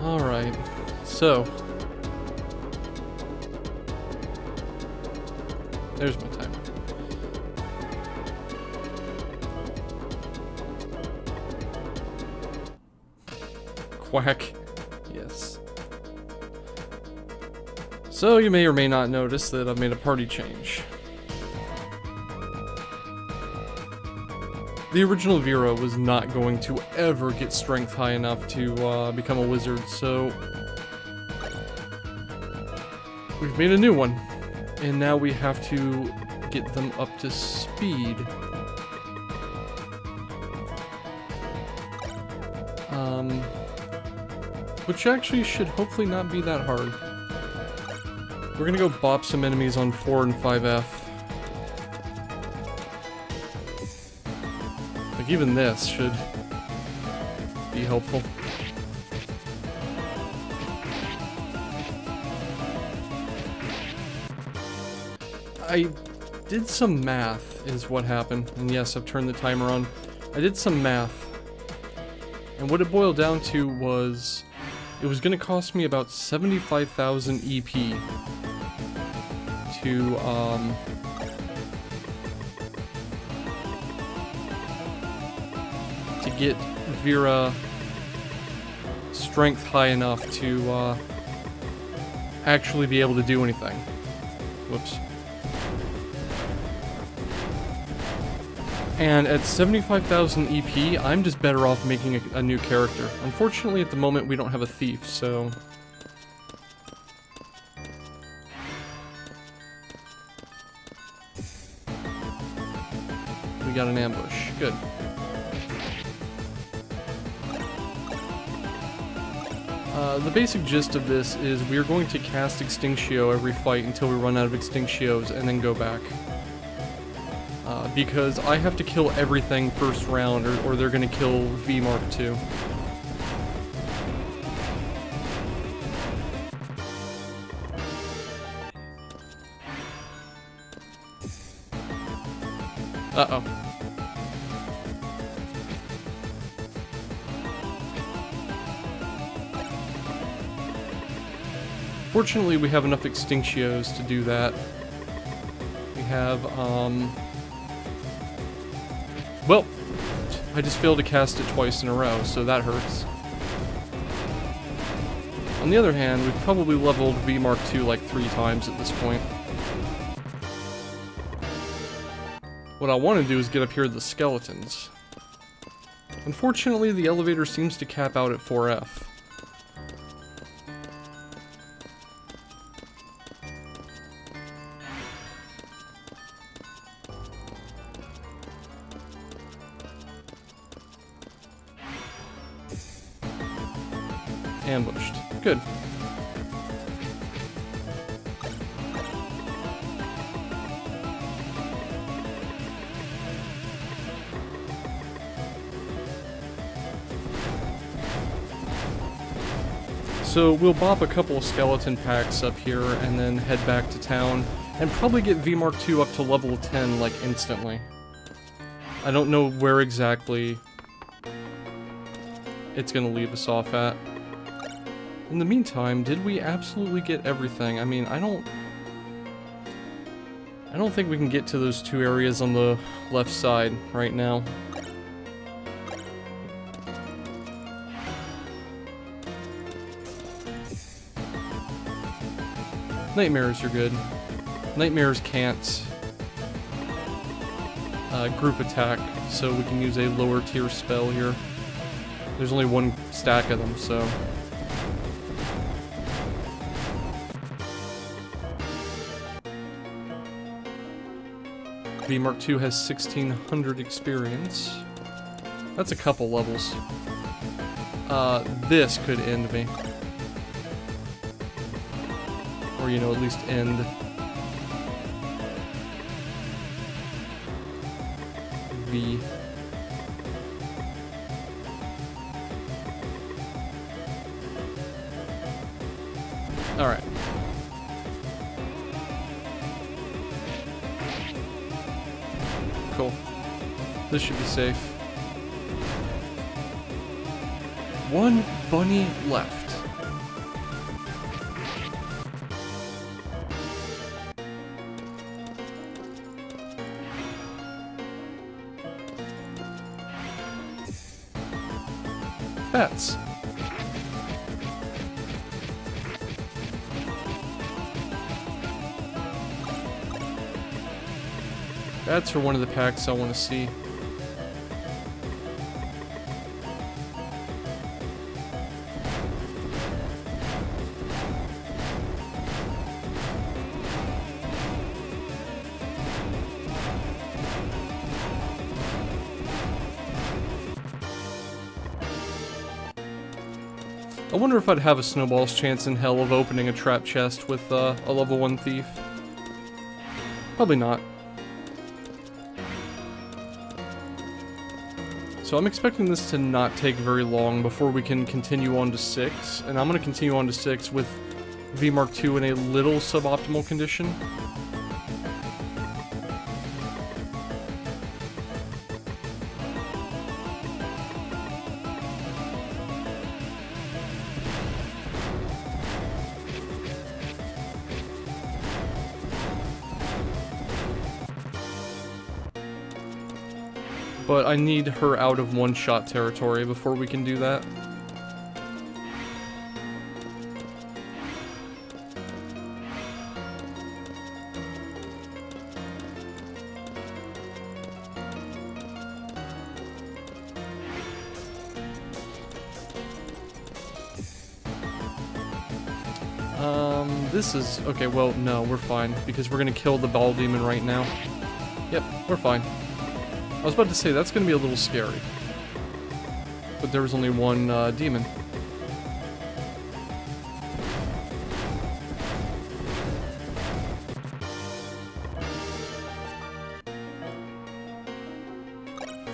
Alright, so there's my timer. Quack. Yes. So you may or may not notice that I've made a party change. The original Vera was not going to ever get strength high enough to become a wizard, so we've made a new one. And now we have to get them up to speed. Which actually should hopefully not be that hard. We're gonna go bop some enemies on 4 and 5F. Like even this should be helpful. I did some math is what happened, and yes, I've turned the timer on. I did some math, and what it boiled down to was it was going to cost me about 75,000 EP to get Vera strength high enough to actually be able to do anything. Whoops. And at 75,000 EP, I'm just better off making a new character. Unfortunately, at the moment, we don't have a thief, so we got an ambush. Good. The basic gist of this is we are going to cast Extinctio every fight until we run out of Extinctios and then go back. Because I have to kill everything first round or they're going to kill V Mark II. Uh-oh. Fortunately, we have enough Extinctios to do that. We have, well, I just failed to cast it twice in a row, so that hurts. On the other hand, we've probably leveled V Mark II like 3 times at this point. What I want to do is get up here to the skeletons. Unfortunately, the elevator seems to cap out at 4F. Ambushed. Good. So we'll bop a couple of skeleton packs up here and then head back to town and probably get V Mark II up to level 10 like instantly. I don't know where exactly it's gonna leave us off at. In the meantime, did we absolutely get everything? I mean, I don't think we can get to those 2 areas on the left side right now. Nightmares are good. Nightmares can't group attack, so we can use a lower tier spell here. There's only 1 stack of them, so V Mark II has 1600 experience. That's a couple levels. This could end me. Or, you know, at least end V. Alright. Cool. This should be safe. 1 bunny left. Bats. Bats are one of the packs I want to see. I wonder if I'd have a snowball's chance in hell of opening a trap chest with a level 1 thief. Probably not. So I'm expecting this to not take very long before we can continue on to 6, and I'm going to continue on to 6 with V Mark II in a little suboptimal condition. But I need her out of one-shot territory before we can do that. This is... okay, well, no, we're fine, because we're gonna kill the ball demon right now. Yep, we're fine. I was about to say, that's going to be a little scary. But there was only one demon.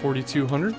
$4,200.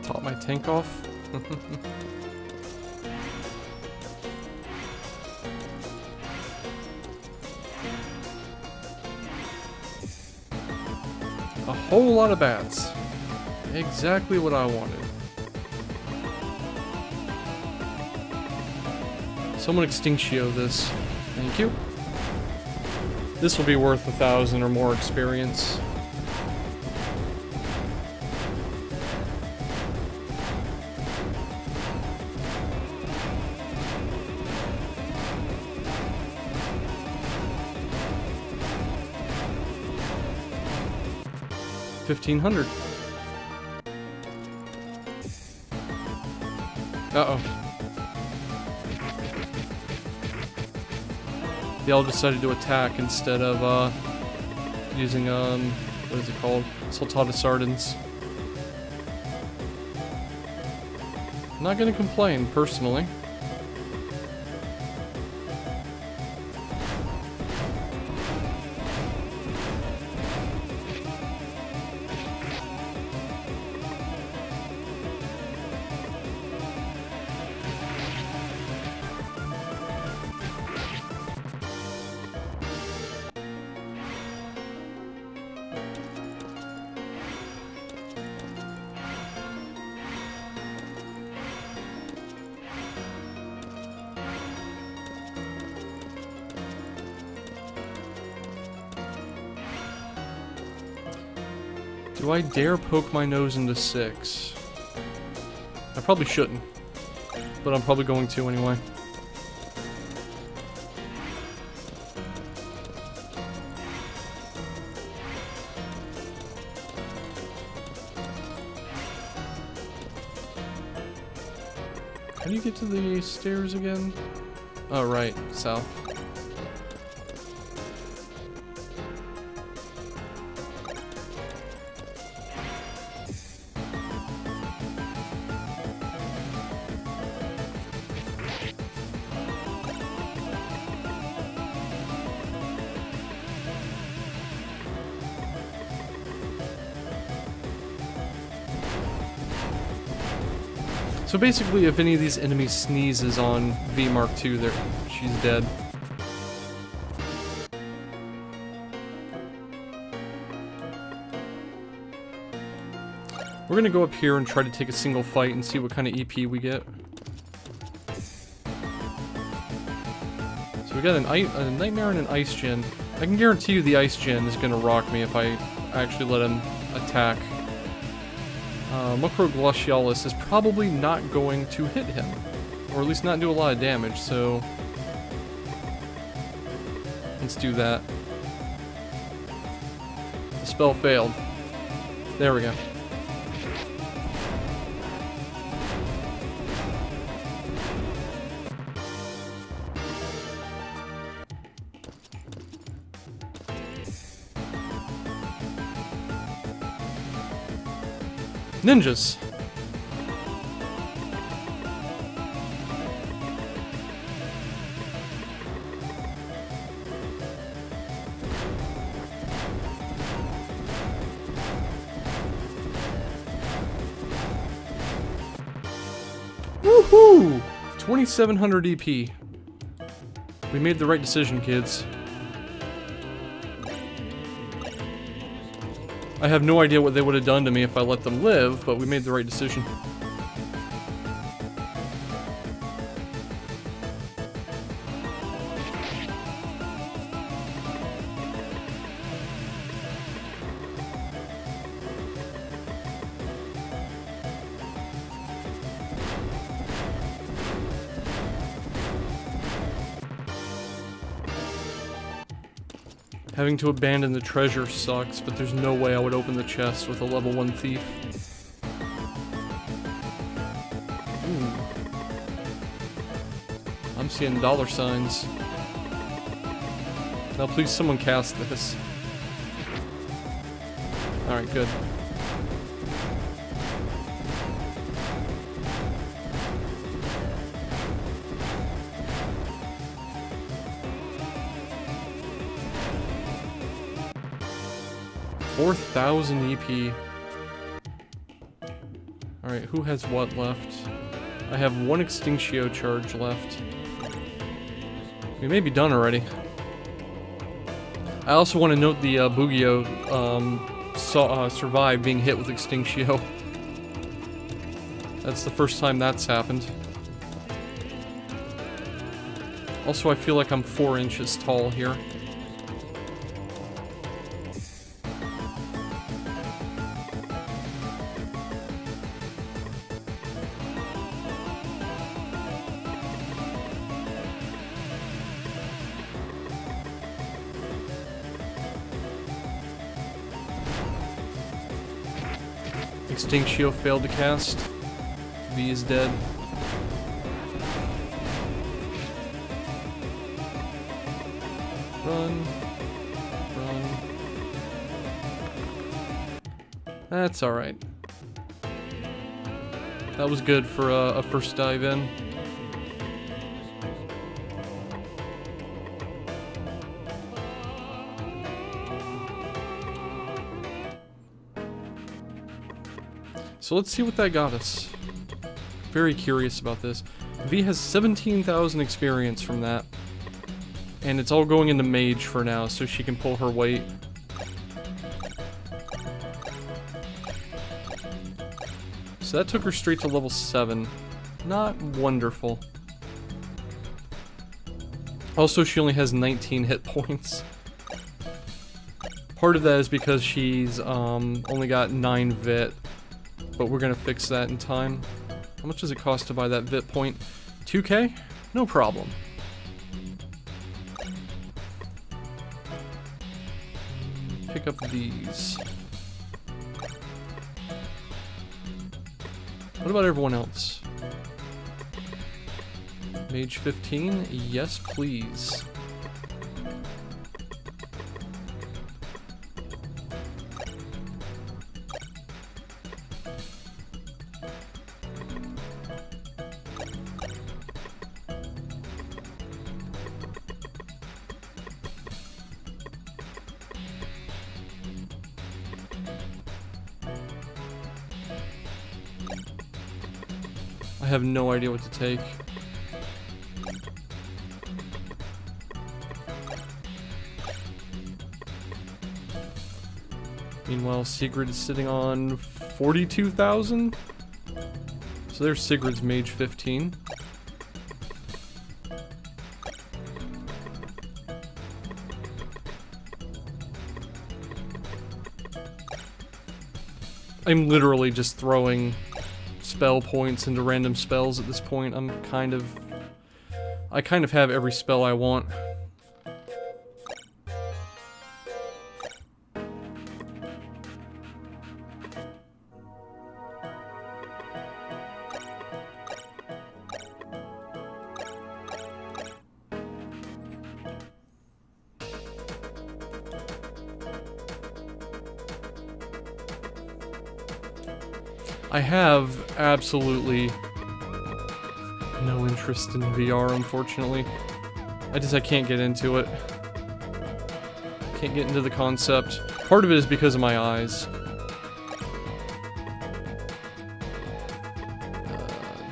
Top my tank off. A whole lot of bats. Exactly what I wanted. Someone extinctio this. Thank you. This will be worth 1,000 or more experience. $1,500. Uh-oh. They all decided to attack instead of, using, what is it called? Saltata Sardines. I'm not gonna complain, personally. Do I dare poke my nose into 6? I probably shouldn't, but I'm probably going to anyway. How do you get to the stairs again? Oh, right, south. So basically, if any of these enemies sneezes on V Mark II, she's dead. We're gonna go up here and try to take a single fight and see what kind of EP we get. So we got a Nightmare and an Ice Gen. I can guarantee you the Ice Gen is gonna rock me if I actually let him attack. Mukro Glacialis is probably not going to hit him. Or at least not do a lot of damage, so... let's do that. The spell failed. There we go. Ninjas! Woohoo! 2700 EP. We made the right decision, kids. I have no idea what they would have done to me if I let them live, but we made the right decision. Having to abandon the treasure sucks, but there's no way I would open the chest with a level 1 thief. Ooh. I'm seeing dollar signs. Now please someone cast this. Alright, good. $4,000 EP. Alright, who has what left? I have one Extinctio charge left. We may be done already. I also want to note the Bugio survived being hit with Extinctio. That's the first time that's happened. Also, I feel like I'm 4 inches tall here. Extinctio failed to cast. V is dead. Run. Run. That's alright. That was good for a first dive in. So let's see what that got us. Very curious about this. V has 17,000 experience from that. And it's all going into mage for now, so she can pull her weight. So that took her straight to level 7. Not wonderful. Also, she only has 19 hit points. Part of that is because she's only got 9 vit. But we're gonna fix that in time. How much does it cost to buy that vit point? 2K? No problem. Pick up these. What about everyone else? Mage 15? Yes, please. I have no idea what to take. Meanwhile, Sigrid is sitting on 42,000. So there's Sigrid's Mage 15. I'm literally just throwing spell points into random spells at this point. I kind of have every spell I want. I have absolutely no interest in VR, unfortunately. I can't get into it. Can't get into the concept. Part of it is because of my eyes.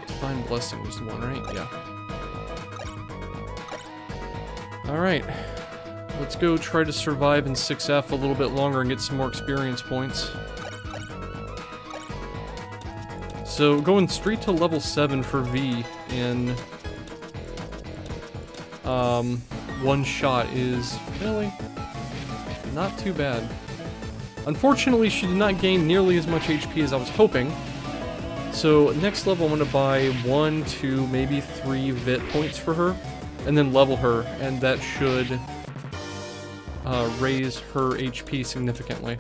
Divine Blessing was the one, right? Yeah. Alright. Let's go try to survive in 6F a little bit longer and get some more experience points. So, going straight to level 7 for V in one shot is really not too bad. Unfortunately, she did not gain nearly as much HP as I was hoping. So, next level I'm going to buy 1, 2, maybe 3 Vit points for her, and then level her, and that should raise her HP significantly,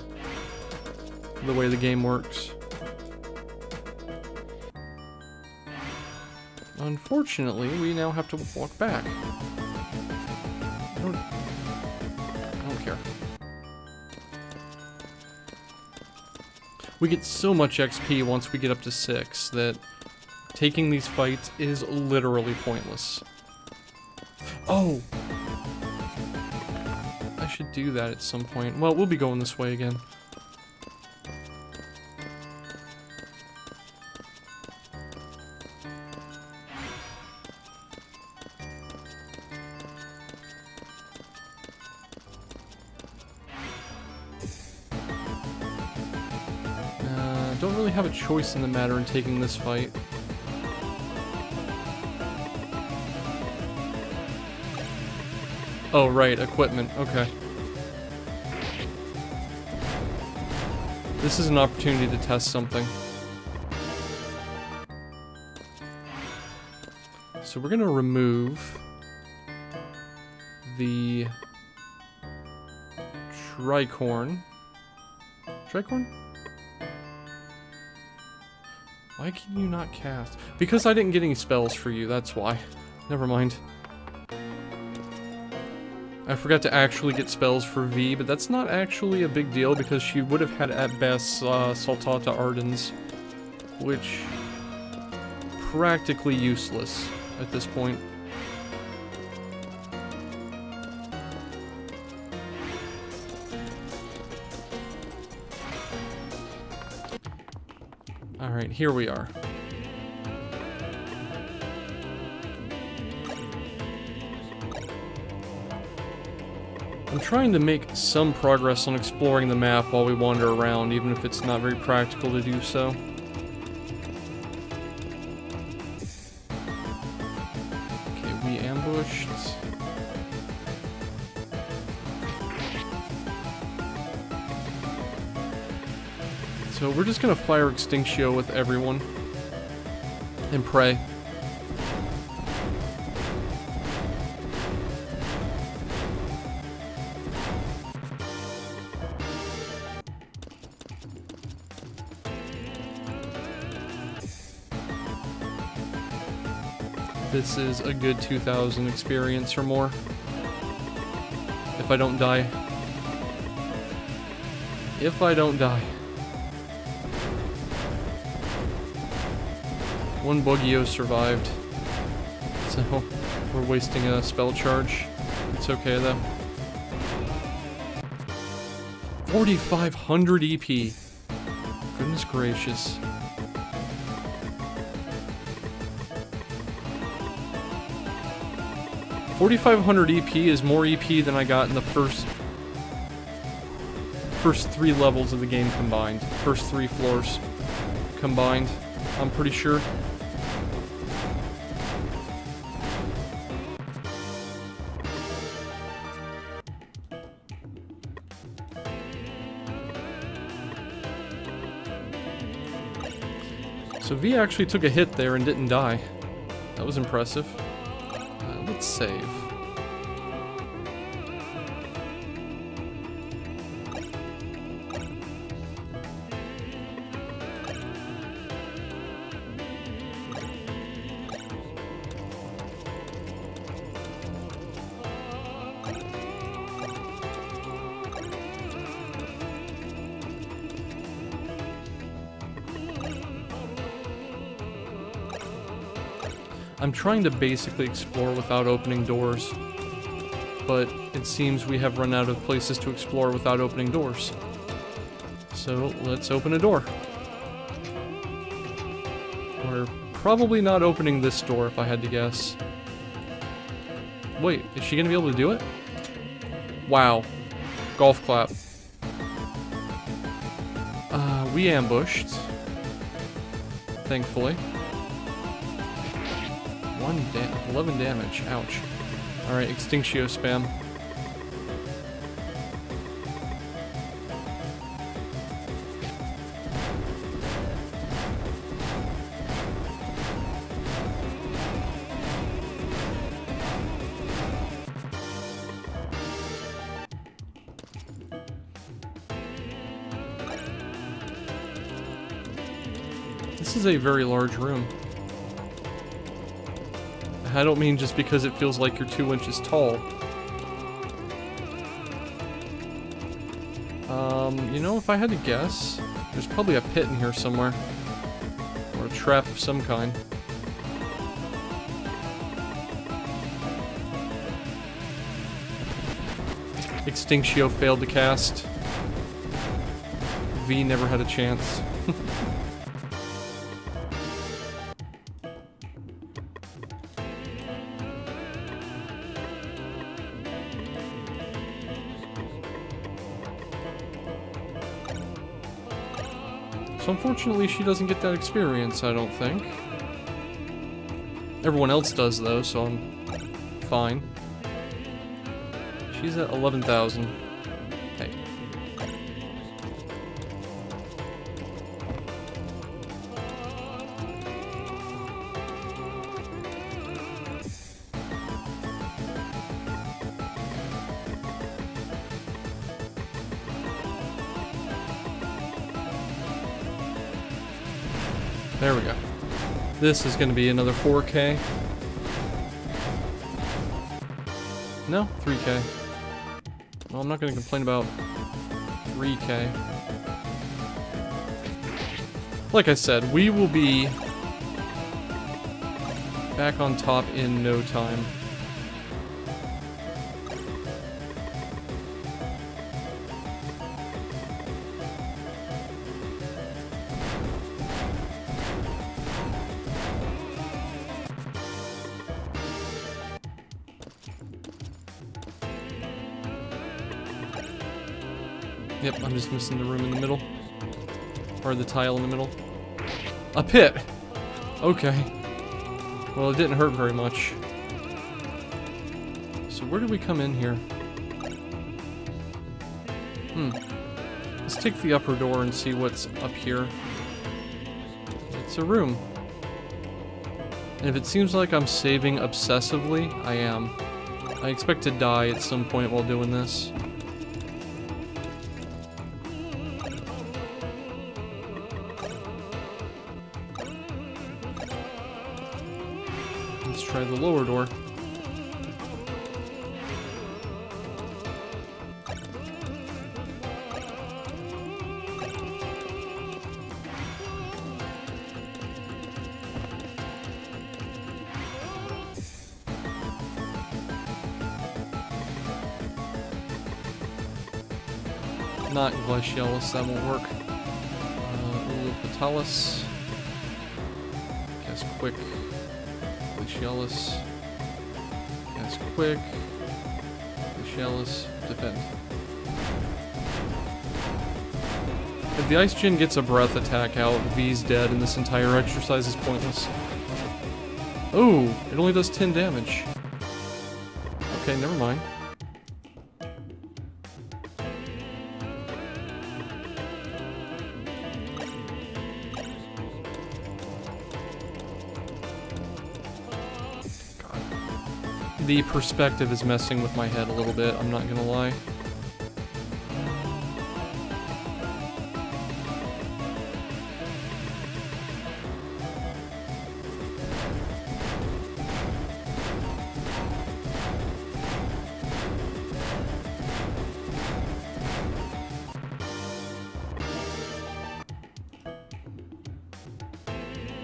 the way the game works. Unfortunately, we now have to walk back. I don't care. We get so much XP once we get up to 6 that taking these fights is literally pointless. Oh! I should do that at some point. Well, we'll be going this way again. Don't really have a choice in the matter in taking this fight. Oh, right, equipment. Okay. This is an opportunity to test something. So we're gonna remove the tricorn. Tricorn? Why can you not cast? Because I didn't get any spells for you, that's why. Never mind. I forgot to actually get spells for V, but that's not actually a big deal because she would have had at best Saltata Ardens, which practically useless at this point. Alright, here we are. I'm trying to make some progress on exploring the map while we wander around, even if it's not very practical to do so. Okay, we ambushed. So we're just gonna fire Extinctio with everyone and pray. This is a good 2,000 experience or more. If I don't die. If I don't die. One Bugio survived, so we're wasting a spell charge. It's okay though. 4,500 EP. Goodness gracious. 4,500 EP is more EP than I got in the first 3 levels of the game combined. First 3 floors combined, I'm pretty sure. So V actually took a hit there and didn't die. That was impressive. Let's save. I'm trying to basically explore without opening doors, but it seems we have run out of places to explore without opening doors. So let's open a door. We're probably not opening this door if I had to guess. Wait, is she gonna be able to do it? Wow. Golf clap. We ambushed. Thankfully. 11 damage. Ouch. Alright, Extinctio spam. This is a very large room. I don't mean just because it feels like you're 2 inches tall. You know, if I had to guess, there's probably a pit in here somewhere. Or a trap of some kind. Extinctio failed to cast. V never had a chance. So unfortunately, she doesn't get that experience, I don't think. Everyone else does, though, so I'm fine. She's at 11,000. Hey. There we go. This is going to be another 4K. No, 3K. Well, I'm not going to complain about 3K. Like I said, we will be back on top in no time. Yep, I'm just missing the room in the middle. Or the tile in the middle. A pit! Okay. Well, it didn't hurt very much. So where did we come in here? Let's take the upper door and see what's up here. It's a room. And if it seems like I'm saving obsessively, I am. I expect to die at some point while doing this. Let's try the lower door. Not Glacialis, that won't work. Fatalis. Cast Quick. Glacialis. Cast quick. The Chalice, defend. If the Ice Djinn gets a breath attack out, V's dead and this entire exercise is pointless. Oh, it only does 10 damage. Okay, never mind. The perspective is messing with my head a little bit, I'm not gonna lie.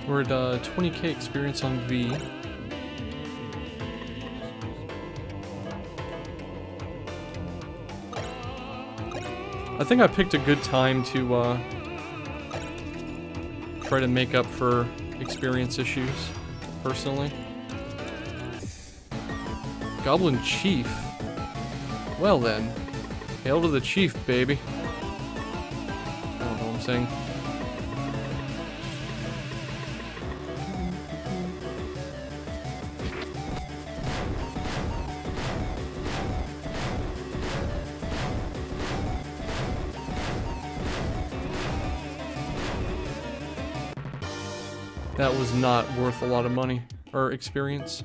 We're at 20k experience on V. I think I picked a good time to try to make up for experience issues, personally. Goblin Chief. Well then, hail to the chief, baby. I don't know what I'm saying. That was not worth a lot of money, or experience.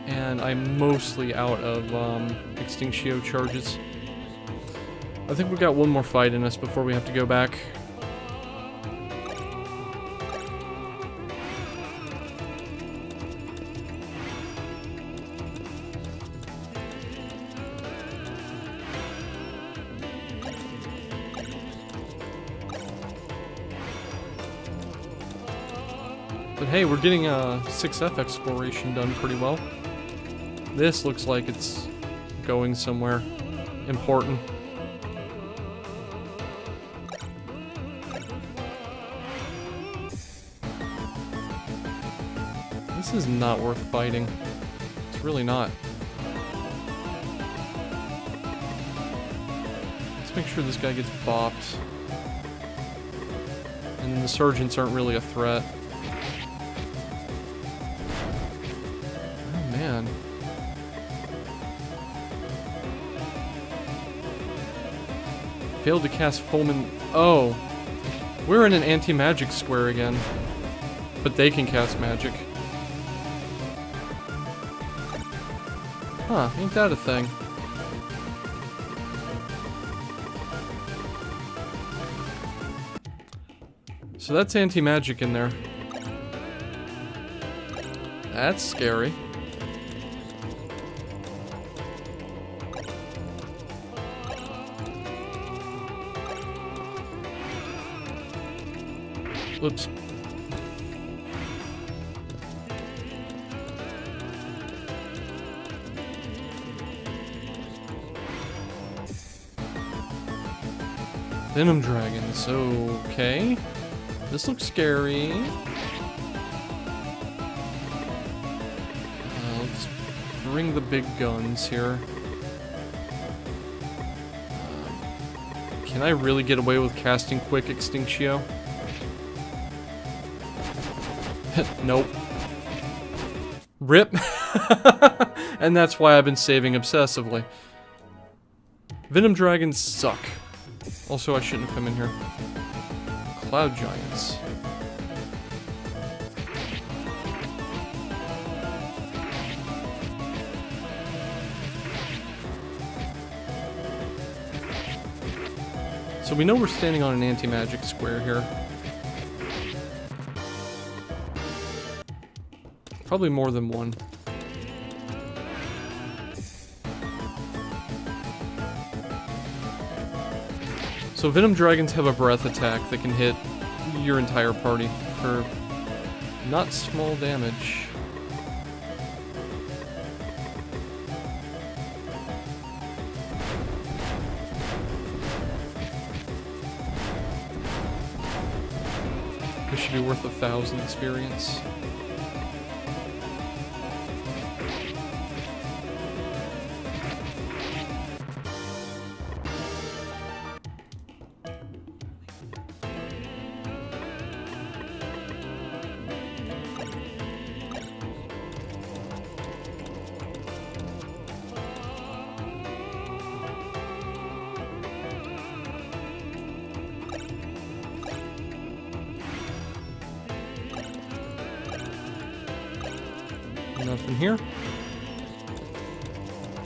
And I'm mostly out of Extinctio charges. I think we got one more fight in us before we have to go back. But hey, we're getting a 6F exploration done pretty well. This looks like it's going somewhere important. This is not worth fighting. It's really not. Let's make sure this guy gets bopped. And then the sergeants aren't really a threat. Man. Failed to cast Fulmin. Oh. We're in an anti-magic square again. But they can cast magic. Huh, ain't that a thing? So that's anti-magic in there. That's scary. Whoops. Venom dragons, okay. This looks scary. Let's bring the big guns here. Can I really get away with casting Quick Extinctio? Nope. RIP. And that's why I've been saving obsessively. Venom dragons suck. Also, I shouldn't have come in here. Cloud giants. So we know we're standing on an anti-magic square here. Probably more than one. So Venom dragons have a breath attack that can hit your entire party for not small damage. This should be worth 1,000 experience. in here.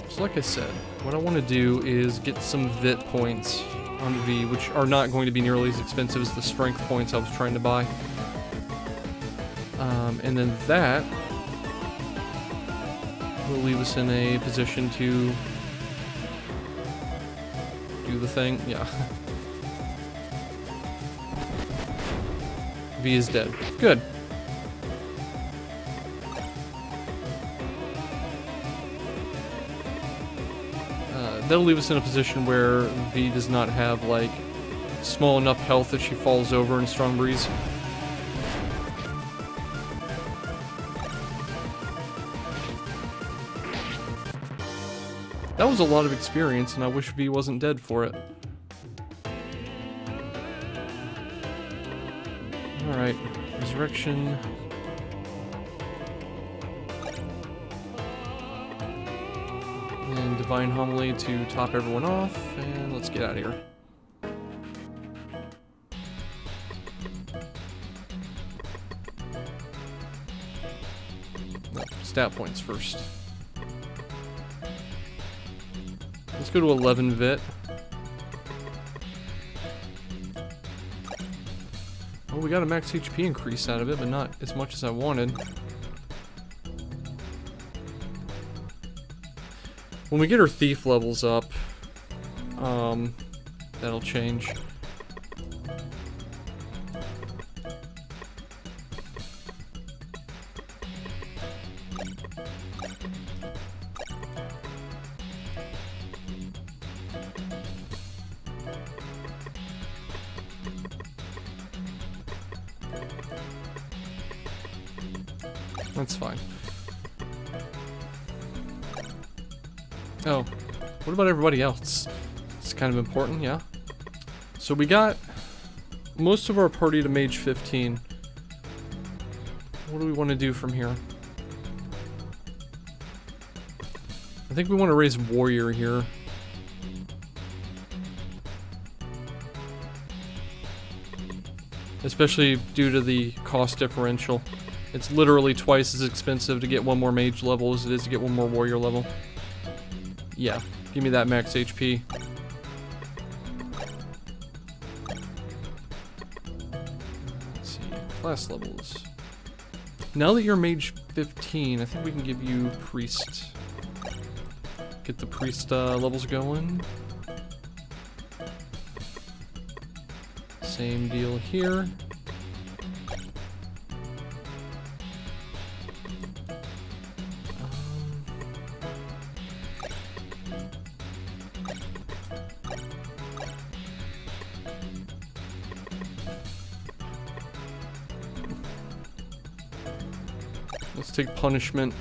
So like I said, what I want to do is get some Vit points on V, which are not going to be nearly as expensive as the strength points I was trying to buy. And then that will leave us in a position to do the thing. Yeah. V is dead. Good. That'll leave us in a position where V does not have, like, small enough health that she falls over in a strong breeze. That was a lot of experience, and I wish V wasn't dead for it. Alright, Resurrection. And Divine Homily to top everyone off, and let's get out of here. No, stat points first. Let's go to 11 Vit. Oh, we got a max HP increase out of it, but not as much as I wanted. When we get our thief levels up, that'll change. That's fine. Oh, what about everybody else? It's kind of important, yeah? So we got most of our party to mage 15. What do we want to do from here? I think we want to raise warrior here. Especially due to the cost differential. It's literally twice as expensive to get one more mage level as it is to get one more warrior level. Yeah, give me that max HP. Let's see, class levels. Now that you're mage 15, I think we can give you priest. Get the priest levels going. Same deal here. Let's take punishment.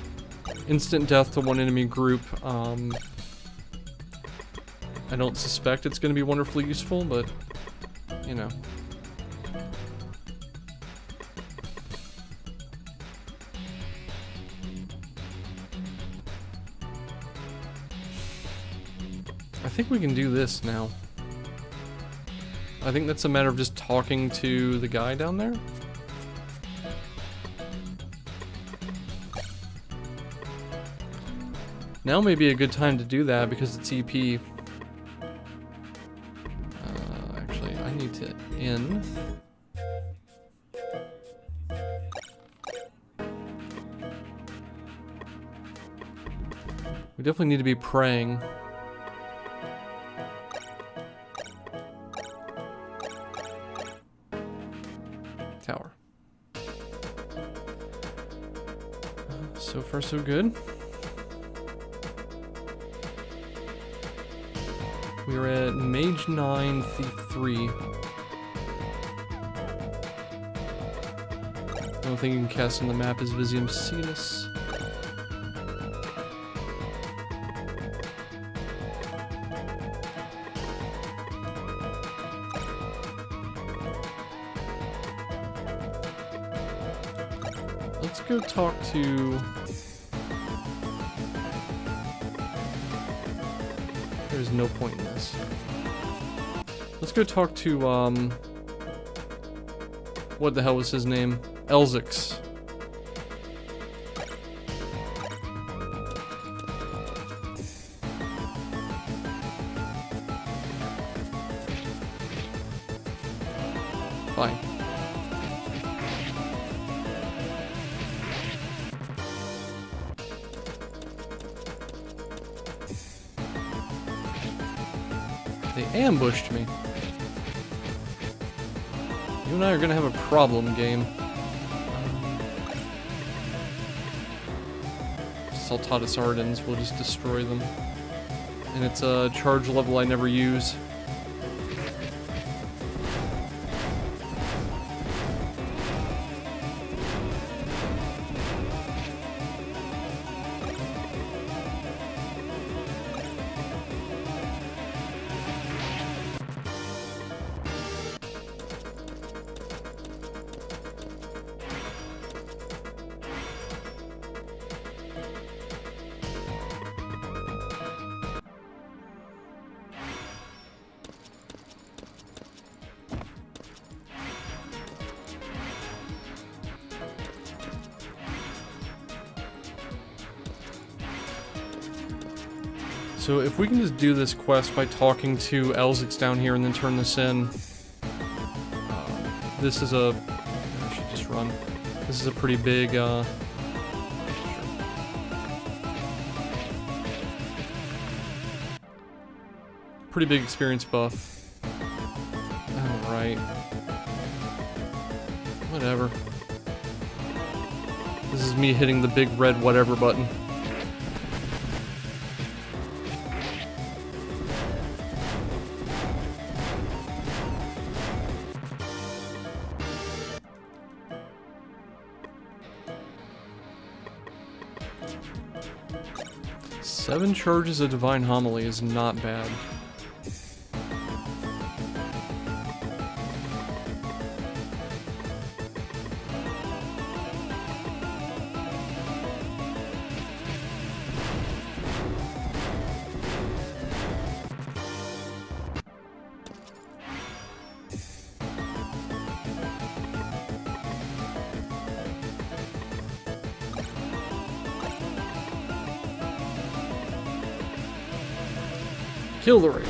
Instant death to one enemy group. I don't suspect it's going to be wonderfully useful, but, you know. I think we can do this now. I think that's a matter of just talking to the guy down there. Now may be a good time to do that because it's EP. Actually, I need to end. We definitely need to be praying. Tower. So far, so good. We're at Mage 9, Thief 3. The only thing you can cast on the map is Visium Cetus. Let's go talk to... There's no point in this. Let's go talk to, what the hell was his name? Elzix. fine. They ambushed me. You and I are gonna have a problem, game. Saltatus Ardens will just destroy them. And it's a charge level I never use. So if we can just do this quest by talking to Elzix down here and then turn this in. This is a... I should just run. This is a pretty big, pretty big experience buff. Alright. Whatever. This is me hitting the big red whatever button. Seven charges of Divine Homily is not bad. Kill the Wraith.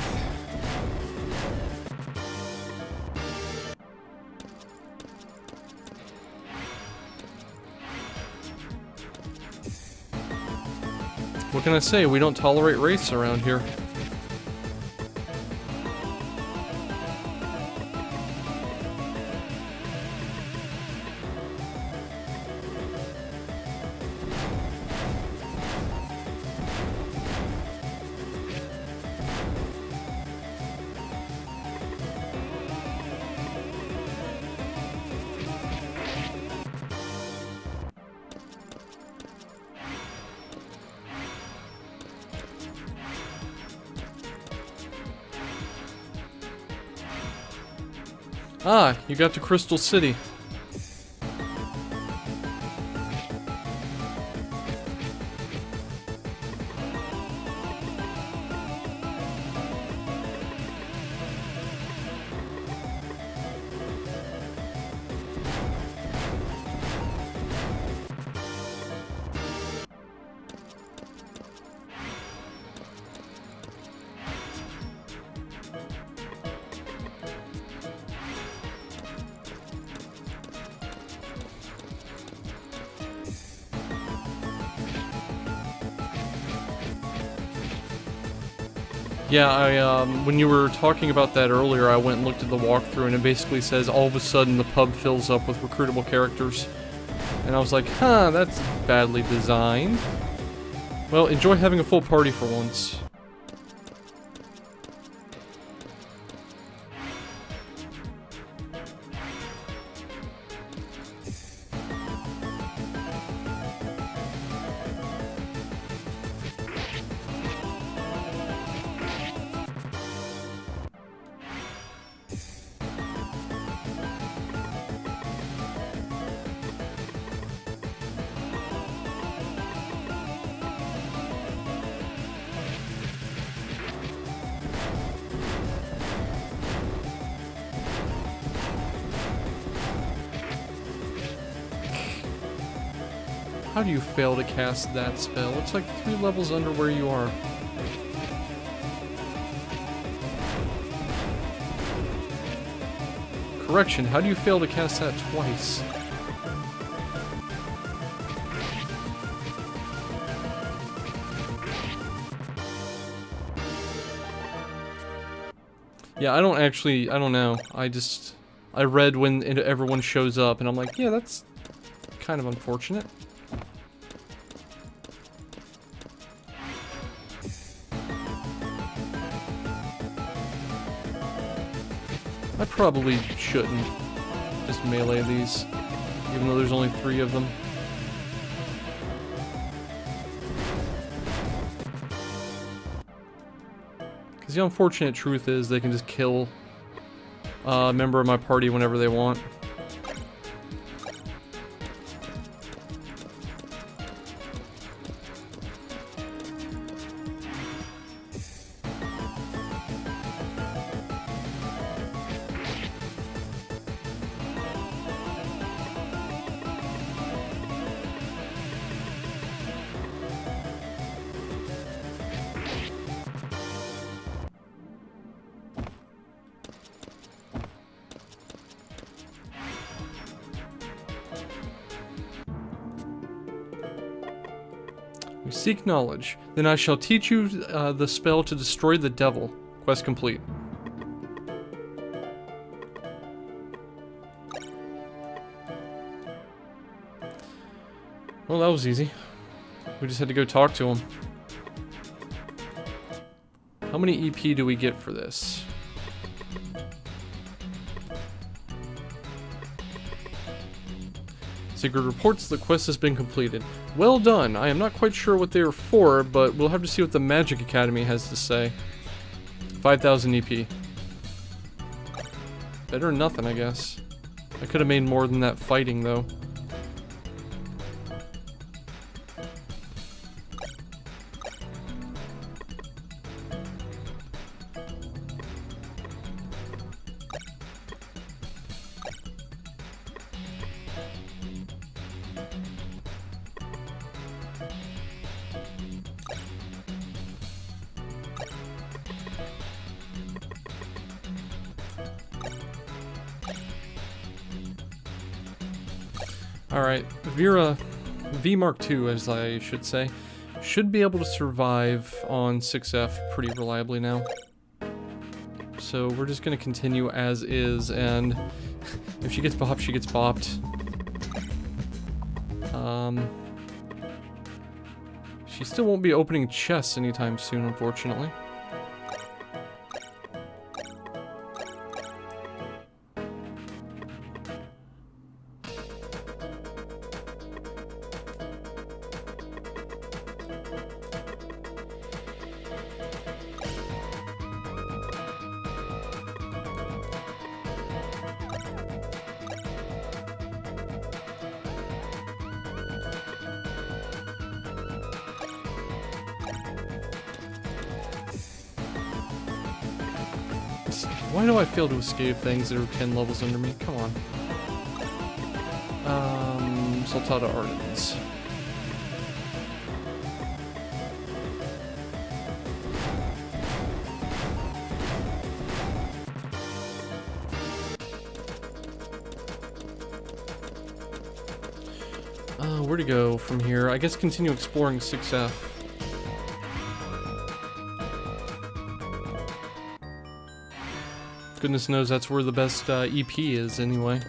What can I say? We don't tolerate Wraiths around here. Ah, you got to Crystal City. Yeah, when you were talking about that earlier, I went and looked at the walkthrough, and it basically says all of a sudden the pub fills up with recruitable characters. And I was like, huh, that's badly designed. Well, enjoy having a full party for once. How do you fail to cast that spell? It's like 3 levels under where you are. Correction, how do you fail to cast that twice? Yeah, I don't know. I read when everyone shows up, and I'm like, yeah, that's kind of unfortunate. I probably shouldn't just melee these, even though there's only 3 of them. Because the unfortunate truth is they can just kill a member of my party whenever they want. You seek knowledge. Then I shall teach you the spell to destroy the devil. Quest complete. Well, that was easy. We just had to go talk to him. How many EP do we get for this? Sigurd reports the quest has been completed. Well done. I am not quite sure what they are for, but we'll have to see what the Magic Academy has to say. 5,000 EP. Better than nothing, I guess. I could have made more than that fighting, though. Alright, V Mark II, as I should say, should be able to survive on 6F pretty reliably now. So we're just going to continue as is, and if she gets bopped, she gets bopped. She still won't be opening chests anytime soon, unfortunately. Why do I fail to escape things that are 10 levels under me? Come on. Sultata Ardens. Where to go from here? I guess continue exploring 6F. Goodness knows that's where the best EP is, anyway.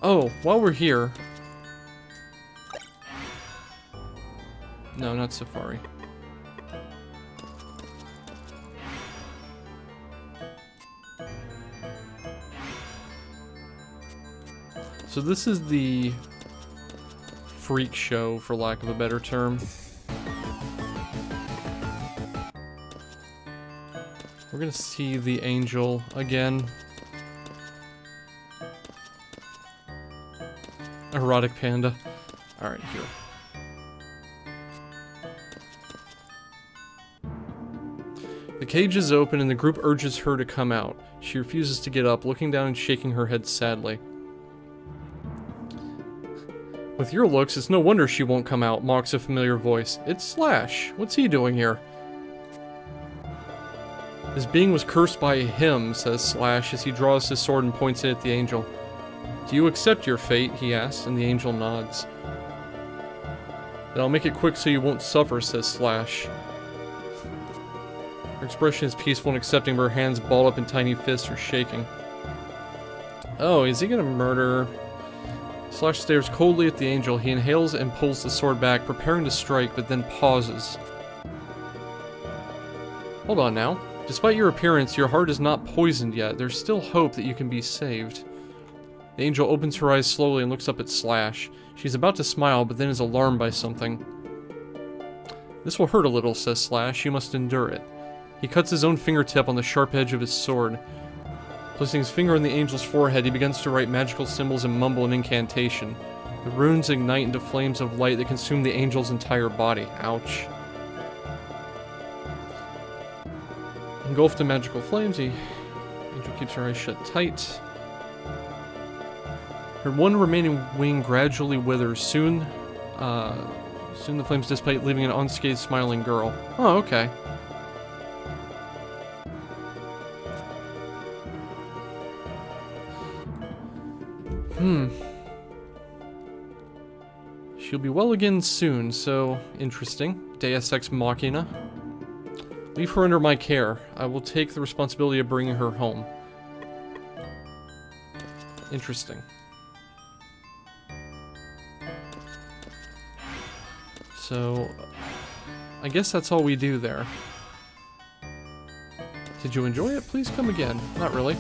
Oh, while we're here... No, not Safari. So this is the freak show, for lack of a better term. We're gonna see the angel again. Erotic panda. Alright, here. The cage is open and the group urges her to come out. She refuses to get up, looking down and shaking her head sadly. With your looks, it's no wonder she won't come out, mocks a familiar voice. It's Slash. What's he doing here? This being was cursed by him, says Slash as he draws his sword and points it at the angel. Do you accept your fate? He asks, and the angel nods. Then I'll make it quick so you won't suffer, says Slash. Her expression is peaceful and accepting, but her hands balled up in tiny fists are shaking. Oh, is he gonna murder? Slash stares coldly at the angel. He inhales and pulls the sword back, preparing to strike, but then pauses. Hold on now. Despite your appearance, your heart is not poisoned yet. There's still hope that you can be saved. The angel opens her eyes slowly and looks up at Slash. She's about to smile, but then is alarmed by something. This will hurt a little, says Slash. You must endure it. He cuts his own fingertip on the sharp edge of his sword. Placing his finger on the angel's forehead, he begins to write magical symbols and mumble an incantation. The runes ignite into flames of light that consume the angel's entire body. Ouch. Engulfed in magical flames, the angel keeps her eyes shut tight. Her one remaining wing gradually withers. Soon the flames dissipate, leaving an unscathed, smiling girl. Oh, okay. She'll be well again soon, so interesting. Deus Ex Machina. Leave her under my care. I will take the responsibility of bringing her home. Interesting. So, I guess that's all we do there. Did you enjoy it? Please come again. Not really.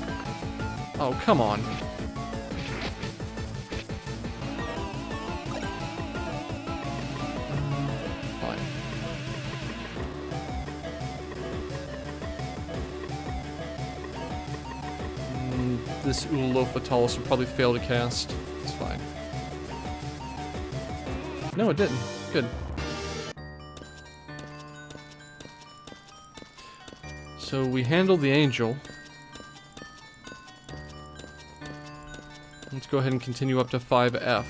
Oh, come on. Fine. This Ulo Fatalis will probably fail to cast. It's fine. No, it didn't. Good. So we handled the angel. Let's go ahead and continue up to 5F.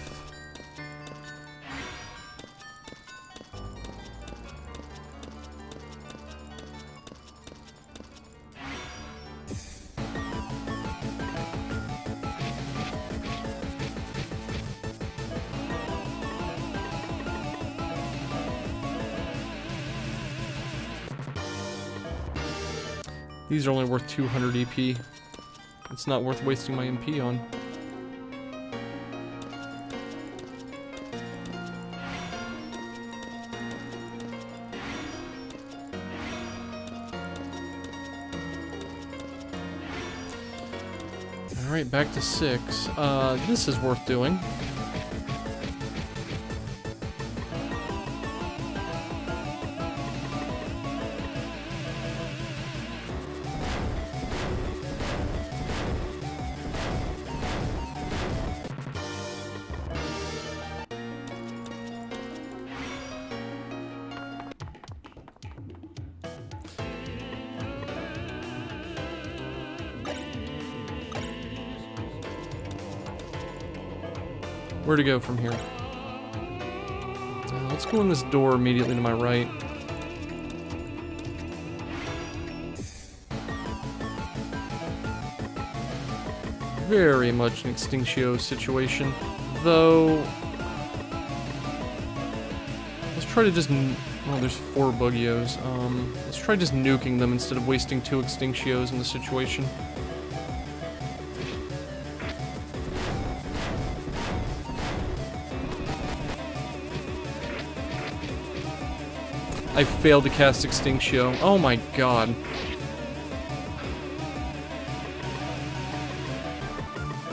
These are only worth 200 EP. It's not worth wasting my MP on. Alright, back to 6. This is worth doing. Where to go from here? Let's go in this door immediately to my right. Very much an Extinctio situation, though. Let's try to just. Well, there's 4 Bugios. Let's try just nuking them instead of wasting 2 Extinctios in the situation. I failed to cast Extinctio. Oh my god.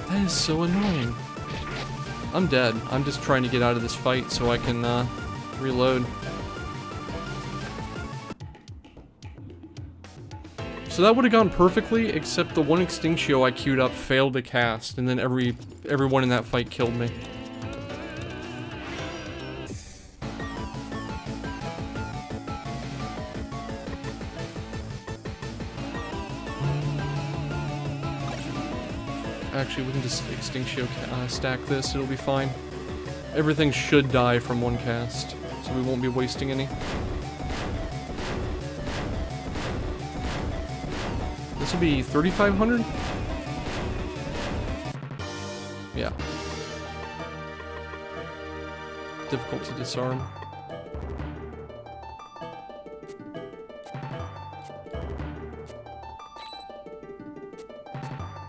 That is so annoying. I'm dead. I'm just trying to get out of this fight so I can reload. So that would have gone perfectly, except the one Extinctio I queued up failed to cast, and then everyone in that fight killed me. Actually, we can just Extinctio stack this, it'll be fine. Everything should die from one cast, so we won't be wasting any. This will be 3,500? Yeah. Difficult to disarm.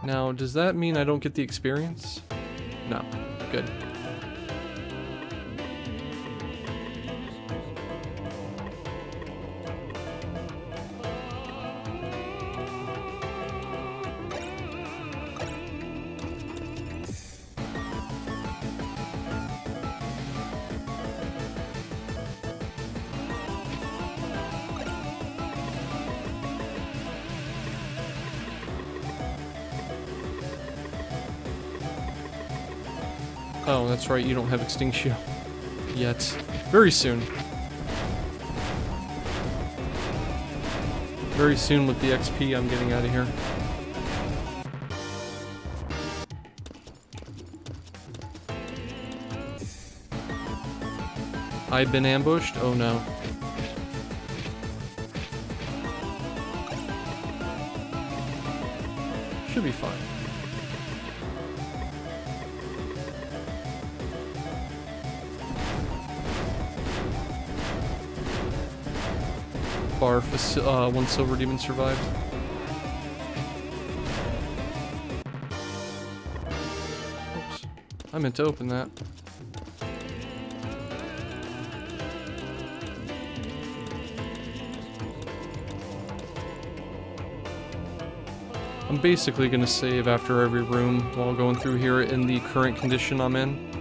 Now, does that mean I don't get the experience? No. Good. Oh, that's right, you don't have Extinction yet. Very soon. Very soon with the XP I'm getting out of here. I've been ambushed? Oh no. Should be fine. One silver demon survived. Oops. I meant to open that. I'm basically going to save after every room while going through here in the current condition I'm in.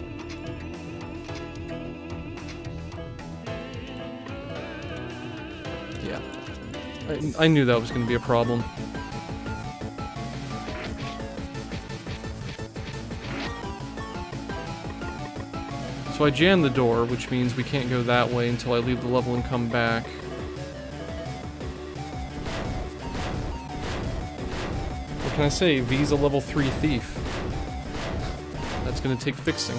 I knew that was going to be a problem. So I jammed the door, which means we can't go that way until I leave the level and come back. What can I say? V's a level 3 thief. That's going to take fixing.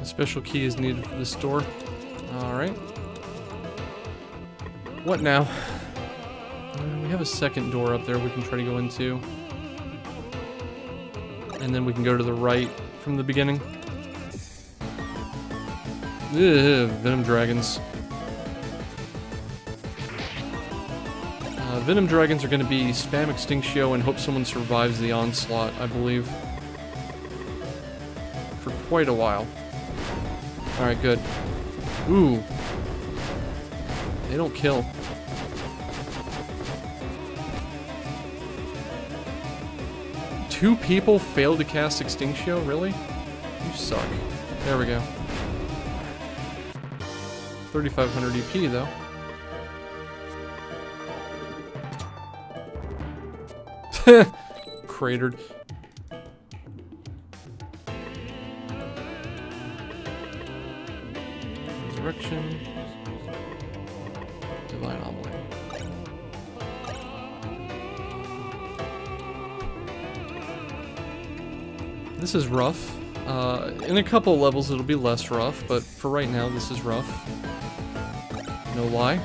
A special key is needed for this door. Alright. What now? We have a second door up there we can try to go into. And then we can go to the right from the beginning. Ugh, Venom Dragons. Venom Dragons are going to be spam Extinction and hope someone survives the onslaught, I believe. For quite a while. Alright, good. Ooh. They don't kill. Two people failed to cast Extinction? Really? You suck. There we go. 3,500 EP, though. Cratered. Resurrection. Divine Omelette. This is rough. In a couple levels it'll be less rough, but for right now this is rough. No lie.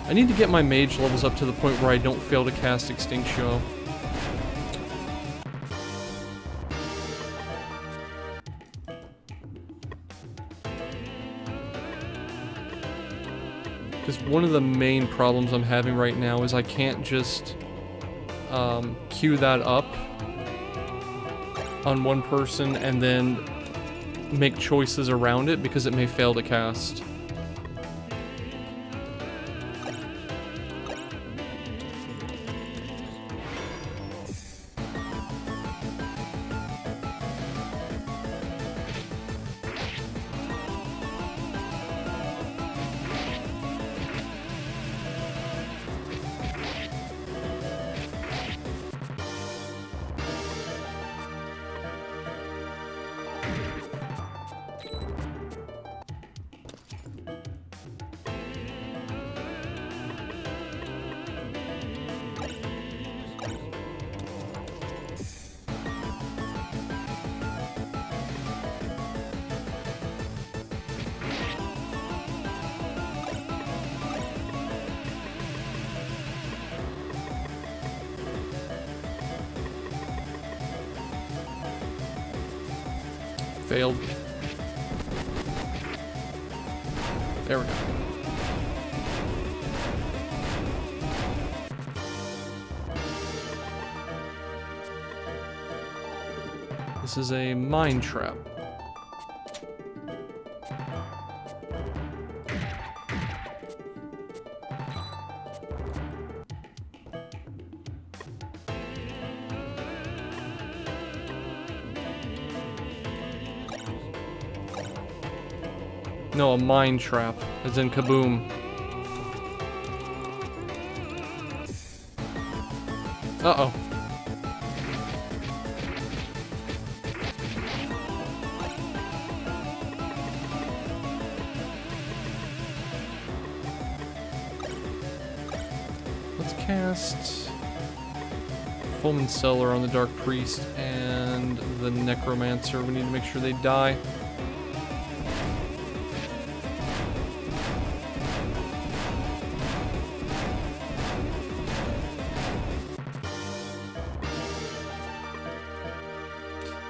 I need to get my mage levels up to the point where I don't fail to cast Extinction. Because one of the main problems I'm having right now is I can't just queue that up on one person and then make choices around it because it may fail to cast. Failed. There we go. This is a mine trap. No, a mine trap, as in kaboom. Uh-oh. Let's cast Foeman Cellar on the Dark Priest and the Necromancer. We need to make sure they die.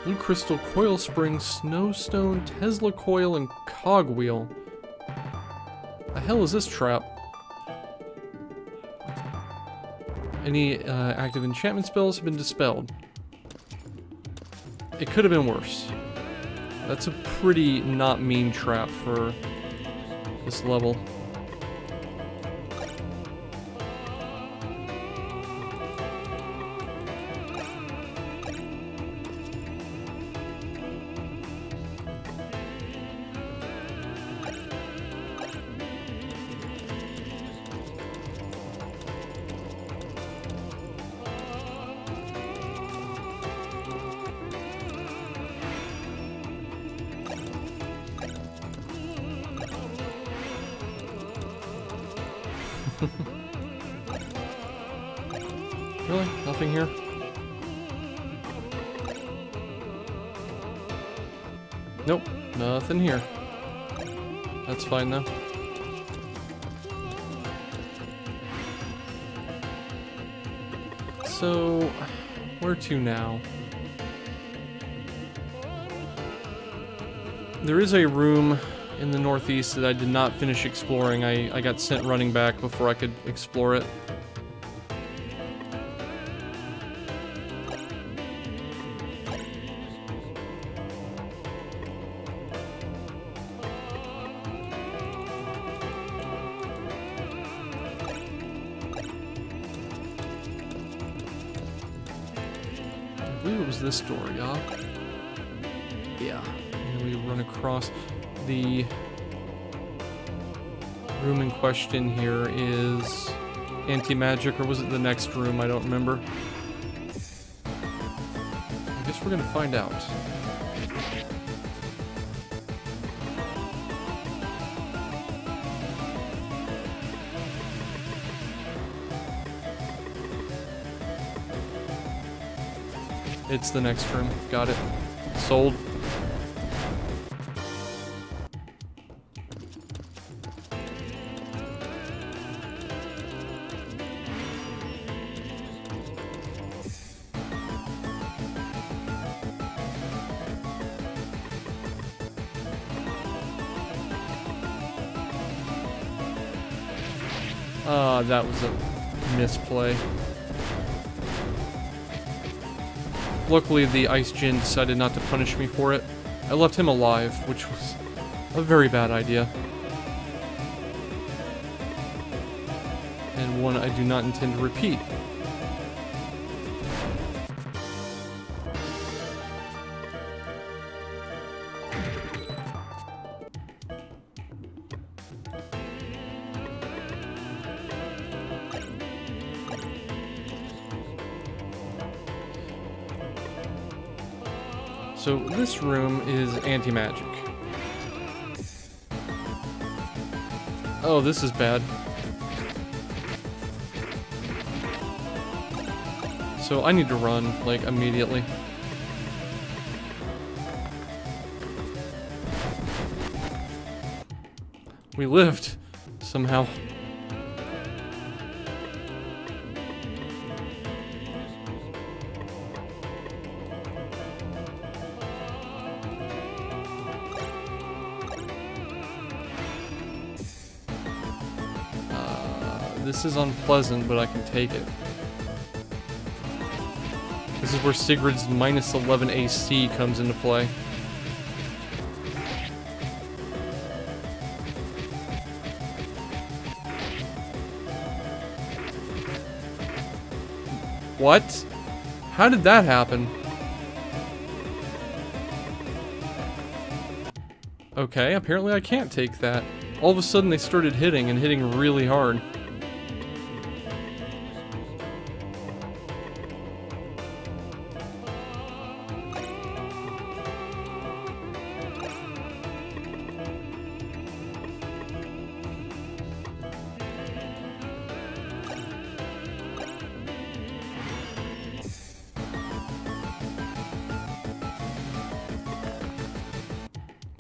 Blue Crystal, Coil Spring, Snowstone, Tesla Coil, and Cogwheel. The hell is this trap? Any active enchantment spells have been dispelled. It could have been worse. That's a pretty not mean trap for this level. Really? Nothing here? Nope, nothing here. That's fine though. So, where to now? There is a room in the northeast that I did not finish exploring. I got sent running back before I could explore it. I believe it was this door, yeah? Yeah. And we run across. The room in question here is anti-magic, or was it the next room? I don't remember. I guess we're gonna find out. It's the next room. Got it. Sold. That was a misplay. Luckily, the Ice Djinn decided not to punish me for it. I left him alive, which was a very bad idea. And one I do not intend to repeat. So this room is anti-magic. Oh, this is bad. So I need to run, like, immediately. We lived, somehow. This is unpleasant, but I can take it. This is where Sigurd's minus 11 AC comes into play. What? How did that happen? Okay, apparently I can't take that. All of a sudden they started hitting, and hitting really hard.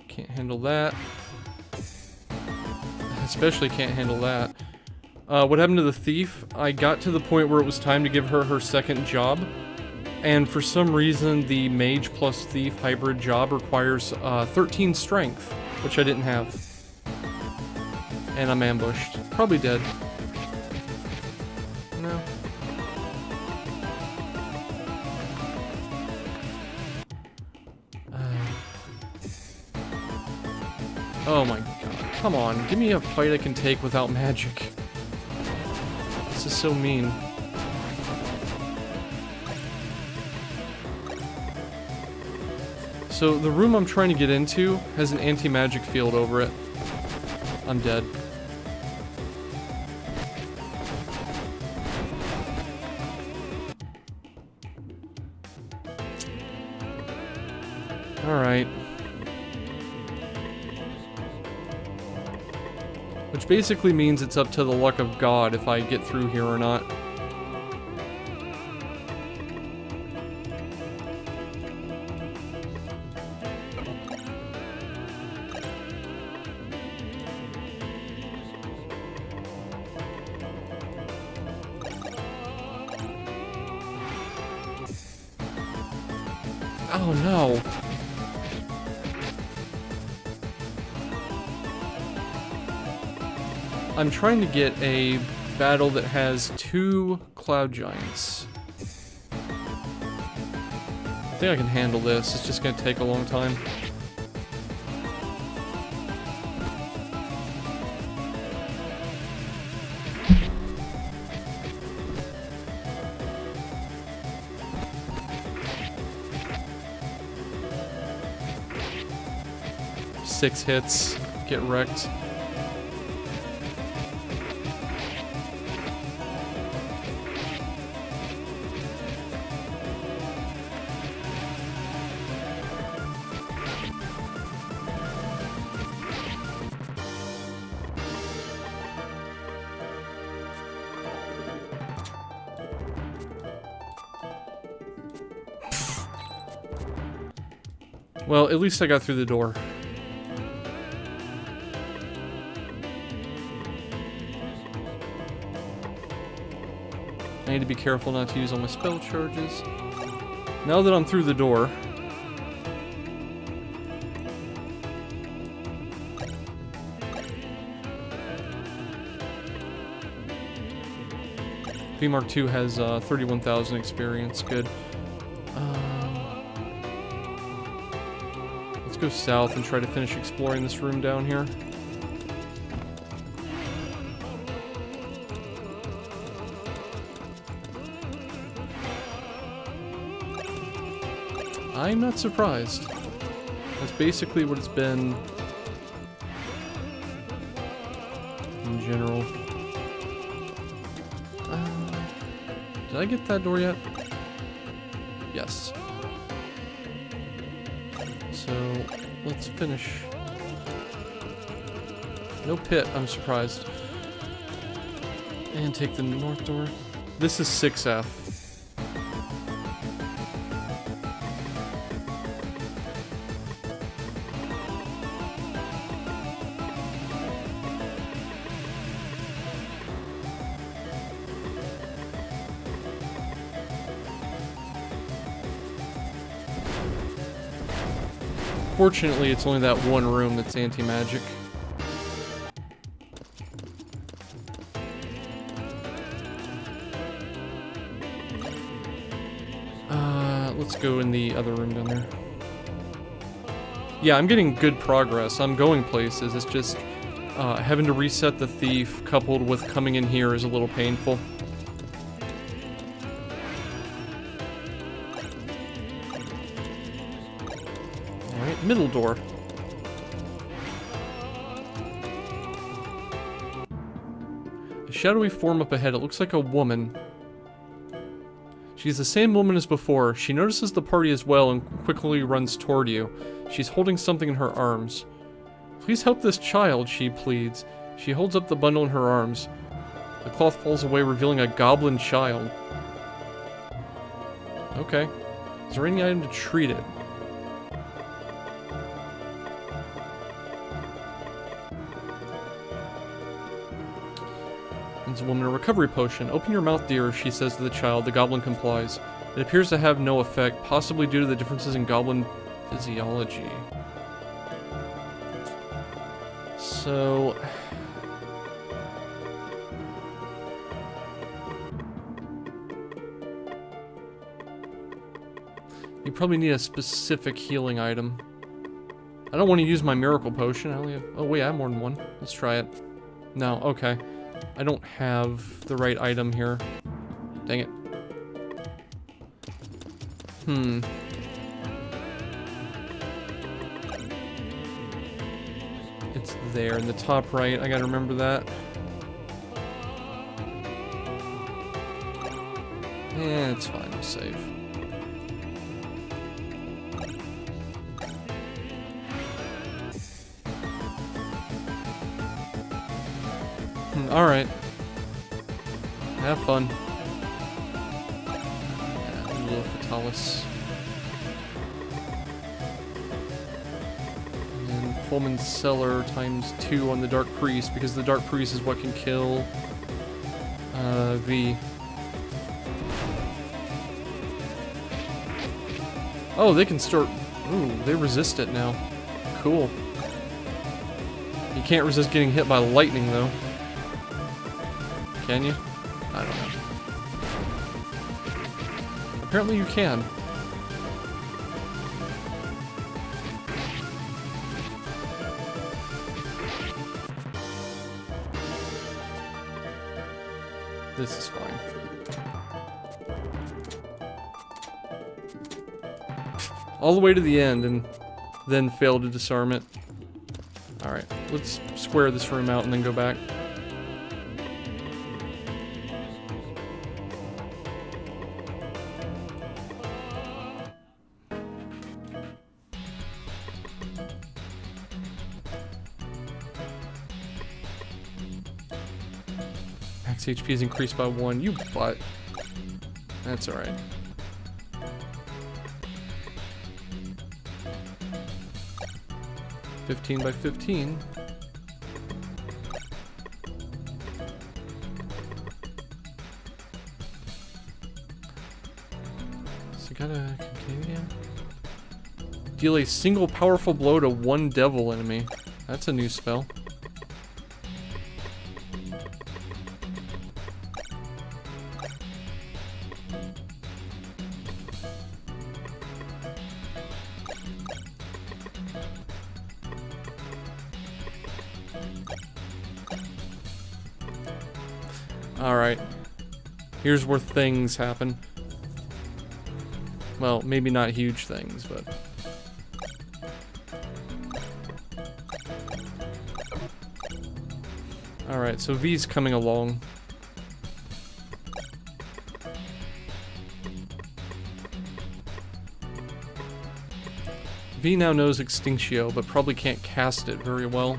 Can't handle that. Especially can't handle that. What happened to the thief? I got to the point where it was time to give her her second job. And for some reason, the mage plus thief hybrid job requires 13 strength, which I didn't have. And I'm ambushed. Probably dead. No. Oh my god. Come on, give me a fight I can take without magic. This is so mean. So the room I'm trying to get into has an anti-magic field over it. I'm dead. Alright. Which basically means it's up to the luck of God if I get through here or not. Oh no. I'm trying to get a battle that has 2 cloud giants. I think I can handle this. It's just gonna take a long time. Six hits, get wrecked. Well, at least I got through the door. I need to be careful not to use all my spell charges. Now that I'm through the door... V Mark II has 31,000 experience, good. Let's go south and try to finish exploring this room down here. I'm not surprised. That's basically what it's been in general. Did I get that door yet? Yes. So, let's finish. No pit, I'm surprised. And take the north door. This is 6F. Fortunately, it's only that one room that's anti-magic. Let's go in the other room down there. Yeah, I'm getting good progress. I'm going places. It's just having to reset the thief coupled with coming in here is a little painful. Alright, middle door. A shadowy form up ahead. It looks like a woman. She's the same woman as before. She notices the party as well and quickly runs toward you. She's holding something in her arms. Please help this child, she pleads. She holds up the bundle in her arms. The cloth falls away, revealing a goblin child. Okay. Is there any item to treat it? A woman a recovery potion. Open your mouth, dear, she says to the child. The goblin complies. It appears to have no effect, possibly due to the differences in goblin physiology. So... you probably need a specific healing item. I don't want to use my miracle potion. I only have... oh wait, I have more than one. Let's try it. No, okay. I don't have the right item here. Dang it. It's there in the top right. I gotta remember that. Yeah, it's fine. I'll save. Alright. Have fun. Yeah, a little Fatalis. And then Pullman's Cellar times 2 on the Dark Priest, because the Dark Priest is what can kill V. Oh, they can start... ooh, they resist it now. Cool. You can't resist getting hit by lightning, though. Can you? I don't know. Apparently you can. This is fine. All the way to the end and then fail to disarm it. Alright, let's square this room out and then go back. HP is increased by 1. You butt. That's alright. $15 by $15. So gotta continue. Deal a single powerful blow to one devil enemy. That's a new spell. Alright. Here's where things happen. Well, maybe not huge things, but... Alright, so V's coming along. V now knows Extinctio, but probably can't cast it very well.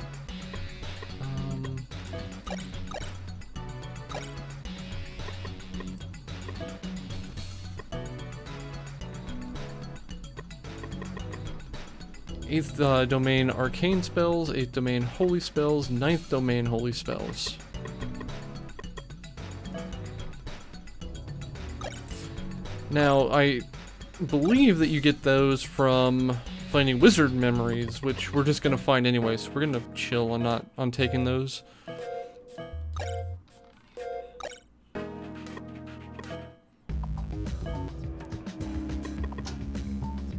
Eighth domain arcane spells, 8th domain holy spells, 9th domain holy spells. Now, I believe that you get those from finding wizard memories, which we're just gonna find anyway, so we're gonna chill on taking those.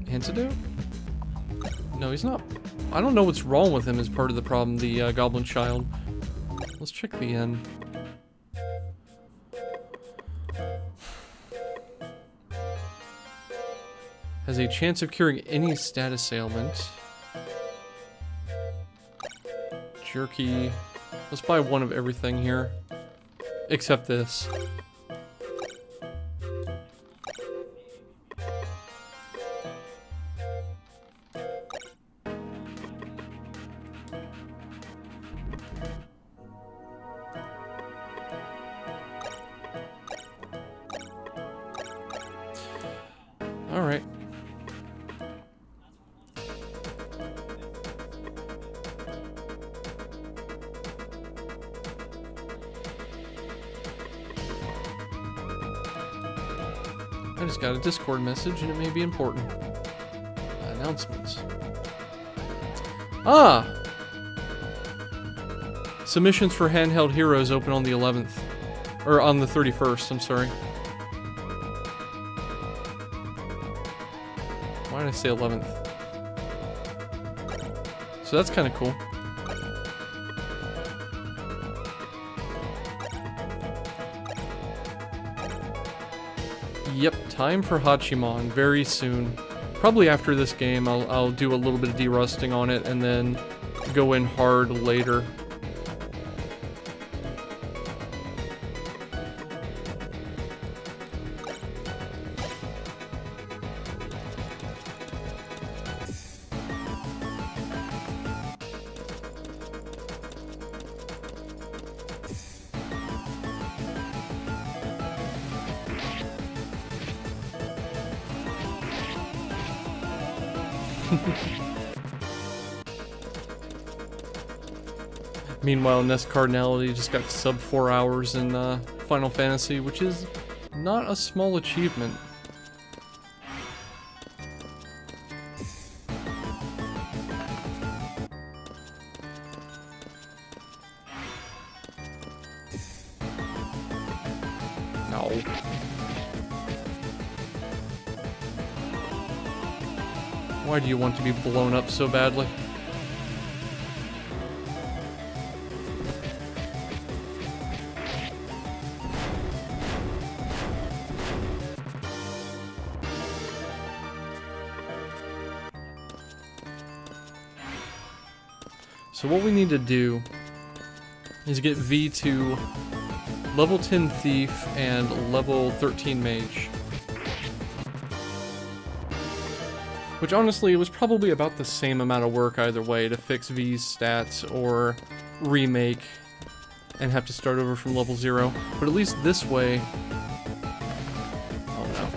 Antidote? No, he's not. I don't know what's wrong with him as part of the problem, the goblin child. Let's check the end. Has a chance of curing any status ailment. Jerky. Let's buy one of everything here. Except this. Alright. I just got a Discord message and it may be important. Announcements. Ah! Submissions for Handheld Heroes open on the 11th. Or on the 31st, I'm sorry. Why did I say 11th? So that's kind of cool. Yep, time for Hachimon very soon. Probably after this game, I'll do a little bit of derusting on it and then go in hard later. Meanwhile, Nest Cardinality just got sub 4 hours in Final Fantasy, which is not a small achievement. No. Why do you want to be blown up so badly? So what we need to do is get V to level 10 Thief and level 13 Mage. Which honestly, it was probably about the same amount of work either way to fix V's stats or remake and have to start over from level 0. But at least this way... Oh no.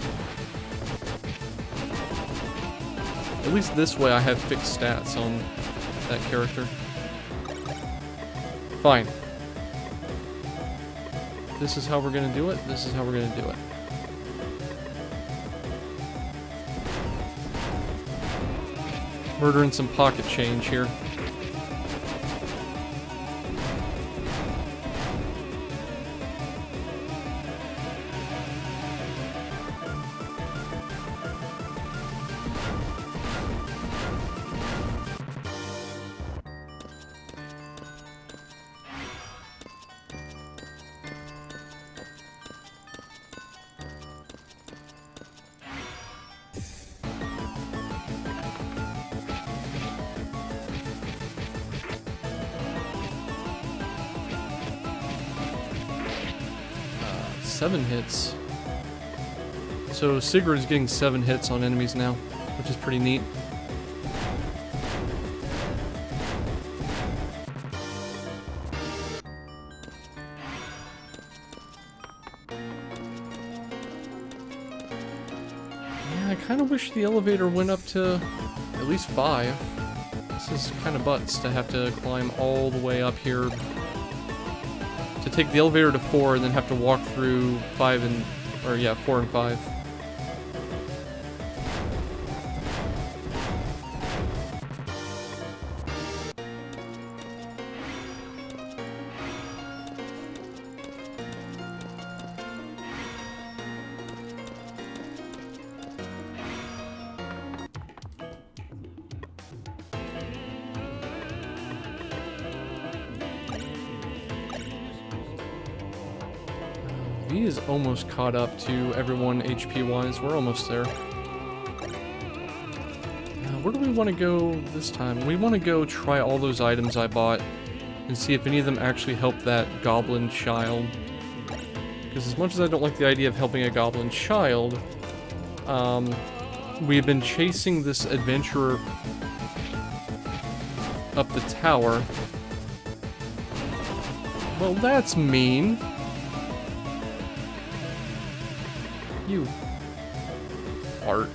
At least this way I have fixed stats on that character. Fine. This is how we're gonna do it. This is how we're gonna do it. Murdering some pocket change here. 7 hits. So Sigurd is getting 7 hits on enemies now, which is pretty neat. Yeah, I kind of wish the elevator went up to at least 5. This is kind of butts to have to climb all the way up here to take the elevator to 4 and then have to walk through 5 and, or yeah, 4 and 5. V is almost caught up to everyone HP-wise. We're almost there. Where do we want to go this time? We want to go try all those items I bought and see if any of them actually help that goblin child. Because as much as I don't like the idea of helping a goblin child, we've been chasing this adventurer up the tower. Well, that's mean. You fart.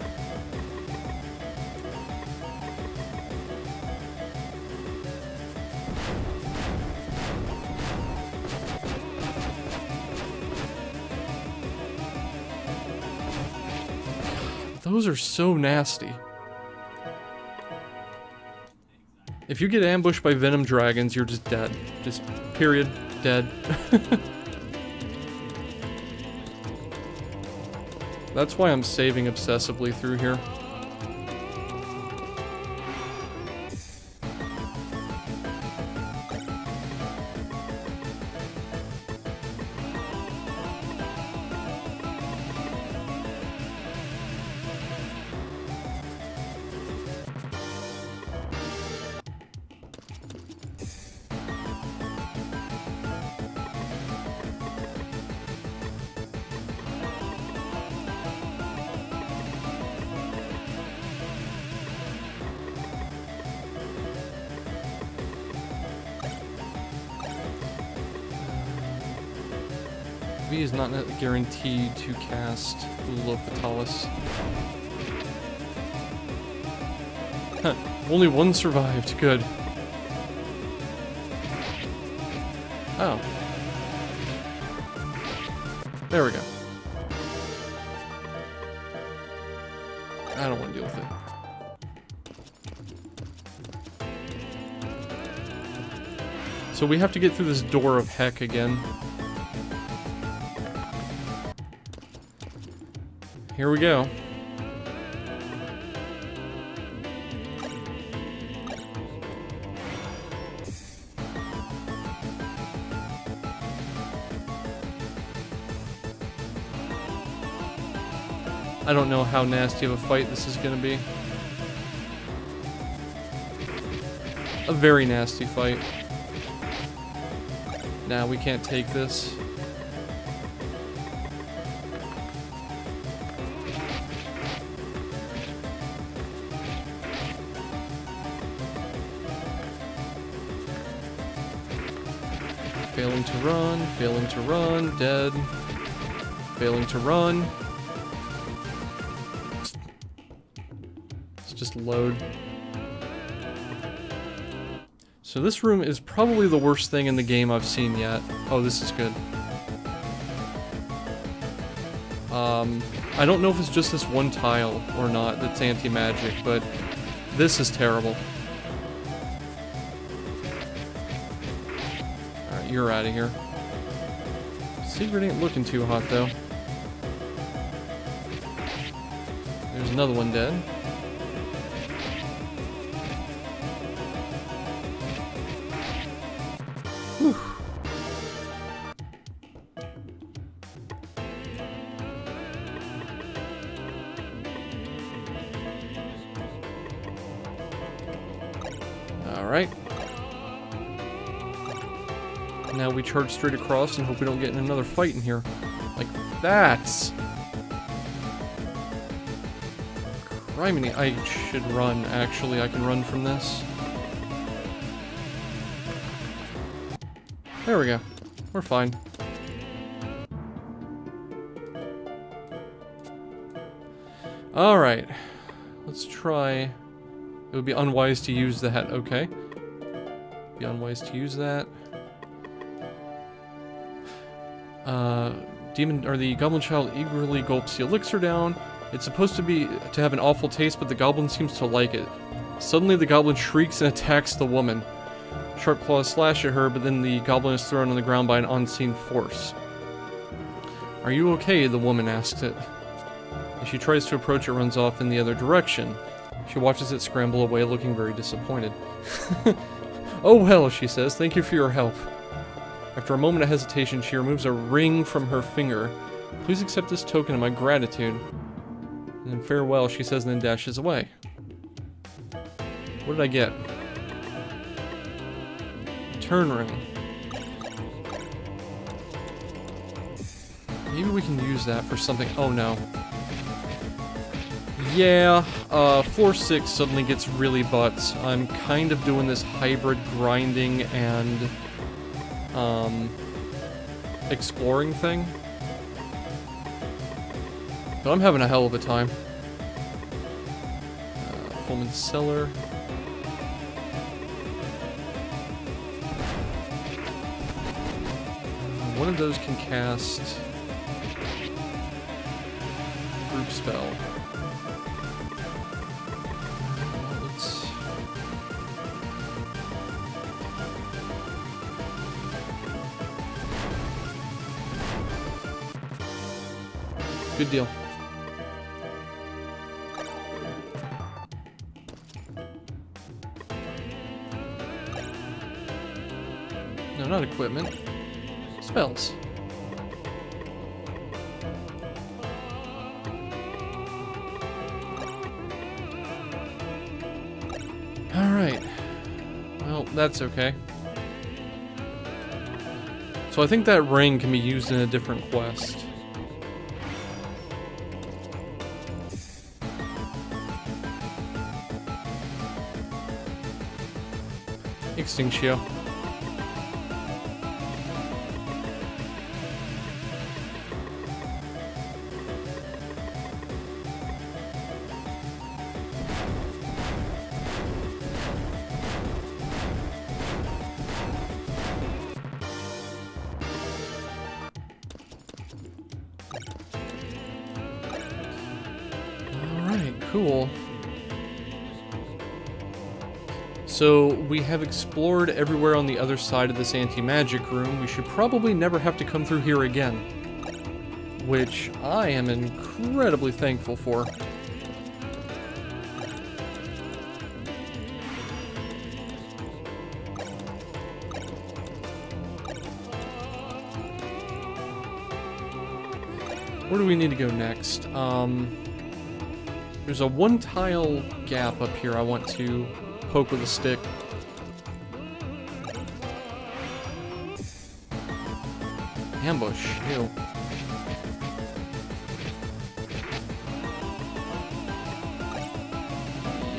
Those are so nasty. If you get ambushed by venom dragons, you're just dead. Just period, dead. That's why I'm saving obsessively through here. V is not guaranteed to cast Ulo Fatalis. Huh. Only one survived. Good. Oh. There we go. I don't want to deal with it. So we have to get through this door of heck again. Here we go. I don't know how nasty of a fight this is gonna be. A very nasty fight. Nah, we can't take this. Failing to run, dead. Failing to run. Let's just load. So this room is probably the worst thing in the game I've seen yet. Oh, this is good. I don't know if it's just this one tile or not that's anti-magic, but this is terrible. Alright, you're out of here. Secret ain't looking too hot, though. There's another one dead. Whew. Alright. Now we charge straight across and hope we don't get in another fight in here. Like That's... Criminy, I should run, actually. I can run from this. There we go. We're fine. Alright. Let's try... It would be unwise to use that. Okay. Be unwise to use that. The goblin child eagerly gulps the elixir down. It's supposed to have an awful taste, but the goblin seems to like it. Suddenly the goblin shrieks and attacks the woman. Sharp claws slash at her, but then the goblin is thrown on the ground by an unseen force. Are you okay? The woman asks it. As she tries to approach, it runs off in the other direction. She watches it scramble away, looking very disappointed. Oh well, she says, thank you for your help. After a moment of hesitation, she removes a ring from her finger. Please accept this token of my gratitude. And farewell, she says, and then dashes away. What did I get? Turn ring. Maybe we can use that for something. Oh no. Yeah, floor 6 suddenly gets really butts. I'm kind of doing this hybrid grinding and exploring thing. But I'm having a hell of a time. Pullman's Cellar. One of those can cast group spell. Good deal. No, not equipment. Spells. Alright. Well, that's okay. So I think that ring can be used in a different quest. Extinctio. Alright, cool. So, we have explored everywhere on the other side of this anti-magic room. We should probably never have to come through here again. Which I am incredibly thankful for. Where do we need to go next? There's a one-tile gap up here I want to poke with a stick. Ambush. Ew.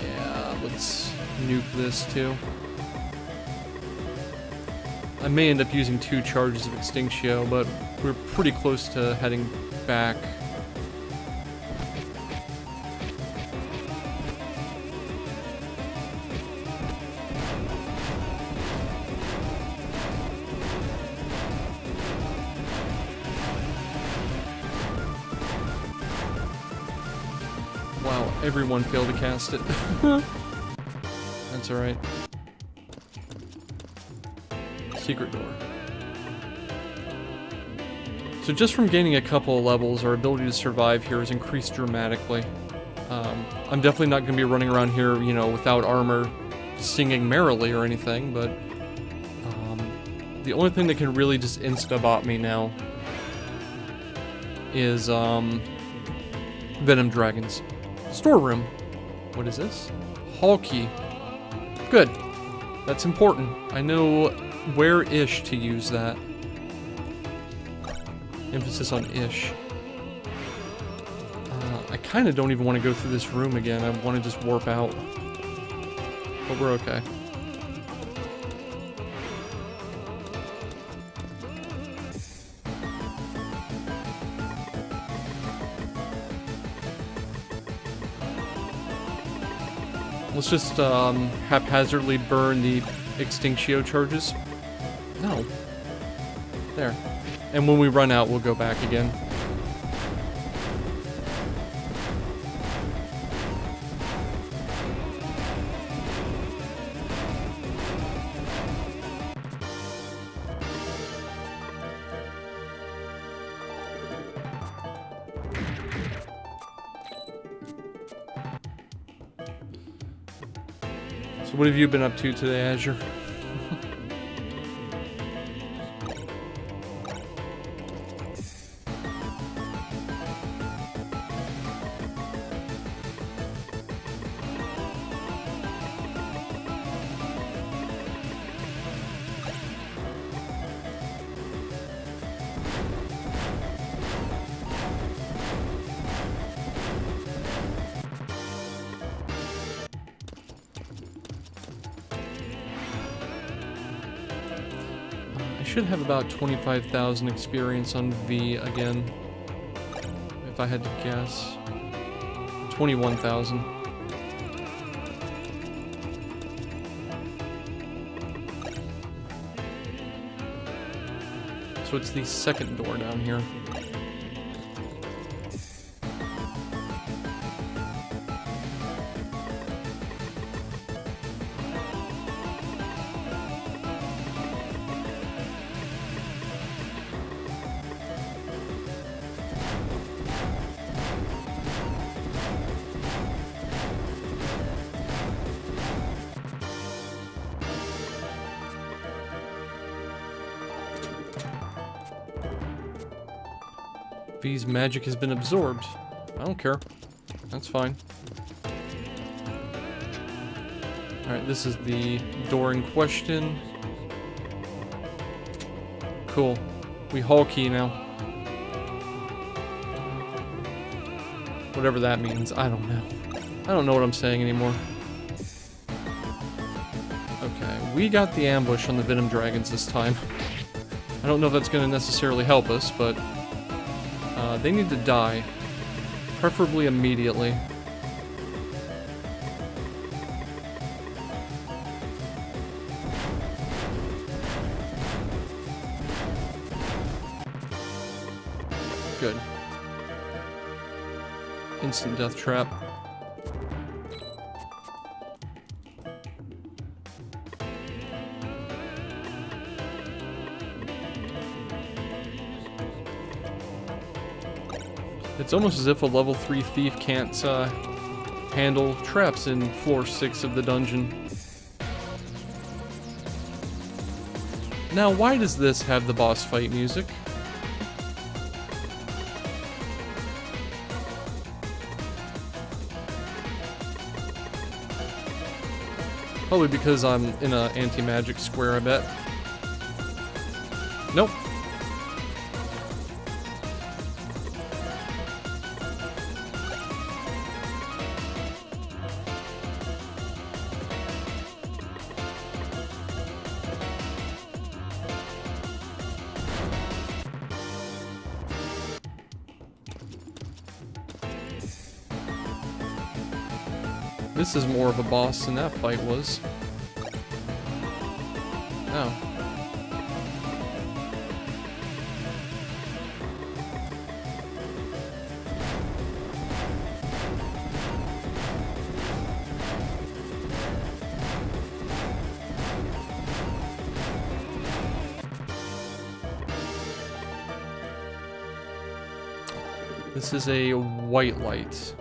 Yeah, let's nuke this too. I may end up using 2 charges of Extinctio, but we're pretty close to heading back. Wow, everyone failed to cast it. That's alright. Secret door. So just from gaining a couple of levels, our ability to survive here has increased dramatically. I'm definitely not going to be running around here, you know, without armor, singing merrily or anything, but the only thing that can really just insta-bot me now is Venom Dragons. Storeroom. What is this? Hall key. Good. That's important. I know where-ish to use that. Emphasis on ish. kind of don't even want to go through this room again. I want to just warp out. But we're okay. Let's just haphazardly burn the Extinctio charges. No. There. And when we run out, we'll go back again. So what have you been up to today, Azure? Should have about 25,000 experience on V again, if I had to guess. 21,000. So it's the second door down here. V's magic has been absorbed. I don't care. That's fine. Alright, this is the door in question. Cool. We hall key now. Whatever that means, I don't know. I don't know what I'm saying anymore. Okay, we got the ambush on the Venom Dragons this time. I don't know if that's going to necessarily help us, but they need to die. Preferably immediately. Good. Instant death trap. It's almost as if a level 3 thief can't handle traps in floor 6 of the dungeon. Now, why does this have the boss fight music? Probably because I'm in an anti-magic square, I bet. Nope. This is more of a boss than that fight was. Oh. This is a white light.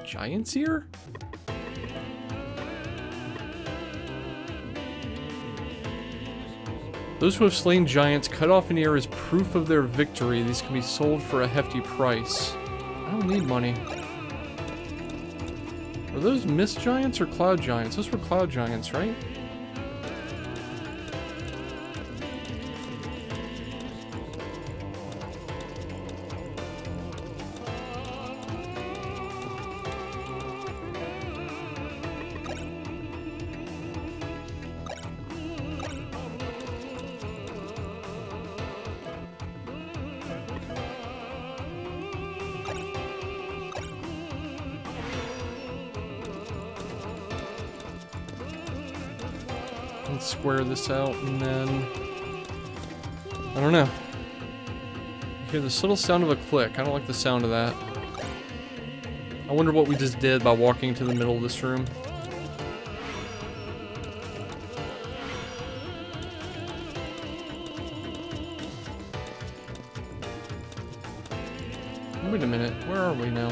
Giant's ear? Those who have slain giants cut off an ear as proof of their victory. These can be sold for a hefty price. I don't need money. Were those mist giants or cloud giants? Those were cloud giants, right? Let's square this out, and then... I don't know. You hear this little sound of a click. I don't like the sound of that. I wonder what we just did by walking into the middle of this room. Wait a minute, where are we now?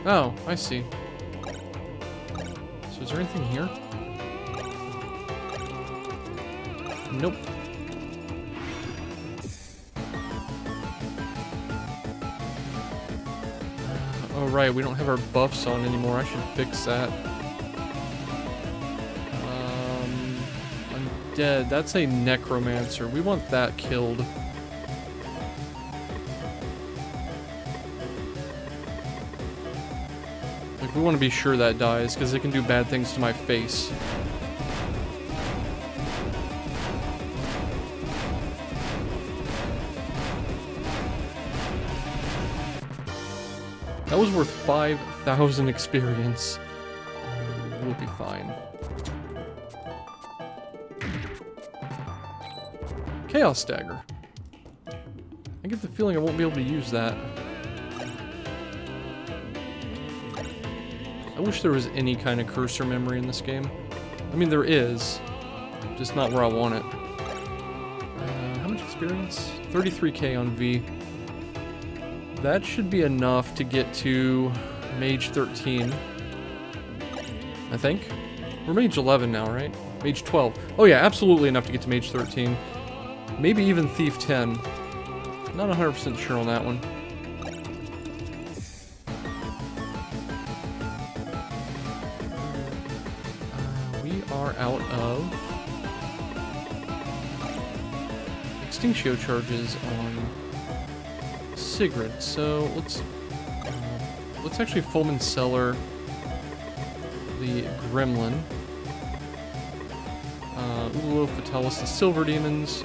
Oh, I see. So is there anything here? Nope. Oh right, we don't have our buffs on anymore. I should fix that. Undead, that's a necromancer. We want that killed. Like, we want to be sure that dies, because it can do bad things to my face. That was worth 5,000 experience. We'll be fine. Chaos Dagger. I get the feeling I won't be able to use that. I wish there was any kind of cursor memory in this game. I mean, there is, just not where I want it. How much experience? 33k on V. That should be enough to get to Mage 13. I think. We're Mage 11 now, right? Mage 12. Oh yeah, absolutely enough to get to Mage 13. Maybe even Thief 10. Not 100% sure on that one. We are out of Extinctio charges on Sigrid, so let's actually Fulman Cellar the Gremlin. Ulo Fatalis the Silver Demons.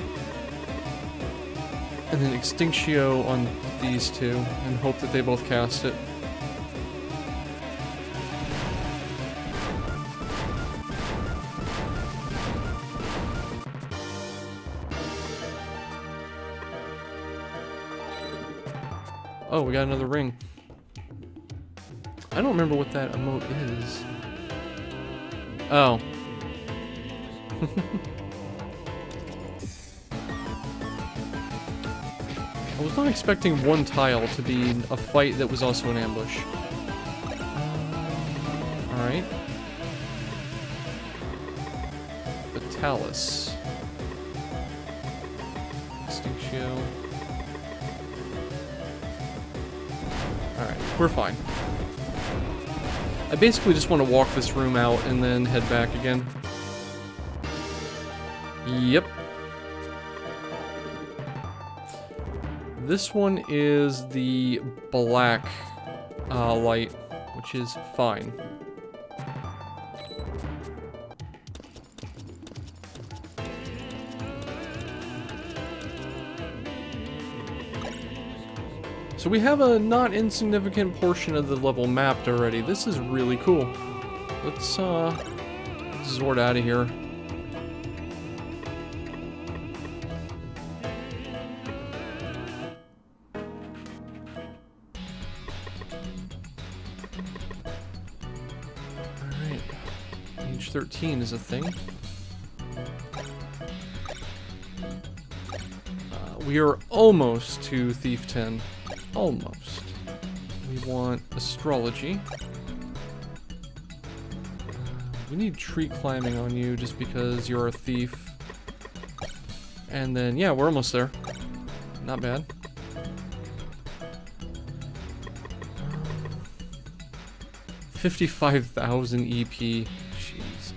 And then Extinctio on these two, and hope that they both cast it. Oh, we got another ring. I don't remember what that emote is. Oh. I was not expecting one tile to be a fight that was also an ambush. Alright. Fatalis. Extinctio. Alright, we're fine. I basically just want to walk this room out and then head back again. Yep. This one is the black light, which is fine. So we have a not insignificant portion of the level mapped already. This is really cool. Let's Zord out of here. Alright. Age 13 is a thing. We are almost to Thief 10. Almost. We want astrology. We need tree climbing on you just because you're a thief. And then, yeah, we're almost there. Not bad. 55,000 EP. Jeez.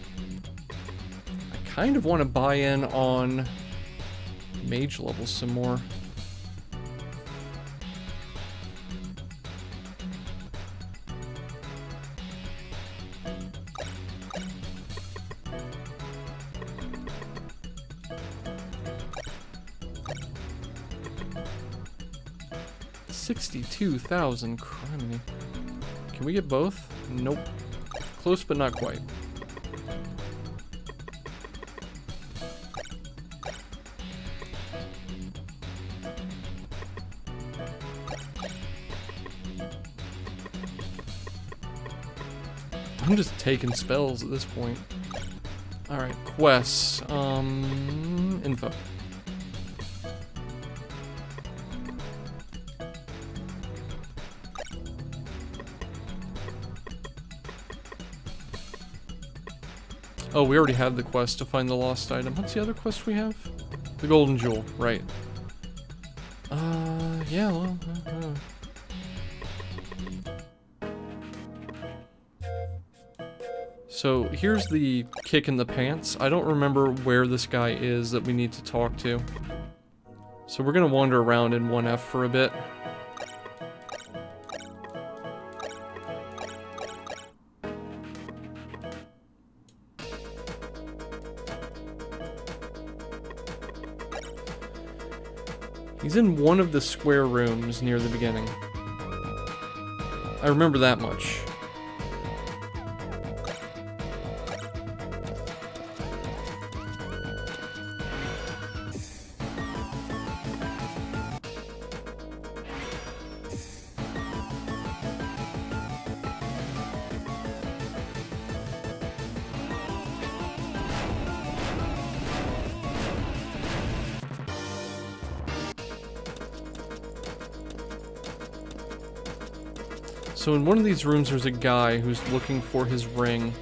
I kind of want to buy in on mage levels some more. $62,000, criminy. Can we get both? Nope. Close, but not quite. I'm just taking spells at this point. Alright, quests. Info. Oh, we already had the quest to find the lost item. What's the other quest we have? The golden jewel, right. Yeah, well, So, here's the kick in the pants. I don't remember where this guy is that we need to talk to. So we're gonna wander around in 1F for a bit. He's in one of the square rooms near the beginning. I remember that much. So in one of these rooms there's a guy who's looking for his ring.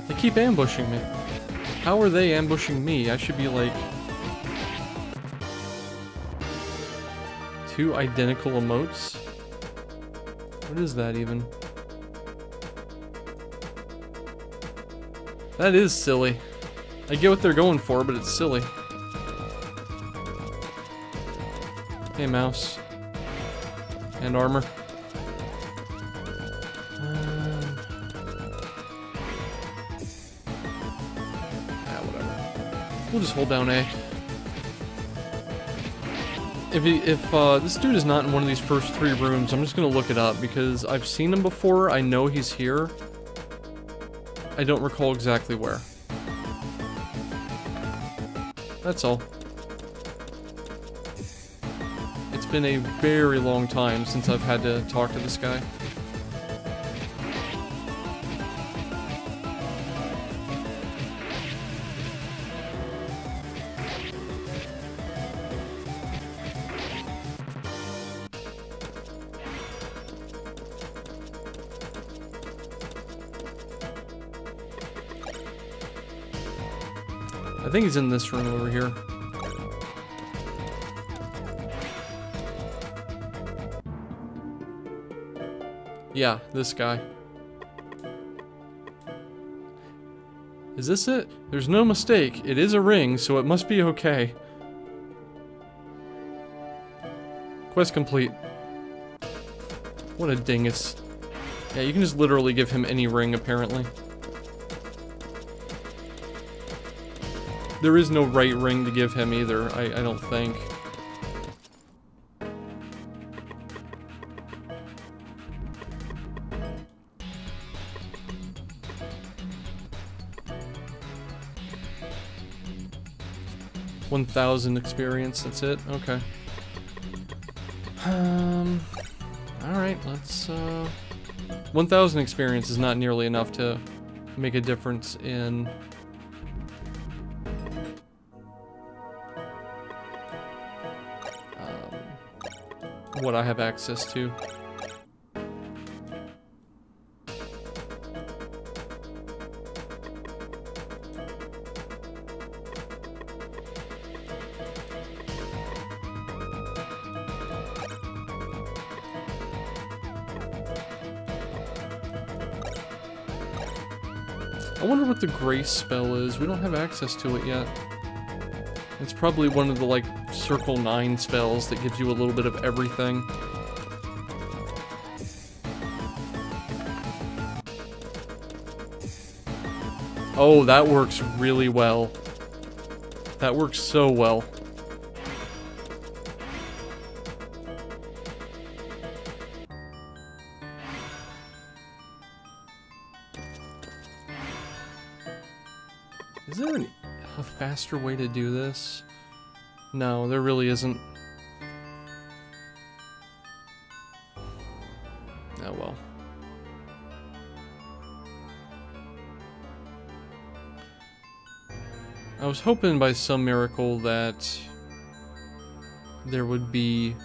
They keep ambushing me. How are they ambushing me? I should be like... 2 identical emotes? What is that even? That is silly. I get what they're going for, but it's silly. Hey, mouse. And armor. We'll just hold down A. If this dude is not in one of these first 3 rooms, I'm just gonna look it up because I've seen him before. I know he's here. I don't recall exactly where. That's all. It's been a very long time since I've had to talk to this guy. I think he's in this room over here. Yeah, this guy. Is this it? There's no mistake. It is a ring, so it must be okay. Quest complete. What a dingus. Yeah, you can just literally give him any ring, apparently. There is no right ring to give him either, I don't think. $1,000 experience, that's it? Okay. Alright, let's, 1,000 experience is not nearly enough to make a difference in... what I have access to. I wonder what the grace spell is. We don't have access to it yet. It's probably one of the, like, Circle 9 spells that gives you a little bit of everything. Oh, that works really well. That works so well. Is there a faster way to do this? No, there really isn't. Oh well. I was hoping by some miracle that there would be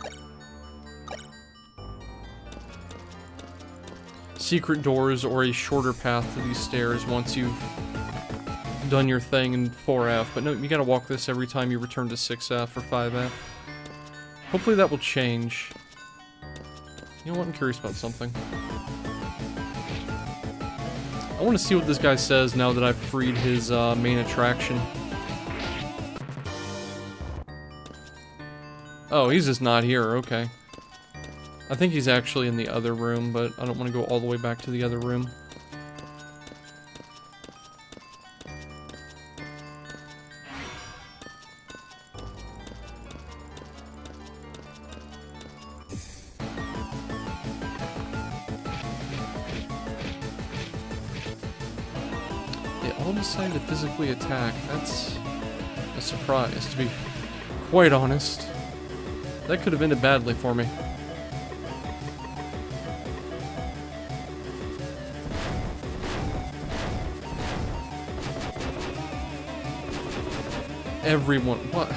secret doors or a shorter path to these stairs once you've done your thing in 4F, but no, you gotta walk this every time you return to 6F or 5F. Hopefully that will change. You know what, I'm curious about something. I want to see what this guy says now that I've freed his main attraction. Oh, he's just not here, okay. I think he's actually in the other room, but I don't want to go all the way back to the other room. They all decided to physically attack. That's a surprise, to be quite honest. That could have ended badly for me. Everyone, what?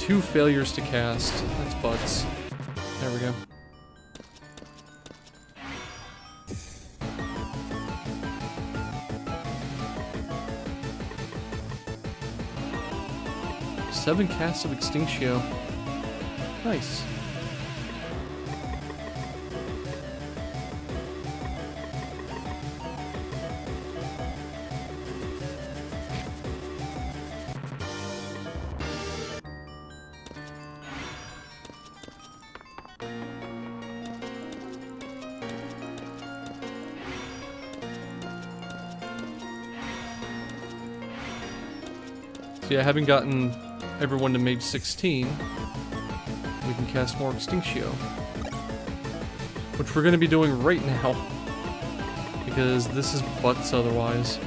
2 failures to cast. That's butts. There we go. Seven casts of Extinctio. Nice. So yeah, having gotten everyone to mage 16, we can cast more Extinctio. Which we're going to be doing right now. Because this is butts otherwise.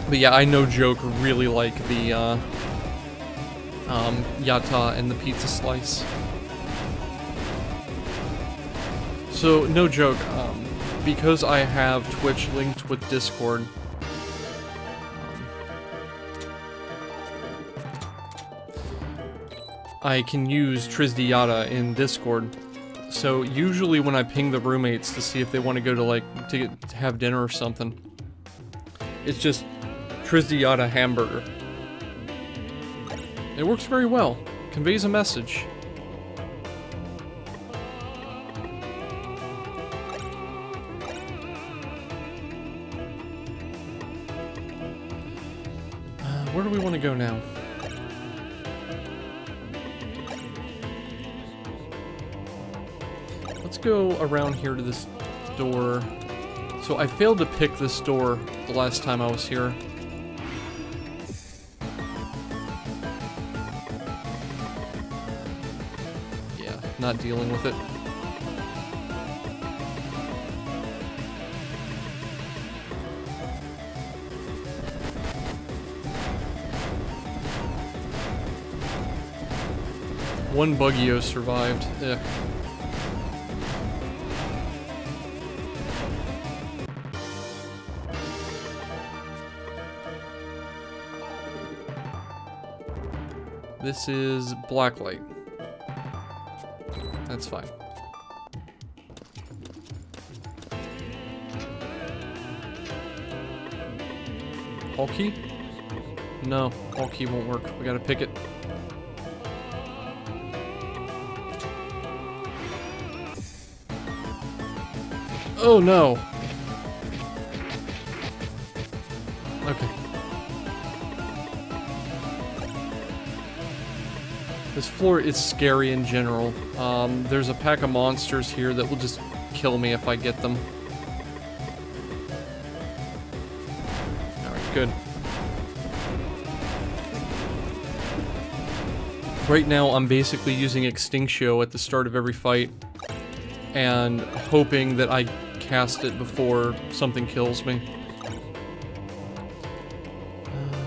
But yeah, I no joke really like the Yatta and the pizza slice. So, no joke, because I have Twitch linked with Discord, I can use Trisdiata in Discord. So, usually when I ping the roommates to see if they want to go to, like, to have dinner or something, it's just Trisdiata hamburger. It works very well. Conveys a message. Where do we want to go now? Let's go around here to this door. So I failed to pick this door the last time I was here. Yeah, not dealing with it. One Bugio survived. Ugh. This is Blacklight. That's fine. Hall key? No, hall key won't work. We gotta pick it. Oh no! Okay. This floor is scary in general. There's a pack of monsters here that will just kill me if I get them. Alright, good. Right now, I'm basically using Extinctio at the start of every fight, and hoping that I cast it before something kills me.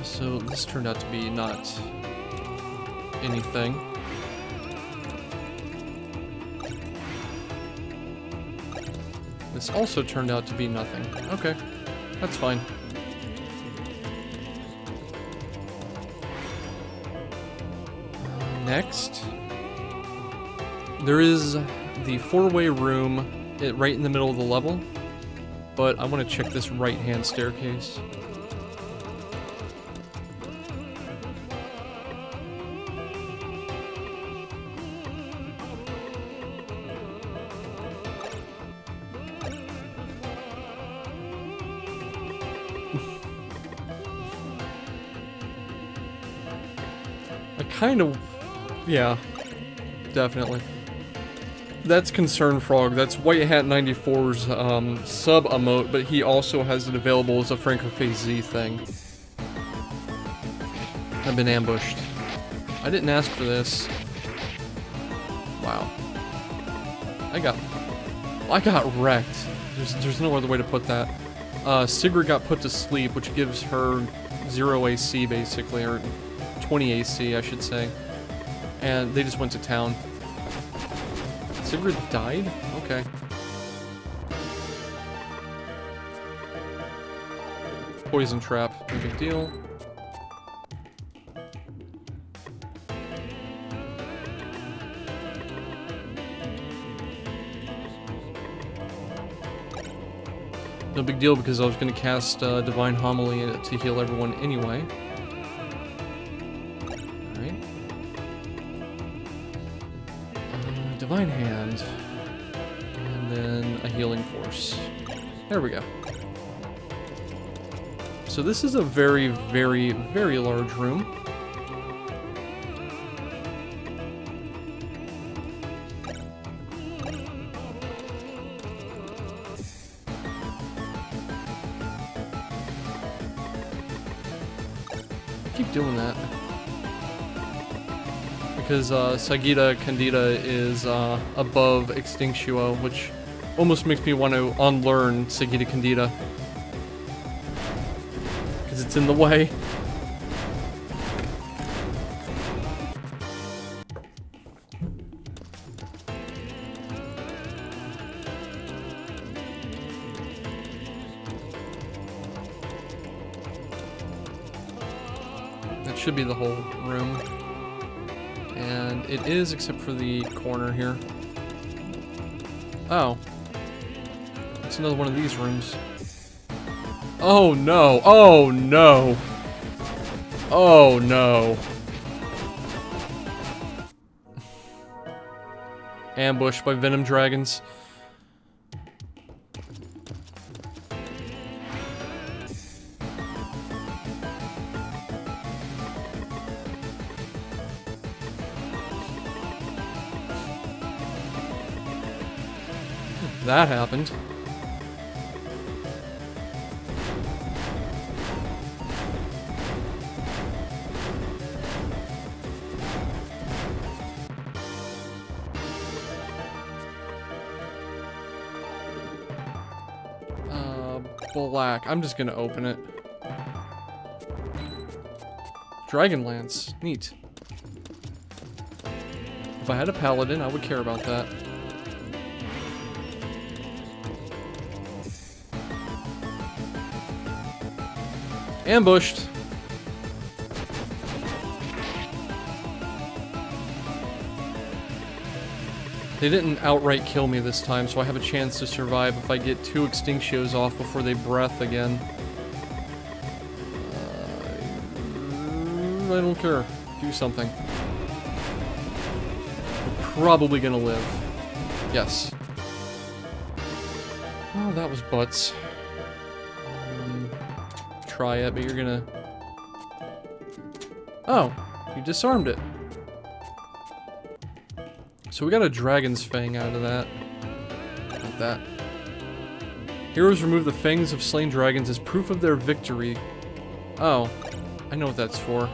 So this turned out to be not anything. This also turned out to be nothing. Okay, that's fine. Next, there is the four-way room right in the middle of the level, but I want to check this right-hand staircase. I kind of... yeah, definitely. That's Concern Frog. That's White Hat 94's sub-emote, but he also has it available as a Francophase Z thing. I've been ambushed. I didn't ask for this. Wow. I got wrecked. There's no other way to put that. Sigrid got put to sleep, which gives her 0 AC basically, or 20 AC I should say. And they just went to town. Sigrid died? Okay. Poison trap, no big deal. No big deal because I was going to cast Divine Homily to heal everyone anyway. Alright. Divine Hand. And then a Healing Force. There we go. So this is a very, very, very large room. Keep doing that because Sagita Candida is above Extinctio, which almost makes me want to unlearn Sagita Candida because it's in the way. Should be the whole room, and it is except for the corner here. Oh, it's another one of these rooms. Oh no, oh no, oh no. Ambushed by venom dragons. That happened. Black. I'm just gonna open it. Dragonlance. Neat. If I had a paladin, I would care about that. Ambushed. They didn't outright kill me this time, so I have a chance to survive if I get 2 Extinctios off before they breath again. I don't care. Do something. I'm probably gonna live. Yes. Oh, that was butts. Try it, but you're gonna... Oh, you disarmed it. So we got a Dragon's Fang out of that. Like that. Heroes remove the fangs of slain dragons as proof of their victory. Oh, I know what that's for.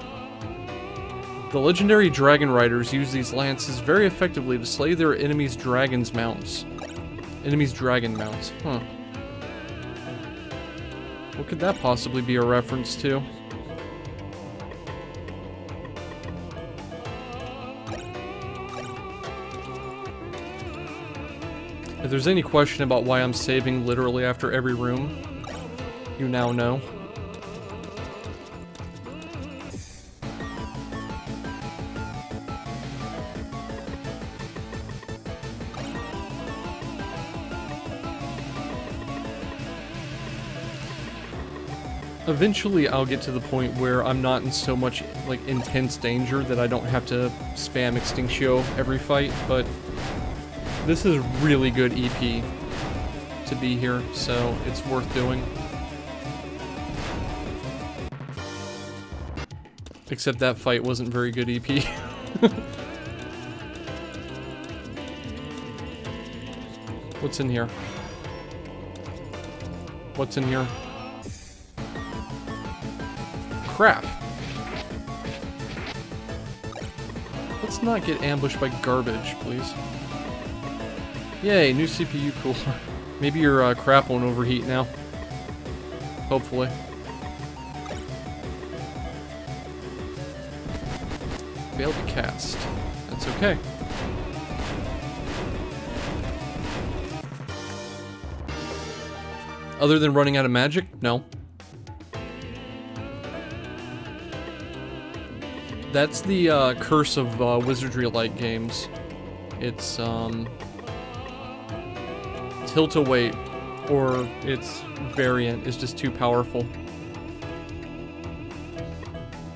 The legendary dragon riders use these lances very effectively to slay their enemies' dragon mounts. Huh. What could that possibly be a reference to? If there's any question about why I'm saving literally after every room, you now know. Eventually I'll get to the point where I'm not in so much, like, intense danger that I don't have to spam Extinctio every fight, but this is really good EP to be here, so it's worth doing. Except that fight wasn't very good EP. What's in here? What's in here? Crap. Let's not get ambushed by garbage, please. Yay, new CPU cooler. Maybe your crap won't overheat now. Hopefully. Failed to cast. That's okay. Other than running out of magic? No. That's the curse of wizardry-like games. It's tilt-a-weight, or its variant is just too powerful.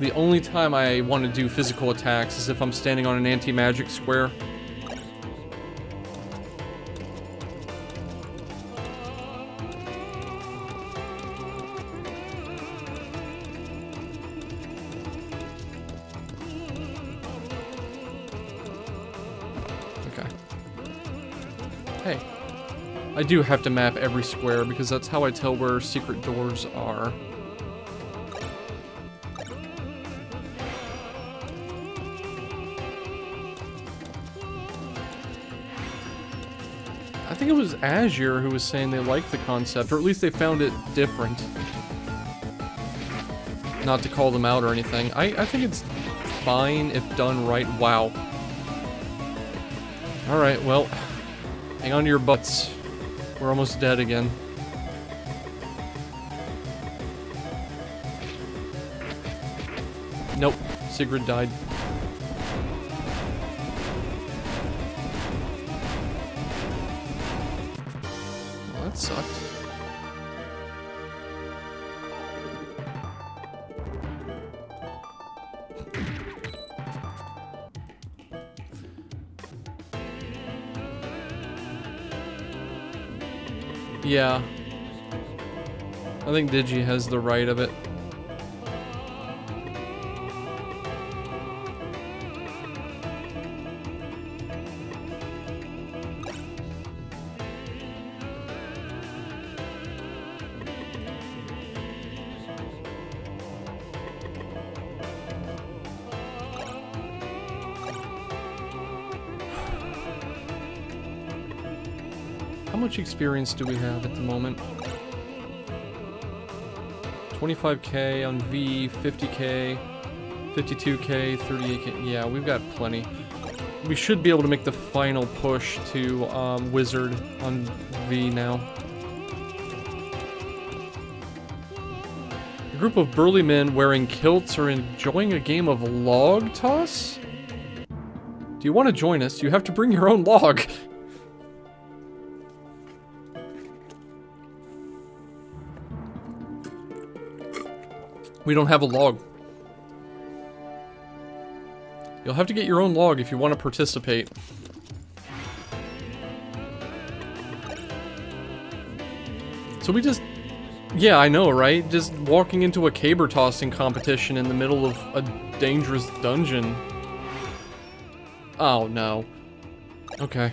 The only time I want to do physical attacks is if I'm standing on an anti-magic square. Okay. Hey. I do have to map every square because that's how I tell where secret doors are. I think it was Azure who was saying they liked the concept, or at least they found it different. Not to call them out or anything. I think it's fine if done right. Wow. Alright, well, hang on to your butts. We're almost dead again. Nope, Sigrid died. Well, that sucked. Yeah. I think Digi has the right of it. How much experience do we have at the moment? 25k on V, 50k, 52k, 38k. Yeah, we've got plenty. We should be able to make the final push to Wizard on V now. A group of burly men wearing kilts are enjoying a game of log toss? Do you want to join us? You have to bring your own log. We don't have a log. You'll have to get your own log if you want to participate. So we just... Yeah, I know, right? Just walking into a caber tossing competition in the middle of a dangerous dungeon. Oh, no. Okay.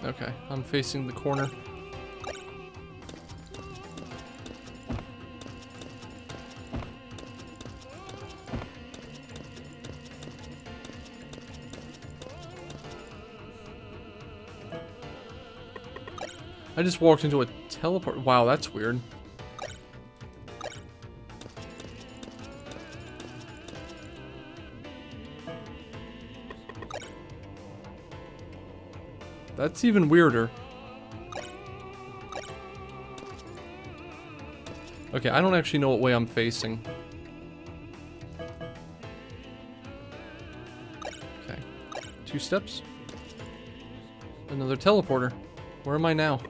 Okay, I'm facing the corner. I just walked into a teleport. Wow, that's weird. That's even weirder. Okay, I don't actually know what way I'm facing. Okay. 2 steps. Another teleporter. Where am I now?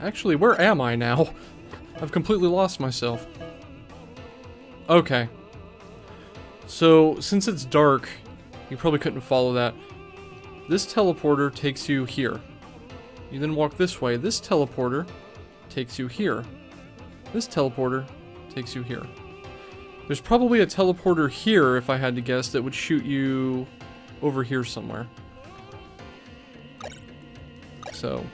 Actually, where am I now? I've completely lost myself. Okay. So, since it's dark, you probably couldn't follow that. This teleporter takes you here. You then walk this way. This teleporter takes you here. This teleporter takes you here. There's probably a teleporter here, if I had to guess, that would shoot you over here somewhere. So...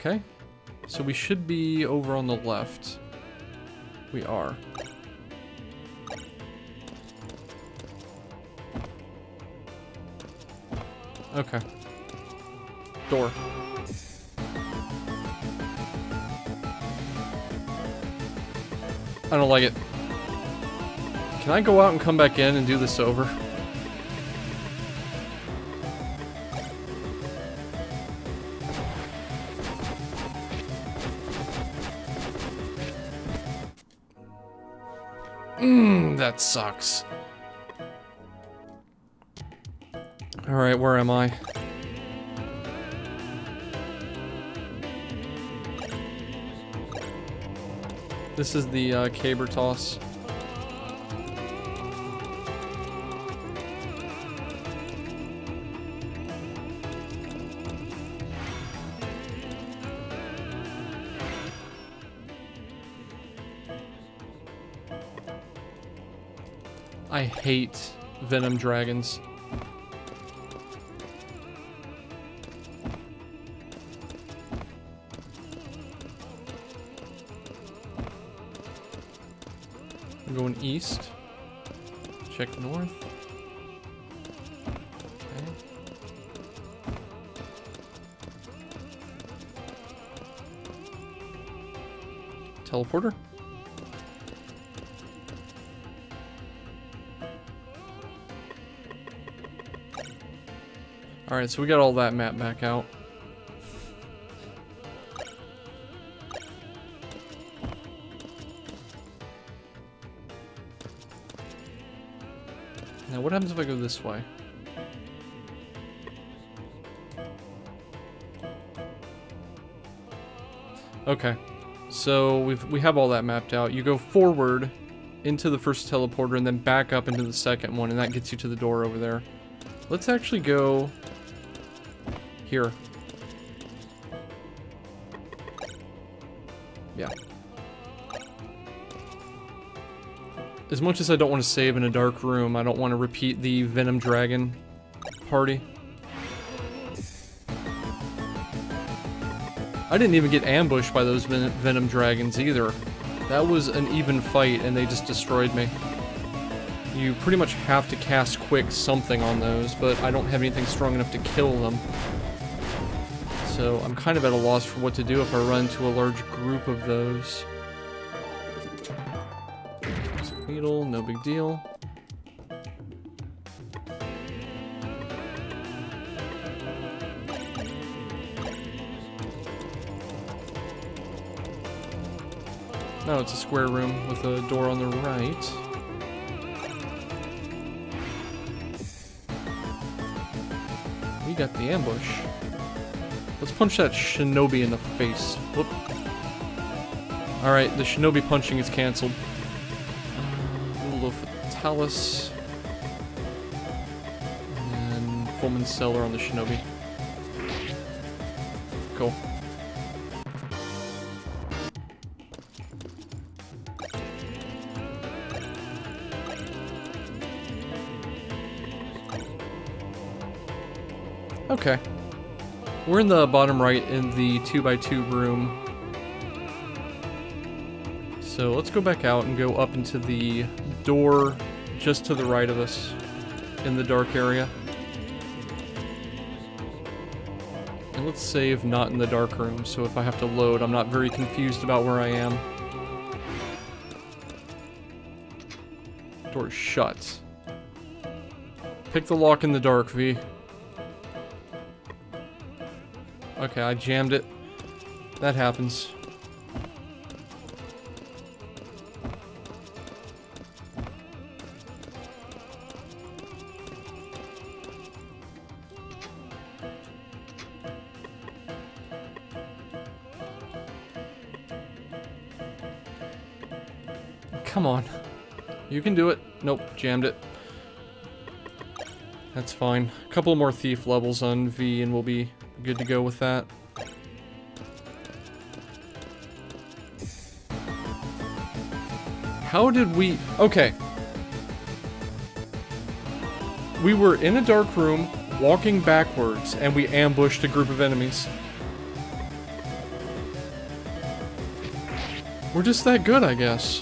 Okay, so we should be over on the left. We are. Okay. Door. I don't like it. Can I go out and come back in and do this over? That sucks. Alright, where am I? This is the caber toss. I hate venom dragons. I'm going east. Check north. Okay. Teleporter. Alright, so we got all that map back out. Now what happens if I go this way? Okay, so we have all that mapped out. You go forward into the first teleporter and then back up into the second one, and that gets you to the door over there. Let's actually go here. Yeah. As much as I don't want to save in a dark room, I don't want to repeat the Venom Dragon party. I didn't even get ambushed by those Venom Dragons either. That was an even fight and they just destroyed me. You pretty much have to cast quick something on those, but I don't have anything strong enough to kill them. So I'm kind of at a loss for what to do if I run into a large group of those. Needle, no big deal. No, it's a square room with a door on the right. We got the ambush. Let's punch that shinobi in the face. Whoop. Alright, the shinobi punching is cancelled. Rule of Fatalis. And Fulmin's Cellar on the shinobi. Cool. Okay. We're in the bottom right in the 2x2 room. So let's go back out and go up into the door just to the right of us in the dark area. And let's save not in the dark room, so if I have to load, I'm not very confused about where I am. Door's shut. Pick the lock in the dark, V. Okay, I jammed it. That happens. Come on. You can do it. Nope, jammed it. That's fine. A couple more thief levels on V and we'll be good to go with that. How did we... Okay. We were in a dark room, walking backwards, and we ambushed a group of enemies. We're just that good, I guess.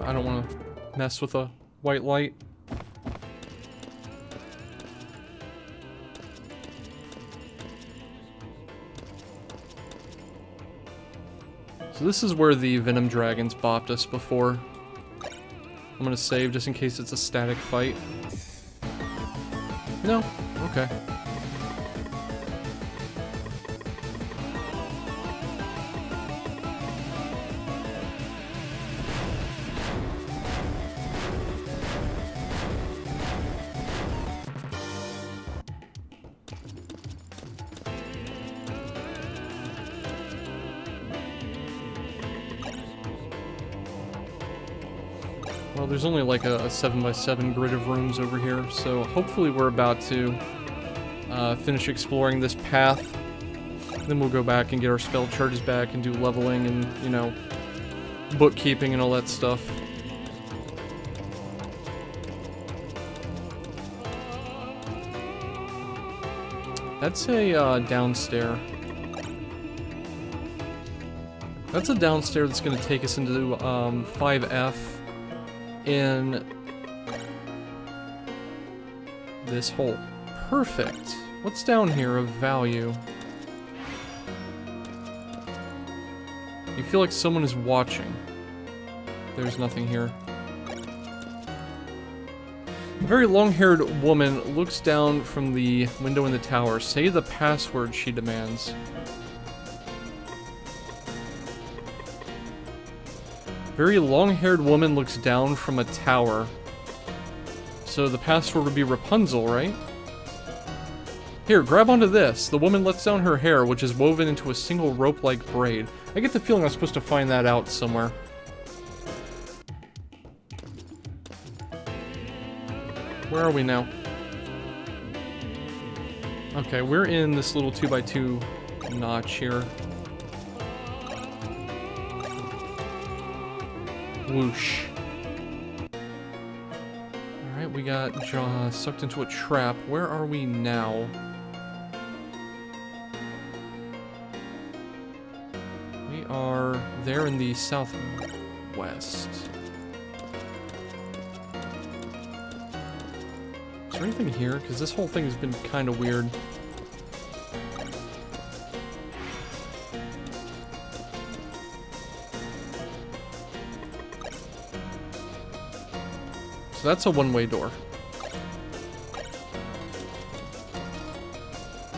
I don't want to mess with a white light. So this is where the Venom Dragons bopped us before. I'm gonna save just in case it's a static fight. No? Okay. Well, there's only like a 7x7 grid of rooms over here, so hopefully we're about to finish exploring this path. Then we'll go back and get our spell charges back and do leveling and, you know, bookkeeping and all that stuff. That's a downstair. That's a downstair that's going to take us into 5F in this hole. Perfect. What's down here of value? You feel like someone is watching. There's nothing here. A very long-haired woman looks down from the window in the tower. Say the password, she demands. Very long-haired woman looks down from a tower. So the password would be Rapunzel, right? Here, grab onto this. The woman lets down her hair, which is woven into a single rope-like braid. I get the feeling I'm supposed to find that out somewhere. Where are we now? Okay, we're in this little 2x2 notch here. Whoosh. Alright, we got sucked into a trap. Where are we now? We are there in the southwest. So there anything here? Because this whole thing has been kind of weird. So that's a one-way door.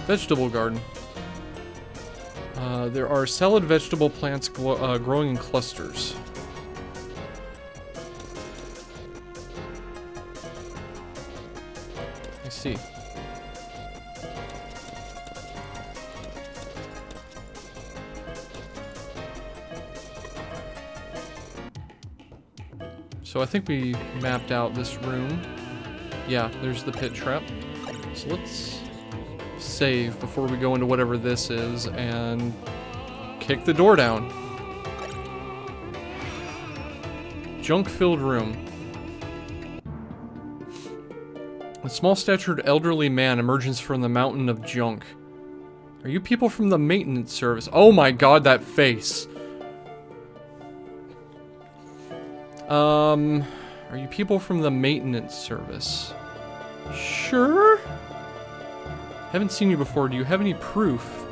Vegetable garden. There are salad vegetable plants growing in clusters. I see. So I think we mapped out this room. Yeah, there's the pit trap. So let's save before we go into whatever this is and kick the door down. Junk-filled room. A small-statured elderly man emerges from the mountain of junk. Are you people from the maintenance service? Oh my god, that face. Are you people from the maintenance service? Sure. Haven't seen you before. Do you have any proof?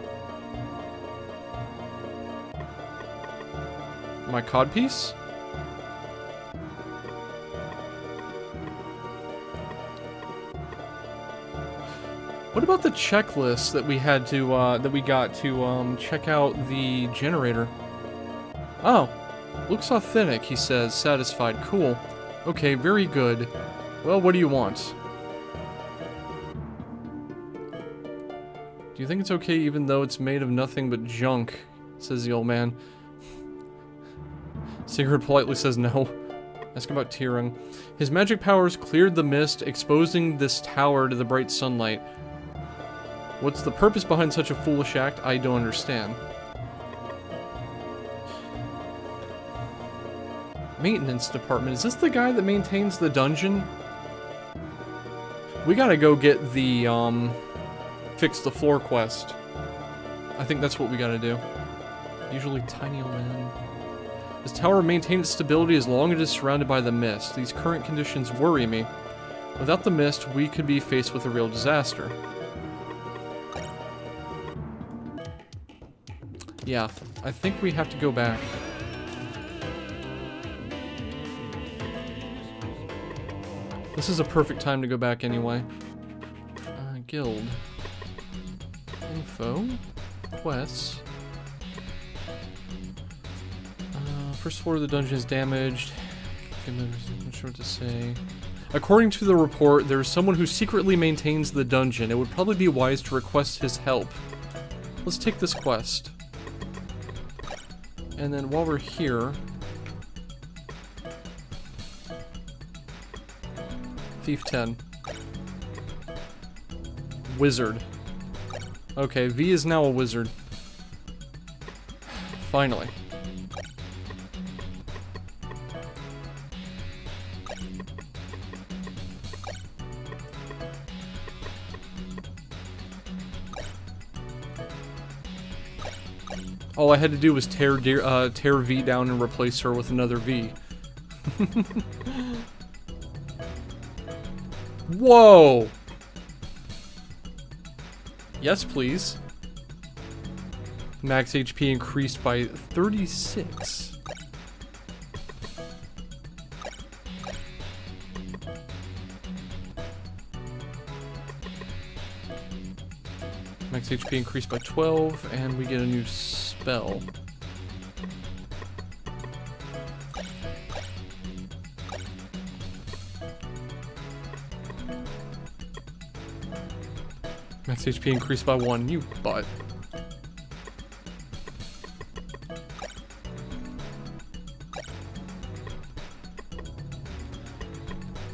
My codpiece? What about the checklist that we had to, that we got to, check out the generator? Oh, looks authentic, he says, satisfied. Cool. Okay, very good. Well, what do you want? Do you think it's okay even though it's made of nothing but junk? Says the old man. Sigurd politely says no. Ask about Tirung. His magic powers cleared the mist, exposing this tower to the bright sunlight. What's the purpose behind such a foolish act? I don't understand. Maintenance department. Is this the guy that maintains the dungeon? We gotta go get the, fix the floor quest. I think that's what we gotta do. Usually tiny old man. This tower maintains stability as long as it is surrounded by the mist. These current conditions worry me. Without the mist, we could be faced with a real disaster. Yeah, I think we have to go back. This is a perfect time to go back anyway. Guild. Info. Quests. First floor of the dungeon is damaged. I'm not sure what to say. According to the report, there is someone who secretly maintains the dungeon. It would probably be wise to request his help. Let's take this quest. And then while we're here... Thief 10. Wizard. Okay, V is now a wizard. Finally. All I had to do was tear V down and replace her with another V. Whoa! Yes, please. Max HP increased by 36. Max HP increased by 12, and we get a new spell. Max HP increased by 1, you butt.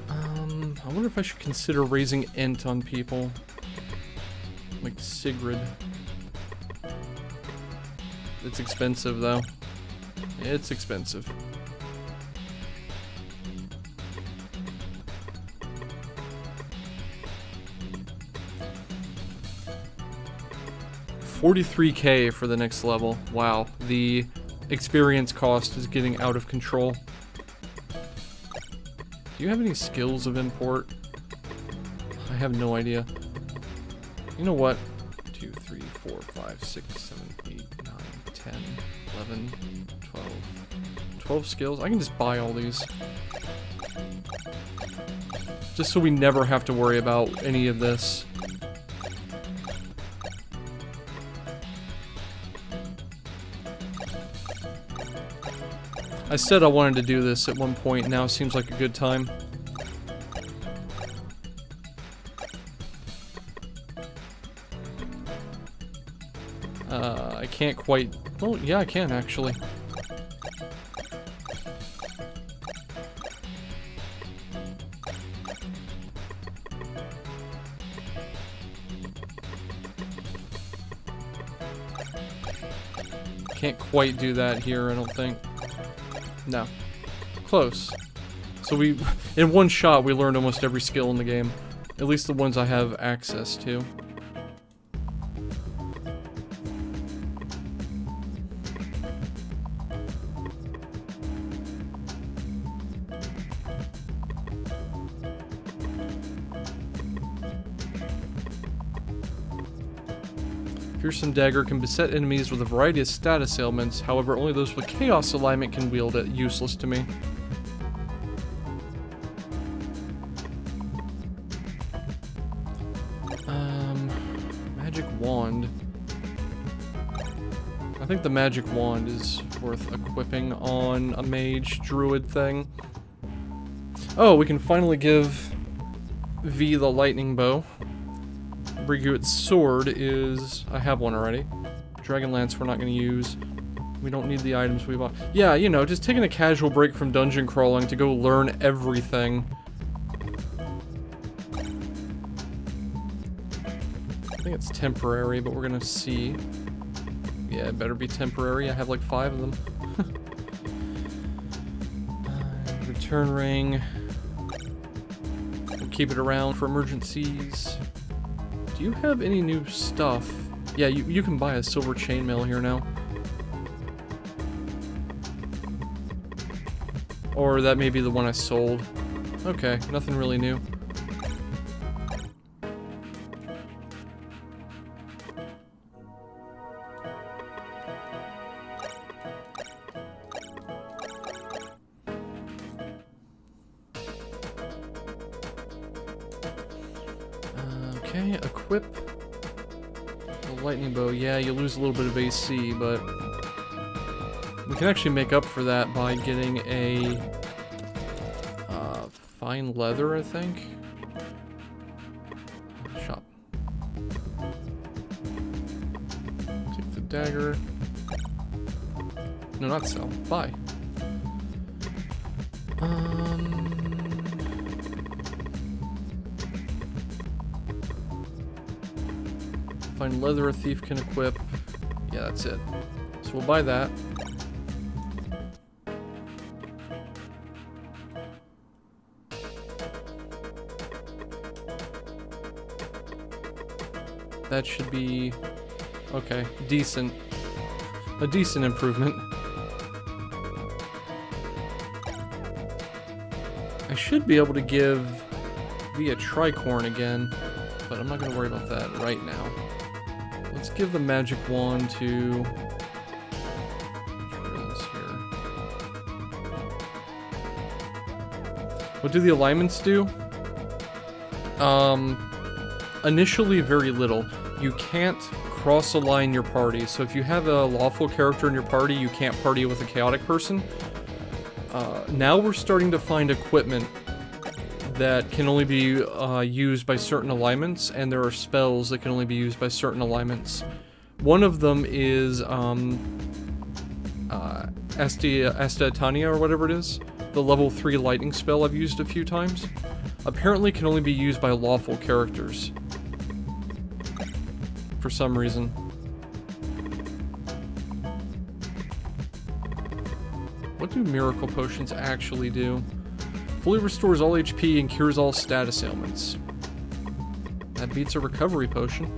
I wonder if I should consider raising int on people. Like Sigrid. It's expensive though. It's expensive. $43K for the next level. Wow, the experience cost is getting out of control. Do you have any skills of import? I have no idea. You know what? 2, 3, 4, 5, 6, 7, 8, 9, 10, 11, 12. 12 skills? I can just buy all these. Just so we never have to worry about any of this. I said I wanted to do this at one point, now seems like a good time. I can't quite... Well, yeah, I can, actually. Can't quite do that here, I don't think. No. Close. So we... In one shot, we learned almost every skill in the game. At least the ones I have access to. Fearsome Dagger can beset enemies with a variety of status ailments, however only those with Chaos alignment can wield it. Useless to me. Magic Wand. I think the Magic Wand is worth equipping on a mage druid thing. Oh, we can finally give V the lightning bow. Briguet's sword is... I have one already. Dragon Lance we're not going to use. We don't need the items we bought. Yeah, you know, just taking a casual break from dungeon crawling to go learn everything. I think it's temporary, but we're going to see. Yeah, it better be temporary. I have like 5 of them. Return ring. We'll keep it around for emergencies. Do you have any new stuff? Yeah, you can buy a silver chainmail here now. Or that may be the one I sold. Okay, nothing really new. Okay, equip the lightning bow. Yeah, you lose a little bit of AC, but we can actually make up for that by getting a fine leather, I think. Shop. Take the dagger. No, not sell. Buy. Find leather a thief can equip. Yeah, that's it. So we'll buy that. That should be... okay, decent. A decent improvement. I should be able to give V a tricorn again, but I'm not going to worry about that right now. Let's give the magic wand to... What do the alignments do? Initially very little. You can't cross-align your party, so if you have a lawful character in your party, you can't party with a chaotic person. Now we're starting to find equipment that can only be used by certain alignments, and there are spells that can only be used by certain alignments. One of them is Estatania, or whatever it is. The level 3 lightning spell I've used a few times. Apparently can only be used by lawful characters. For some reason. What do miracle potions actually do? Fully restores all HP and cures all status ailments. That beats a recovery potion.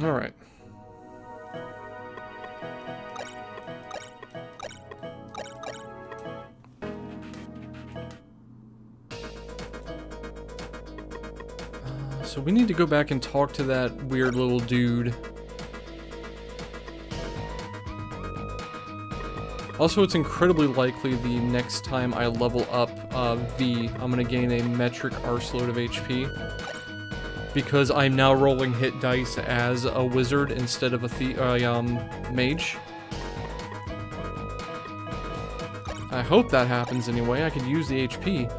Alright. So we need to go back and talk to that weird little dude. Also, it's incredibly likely the next time I level up V, I'm gonna gain a metric arseload of HP. Because I'm now rolling hit dice as a wizard instead of a mage. I hope that happens anyway. I could use the HP.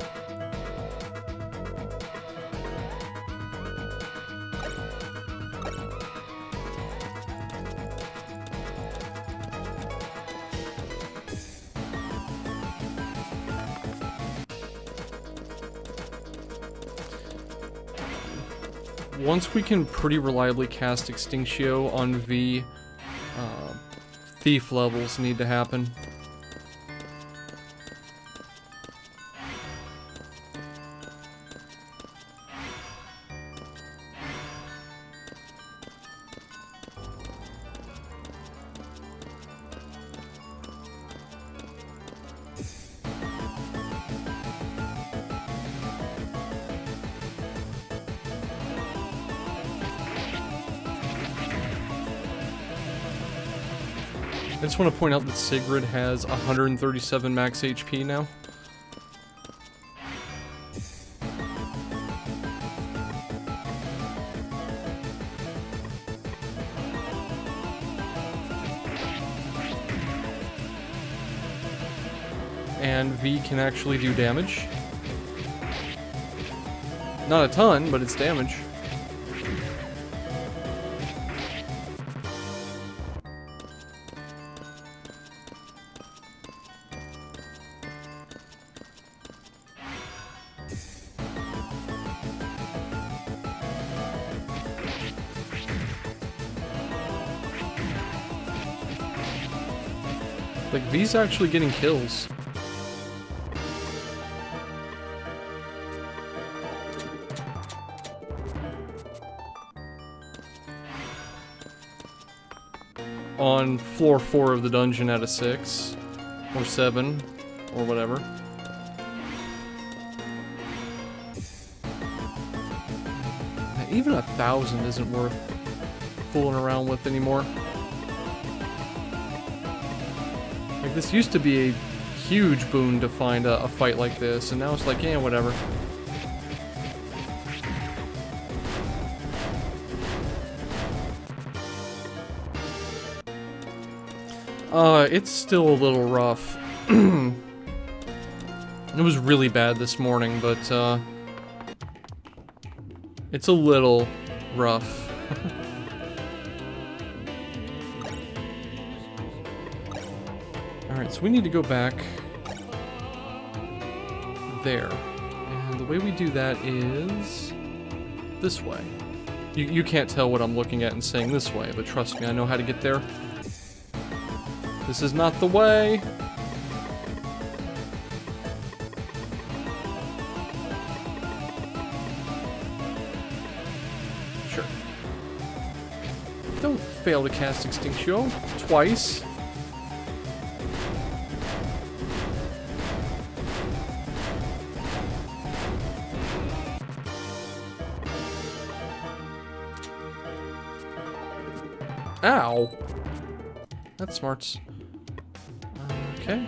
Once we can pretty reliably cast Extinctio on V, thief levels need to happen. I just want to point out that Sigrid has 137 max HP now. And V can actually do damage. Not a ton, but it's damage. Like, V's actually getting kills. On floor 4 of the dungeon at a 6. Or 7. Or whatever. Even 1,000 isn't worth fooling around with anymore. Like, this used to be a huge boon to find a fight like this, and now it's like, yeah, whatever. It's still a little rough. It was really bad this morning, but, it's a little rough. Alright, so we need to go back there. And the way we do that is this way. You can't tell what I'm looking at and saying this way, but trust me, I know how to get there. This is not the way. Sure. Don't fail to cast Extinctio twice. Ow! That's smarts. Okay.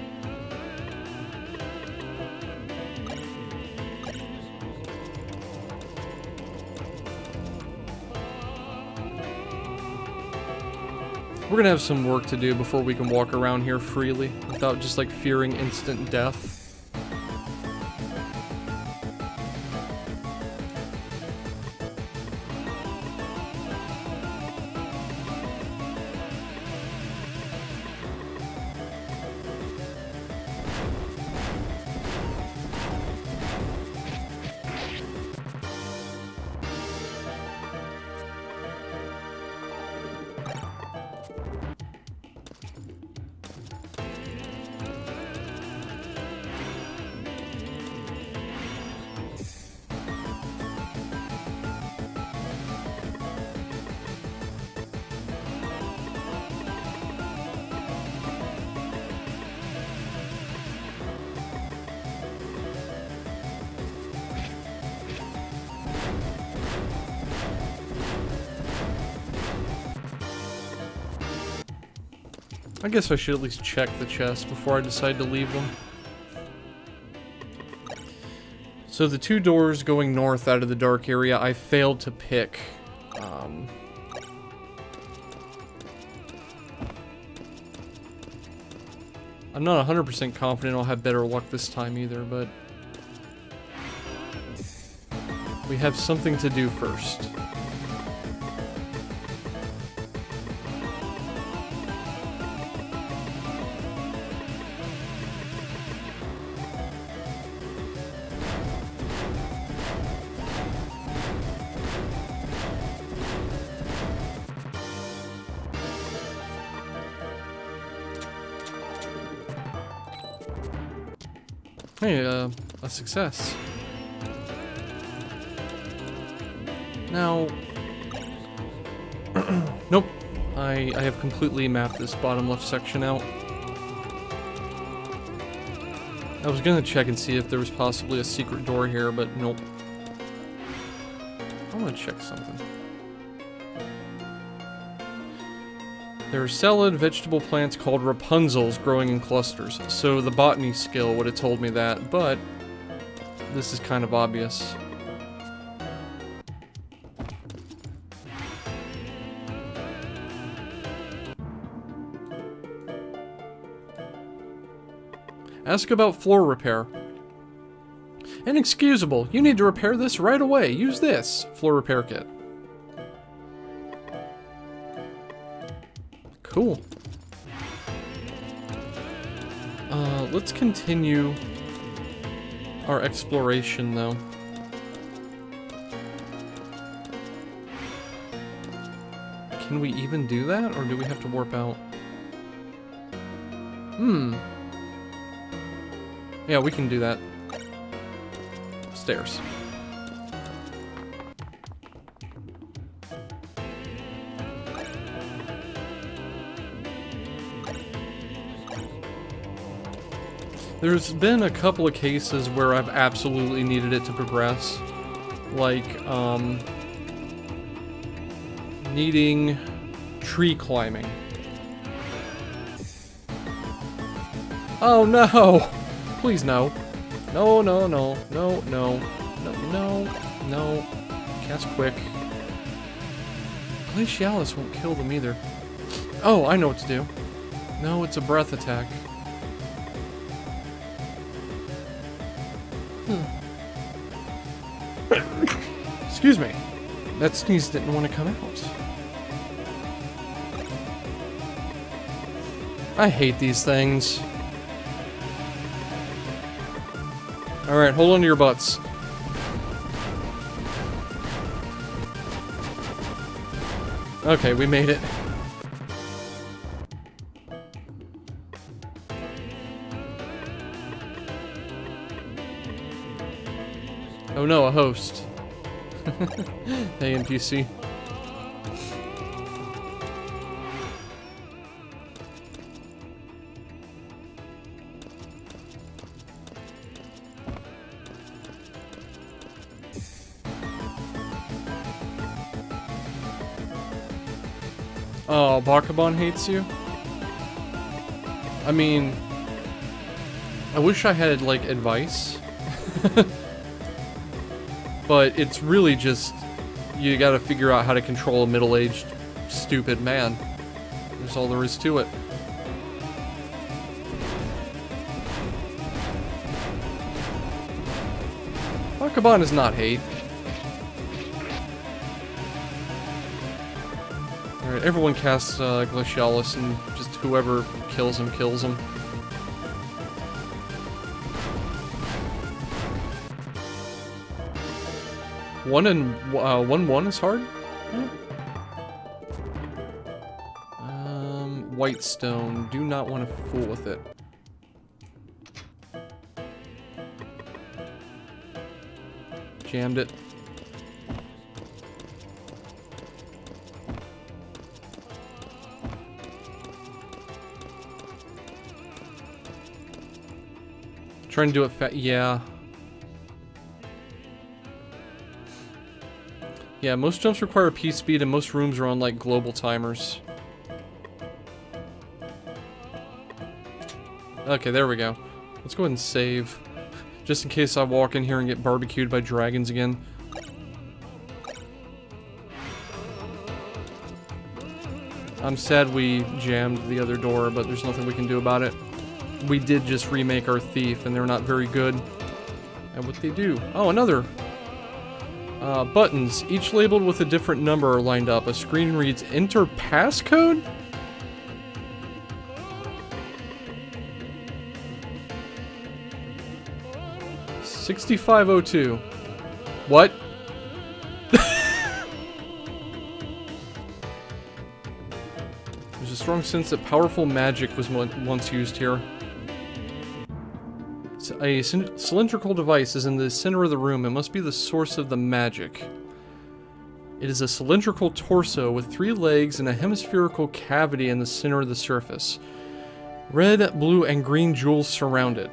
We're gonna have some work to do before we can walk around here freely, without just like fearing instant death. I guess I should at least check the chest before I decide to leave them. So the 2 doors going north out of the dark area, I failed to pick. I'm not 100% confident I'll have better luck this time either, but we have something to do first. Hey, a success. Now, nope, I have completely mapped this bottom left section out. I was gonna check and see if there was possibly a secret door here, but nope. I wanna check something. There are salad vegetable plants called Rapunzels growing in clusters, so the botany skill would have told me that, but this is kind of obvious. Ask about floor repair. Inexcusable. You need to repair this right away. Use this floor repair kit. Cool. Let's continue our exploration, though. Can we even do that, or do we have to warp out? Yeah, we can do that. Stairs. There's been a couple of cases where I've absolutely needed it to progress. Like, needing tree climbing. Oh no! Please no. No, no, no, no, no, no, no, no. Cast quick. Glacialis won't kill them either. Oh, I know what to do. No, it's a breath attack. Excuse me. That sneeze didn't want to come out. I hate these things. Alright, hold on to your butts. Okay, we made it. Oh no, a host. Hey, NPC. Oh, Bakabon hates you? I mean, I wish I had, like, advice. But it's really just, you gotta figure out how to control a middle-aged, stupid man. That's all there is to it. Bakabon is not hate. Alright, everyone casts Glacialis, and just whoever kills him, kills him. One is hard? Yeah. White stone. Do not want to fool with it. Jammed it. Trying to do it yeah. Yeah, most jumps require P speed and most rooms are on like global timers. Okay, there we go. Let's go ahead and save. Just in case I walk in here and get barbecued by dragons again. I'm sad we jammed the other door, but there's nothing we can do about it. We did just remake our thief, and they're not very good at what they do. Oh, another. Buttons, each labeled with a different number, are lined up. A screen reads, enter passcode? $6502. What? There's a strong sense that powerful magic was once used here. A cylindrical device is in the center of the room. It must be the source of the magic. It is a cylindrical torso with 3 legs and a hemispherical cavity in the center of the surface. Red, blue, and green jewels surround it.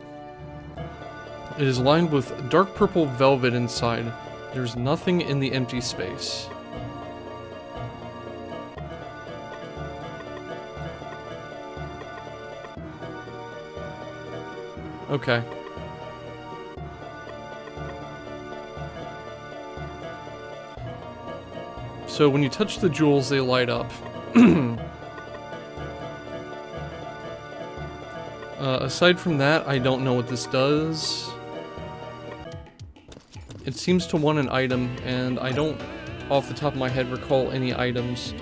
It is lined with dark purple velvet inside. There's nothing in the empty space. Okay. So when you touch the jewels, they light up. Aside from that, I don't know what this does. It seems to want an item, and I don't, off the top of my head, recall any items.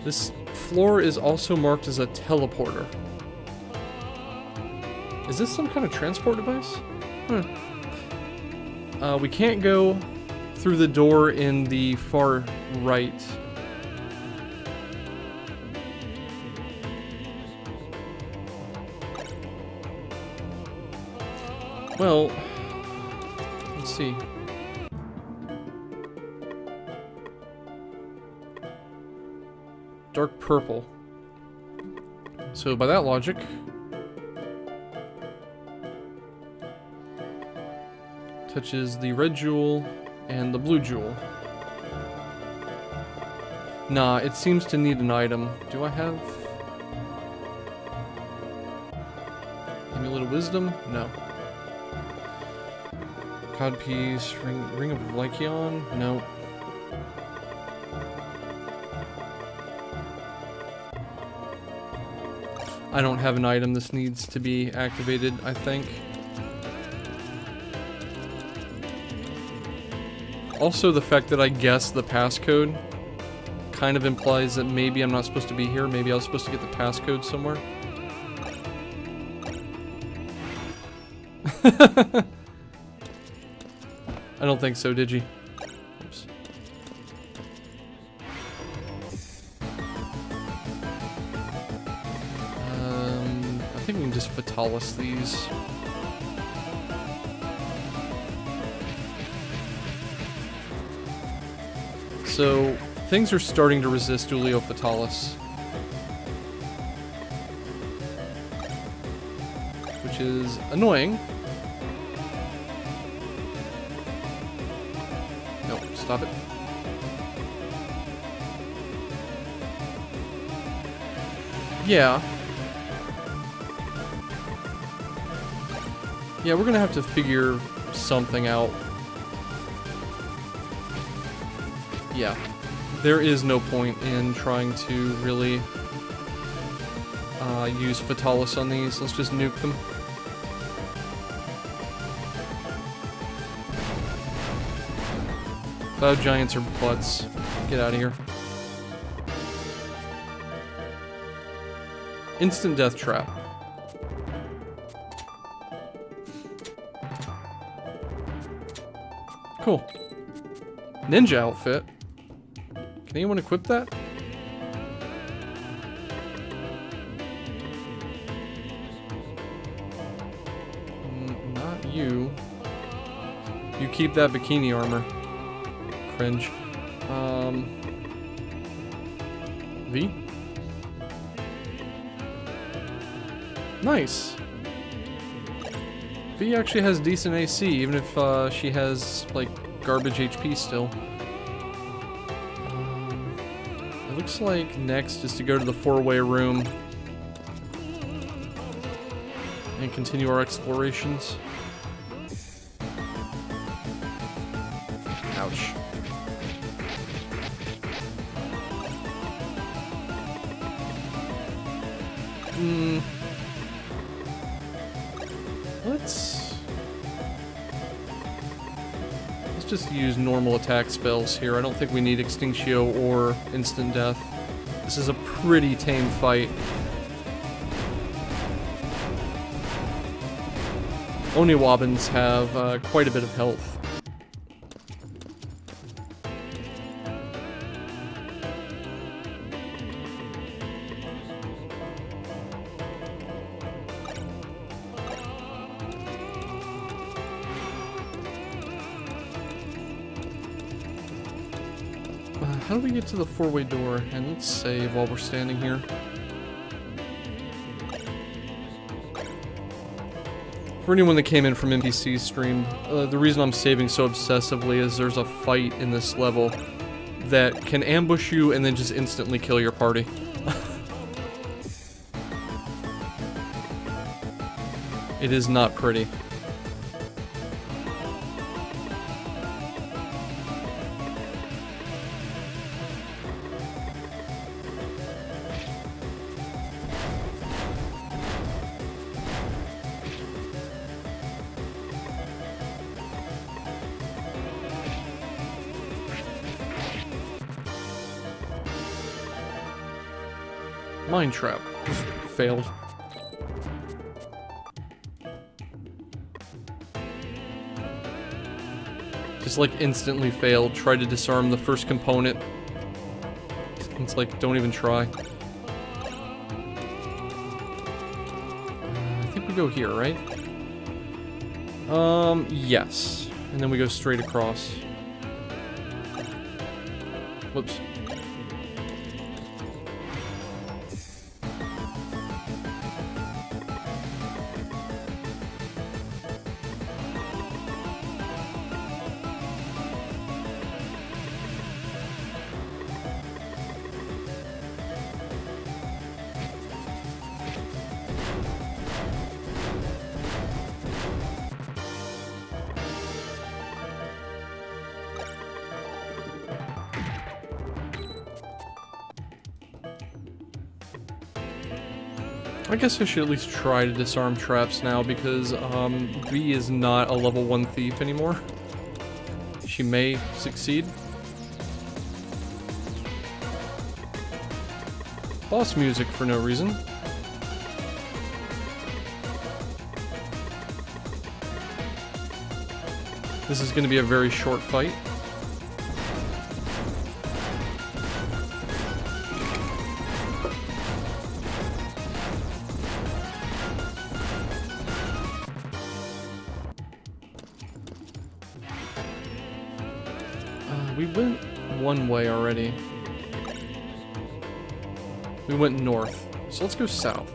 This floor is also marked as a teleporter. Is this some kind of transport device? We can't go through the door in the far right. Well, let's see. Dark purple. So by that logic, touches the red jewel and the blue jewel. Nah, it seems to need an item. Do I have Amulet of Wisdom? No. Codpiece, Ring of Lycion? No. I don't have an item. This needs to be activated, I think. Also, the fact that I guessed the passcode kind of implies that maybe I'm not supposed to be here. Maybe I was supposed to get the passcode somewhere. I don't think so, did you? Oops. I think we can just Fatalis these. So, things are starting to resist Dulio Fatalis. Which is annoying. No, stop it. Yeah. Yeah, we're gonna have to figure something out. Yeah, there is no point in trying to really use Fatalis on these. Let's just nuke them. Cloud Giants are butts. Get out of here. Instant Death Trap. Cool. Ninja outfit. Can anyone equip that? Not you. You keep that bikini armor. Cringe. V? Nice. V actually has decent AC, even if she has, like, garbage HP still. It looks like next is to go to the 4-way room. continue our explorations. Ouch. Let's just use normal attack spells here. I don't think we need Extinctio or Instant Death. This is a pretty tame fight. Oniwabans have quite a bit of health. How do we get to the four-way door? And let's save while we're standing here. For anyone that came in from NPC's stream, the reason I'm saving so obsessively is there's a fight in this level that can ambush you and then just instantly kill your party. It is not pretty. Mine trap. Failed. Just like instantly failed. Tried to disarm the first component. It's like, don't even try. I think we go here, right? Yes. And then we go straight across. Whoops. I guess I should at least try to disarm traps now because V is not a level 1 thief anymore. She may succeed. Boss music for no reason. This is going to be a very short fight. We went one way already. We went north. So let's go south.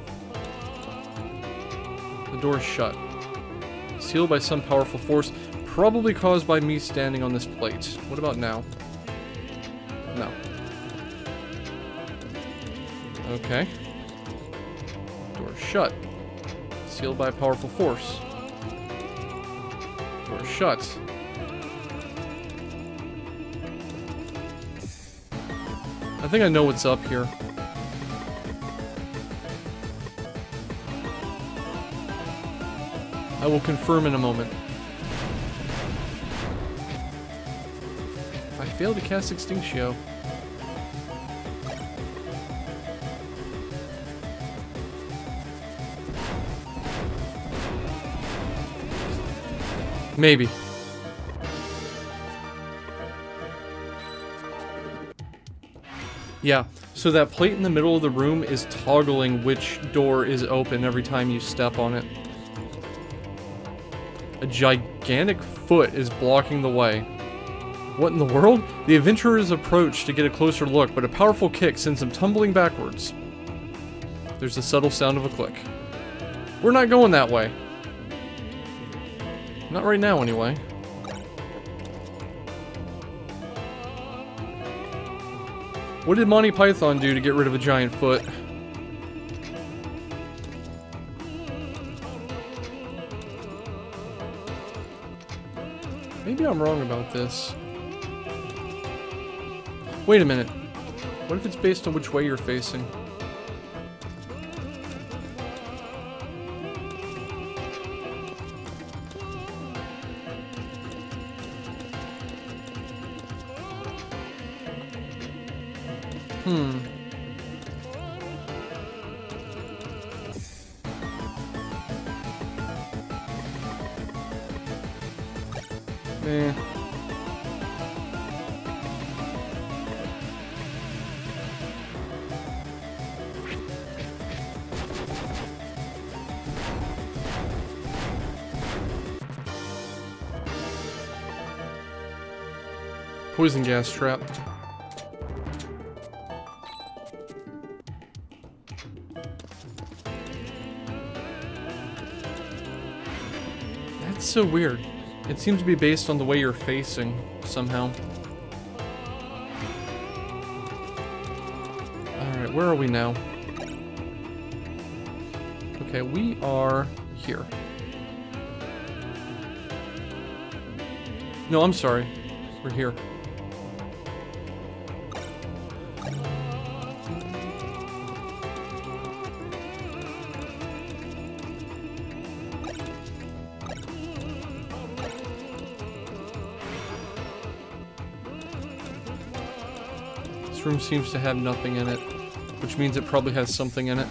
The door's shut. Sealed by some powerful force, probably caused by me standing on this plate. What about now? No. Okay. Door's shut. Sealed by a powerful force. Door's shut. I think I know what's up here. I will confirm in a moment. I failed to cast Extinctio. Maybe. Yeah, so that plate in the middle of the room is toggling which door is open every time you step on it. A gigantic foot is blocking the way. What in the world? The adventurers approach to get a closer look, but a powerful kick sends them tumbling backwards. There's the subtle sound of a click. We're not going that way. Not right now, anyway. What did Monty Python do to get rid of a giant foot? Maybe I'm wrong about this. Wait a minute. What if it's based on which way you're facing? Eh. Poison gas trap. That's so weird. It seems to be based on the way you're facing, somehow. Alright, where are we now? Okay, we are here. No, I'm sorry. We're here. This room seems to have nothing in it, which means it probably has something in it.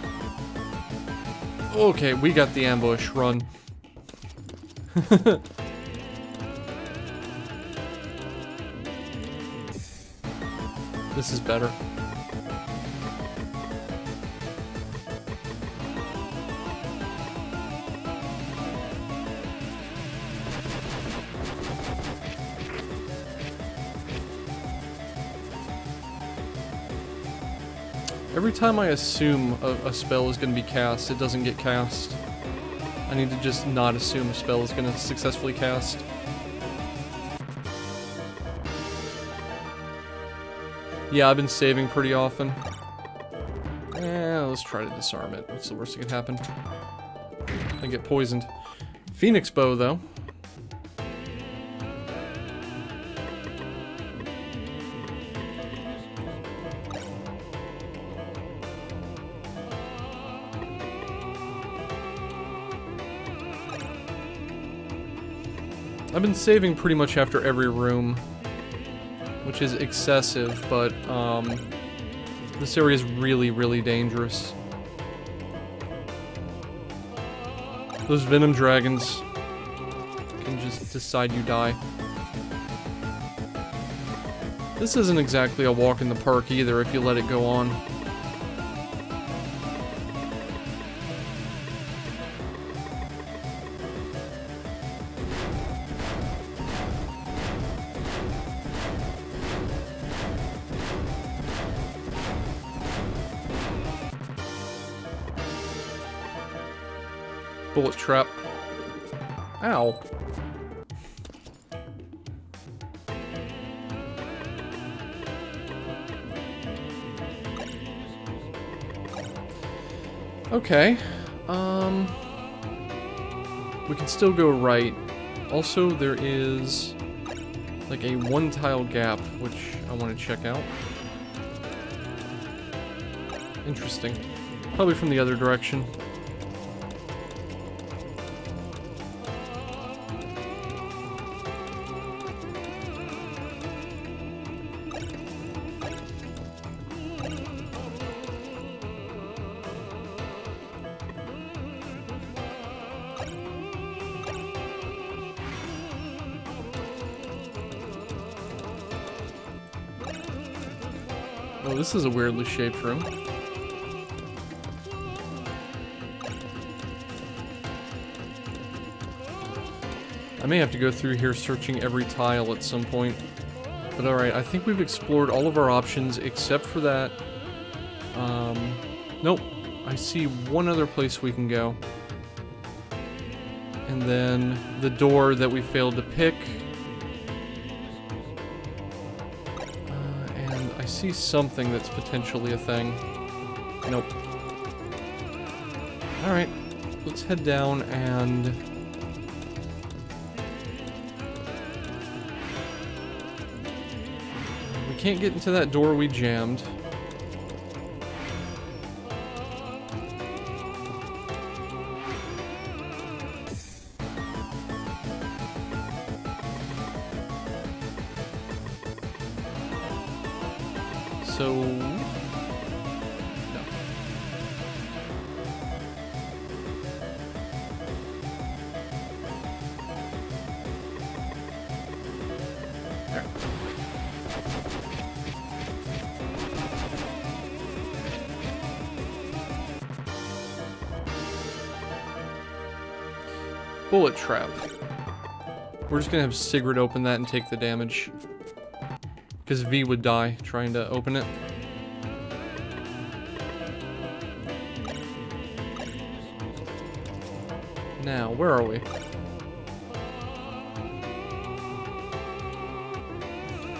Okay, we got the ambush. Run. This is better. Every time I assume a spell is going to be cast, it doesn't get cast. I need to just not assume a spell is going to successfully cast. Yeah, I've been saving pretty often. Let's try to disarm it. What's the worst that could happen? I get poisoned. Phoenix bow, though. I've been saving pretty much after every room, which is excessive, but this area is really, really dangerous. Those venom dragons can just decide you die. This isn't exactly a walk in the park either if you let it go on. Bullet trap. Ow. Okay. We can still go right. Also, there is like a one tile gap, which I want to check out. Interesting. Probably from the other direction. Oh, this is a weirdly shaped room. I may have to go through here searching every tile at some point. But alright, I think we've explored all of our options except for that. Nope. I see one other place we can go. And then the door that we failed to pick. And I see something that's potentially a thing. Nope. Alright, let's head down and... can't get into that door we jammed. So... no. There. Bullet trap. We're just gonna have Sigrid open that and take the damage. Because V would die trying to open it. Now, where are we?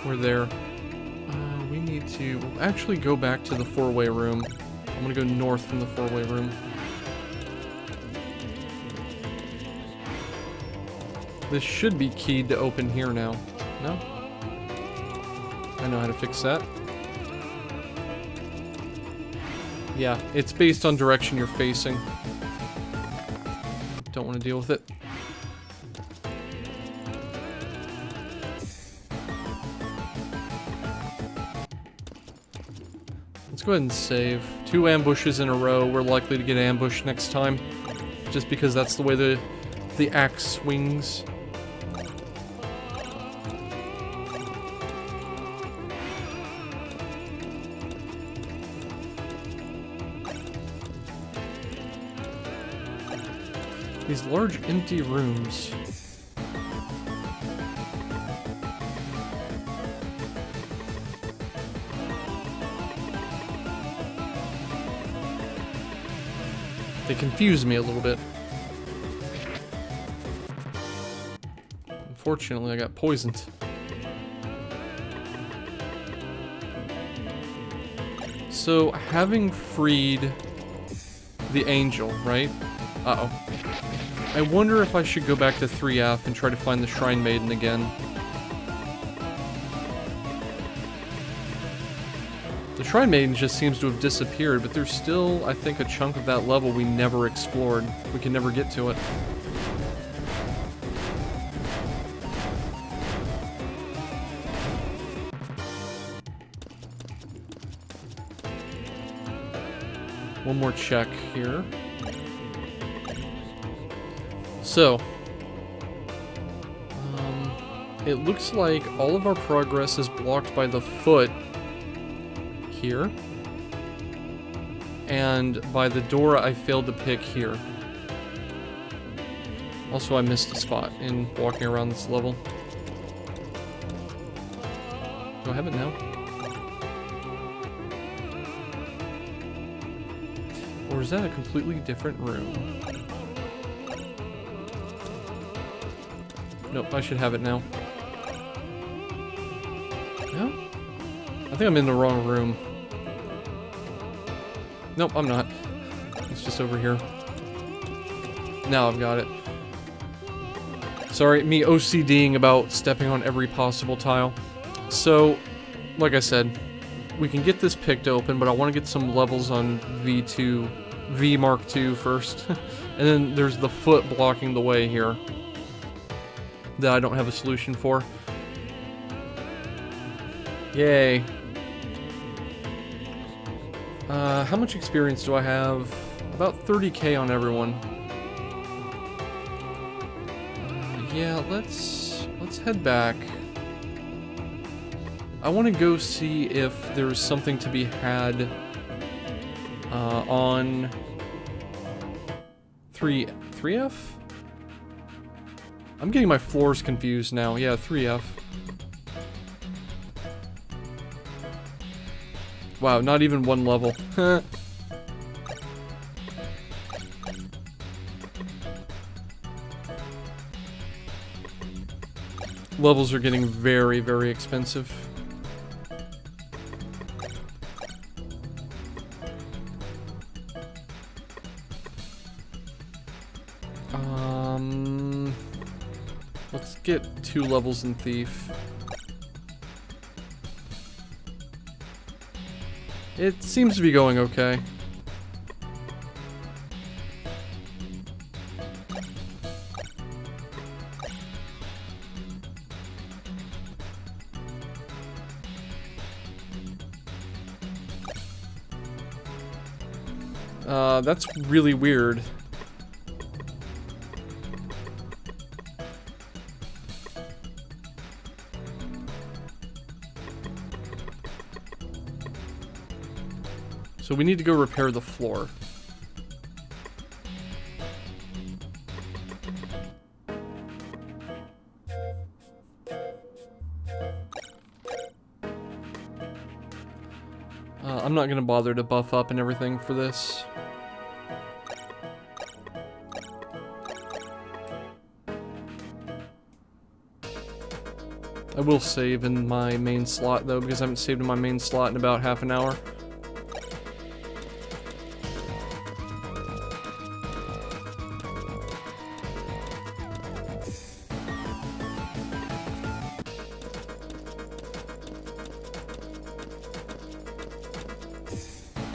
We're there. We need to actually go back to the four-way room. I'm gonna go north from the four-way room. This should be keyed to open here now. No? I know how to fix that. Yeah, it's based on direction you're facing. Don't want to deal with it. Let's go ahead and save. 2 ambushes in a row. We're likely to get ambushed next time. Just because that's the way the axe swings. These large empty rooms. They confuse me a little bit. Unfortunately, I got poisoned. So, having freed the angel, right? Uh-oh. I wonder if I should go back to 3F and try to find the Shrine Maiden again. The Shrine Maiden just seems to have disappeared, but there's still, I think, a chunk of that level we never explored. We can never get to it. One more check here. So, it looks like all of our progress is blocked by the foot here, and by the door I failed to pick here. Also, I missed a spot in walking around this level. Do I have it now? Or is that a completely different room? Nope, I should have it now. No? I think I'm in the wrong room. Nope, I'm not. It's just over here. Now I've got it. Sorry, me OCDing about stepping on every possible tile. So, like I said, we can get this picked open, but I want to get some levels on V Mark II first. And then there's the foot blocking the way here that I don't have a solution for. Yay. How much experience do I have? About 30k on everyone. Yeah, let's head back. I want to go see if there's something to be had on 3F? I'm getting my floors confused now. Yeah, 3F. Wow, not even one level. Levels are getting very, very expensive. Let's get 2 levels in Thief. It seems to be going okay. That's really weird. So we need to go repair the floor. I'm not gonna bother to buff up and everything for this. I will save in my main slot though, because I haven't saved in my main slot in about half an hour.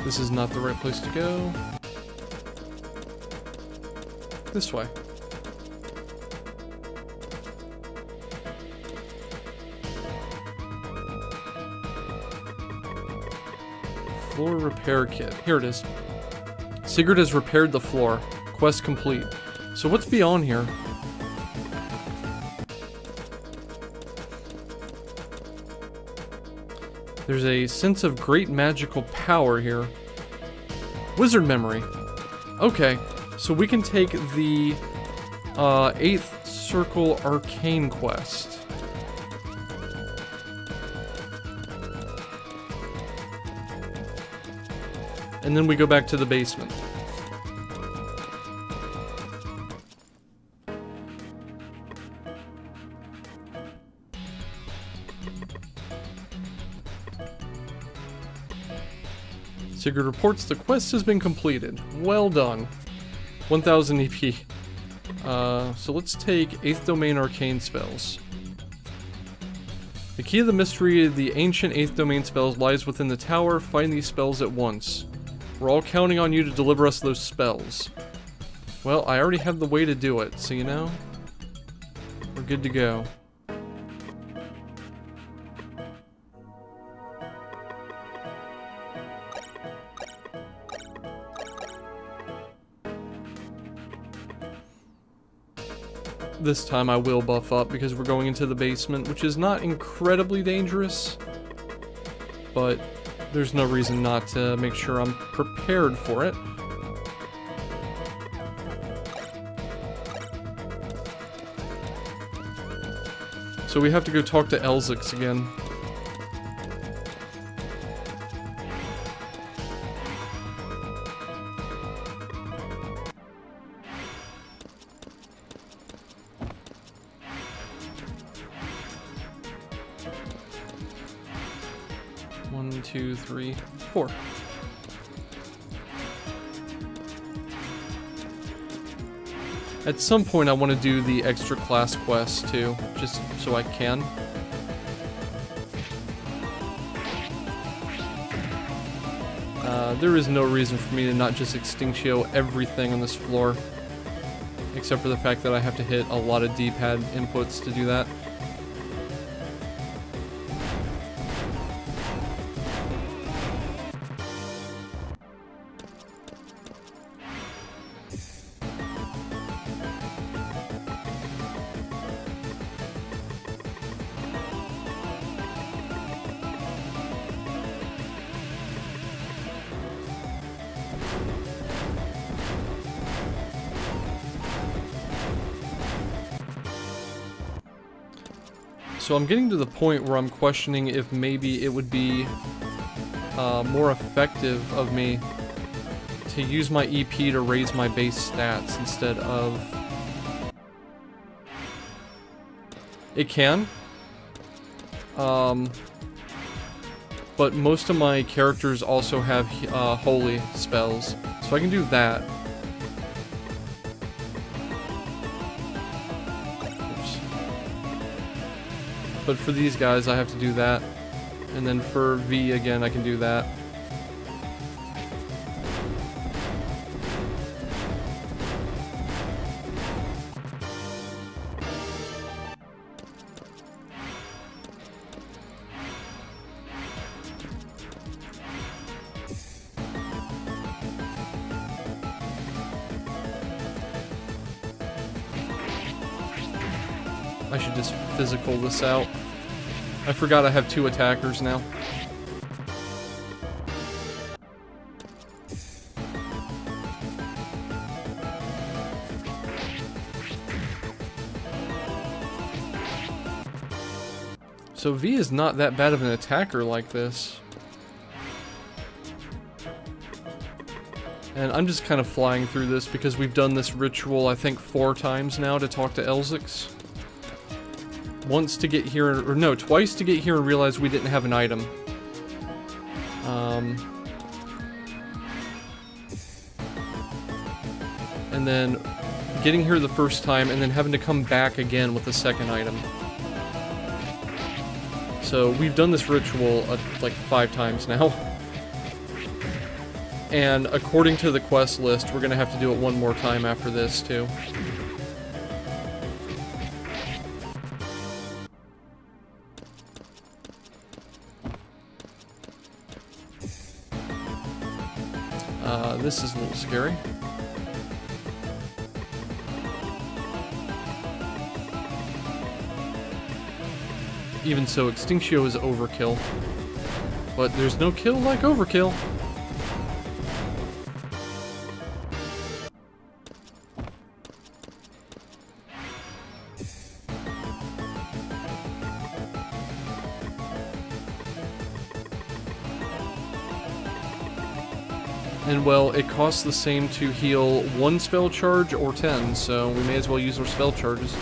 This is not the right place to go. This way. Floor repair kit. Here it is. Sigurd has repaired the floor. Quest complete. So what's beyond here? There's a sense of great magical power here. Wizard memory. Okay, so we can take the 8th Circle Arcane quest. And then we go back to the basement. Sigurd reports the quest has been completed. Well done. 1000 EP. So let's take 8th Domain Arcane spells. The key of the mystery of the ancient 8th Domain spells lies within the tower. Find these spells at once. We're all counting on you to deliver us those spells. Well, I already have the way to do it, so you know, we're good to go. This time I will buff up because we're going into the basement, which is not incredibly dangerous, but there's no reason not to make sure I'm prepared for it. So we have to go talk to Elzix again. One, two, three, four. At some point I want to do the extra class quest too, just so I can. There is no reason for me to not just extinctio everything on this floor, except for the fact that I have to hit a lot of D-pad inputs to do that. So I'm getting to the point where I'm questioning if maybe it would be more effective of me to use my EP to raise my base stats instead of... It can. But most of my characters also have holy spells, so I can do that. But for these guys, I have to do that. And then for V, again, I can do that. I should just physical this out. I forgot I have 2 attackers now. So V is not that bad of an attacker like this. And I'm just kind of flying through this because we've done this ritual, I think, 4 times now to talk to Elzix. Once to get here, or no, twice to get here and realize we didn't have an item. And then getting here the first time and then having to come back again with the second item. So we've done this ritual like 5 times now. And according to the quest list, we're gonna have to do it 1 more time after this too. This is a little scary. Even so, Extinctio is overkill. But there's no kill like overkill. And well, it costs the same to heal 1 spell charge or 10, so we may as well use our spell charges.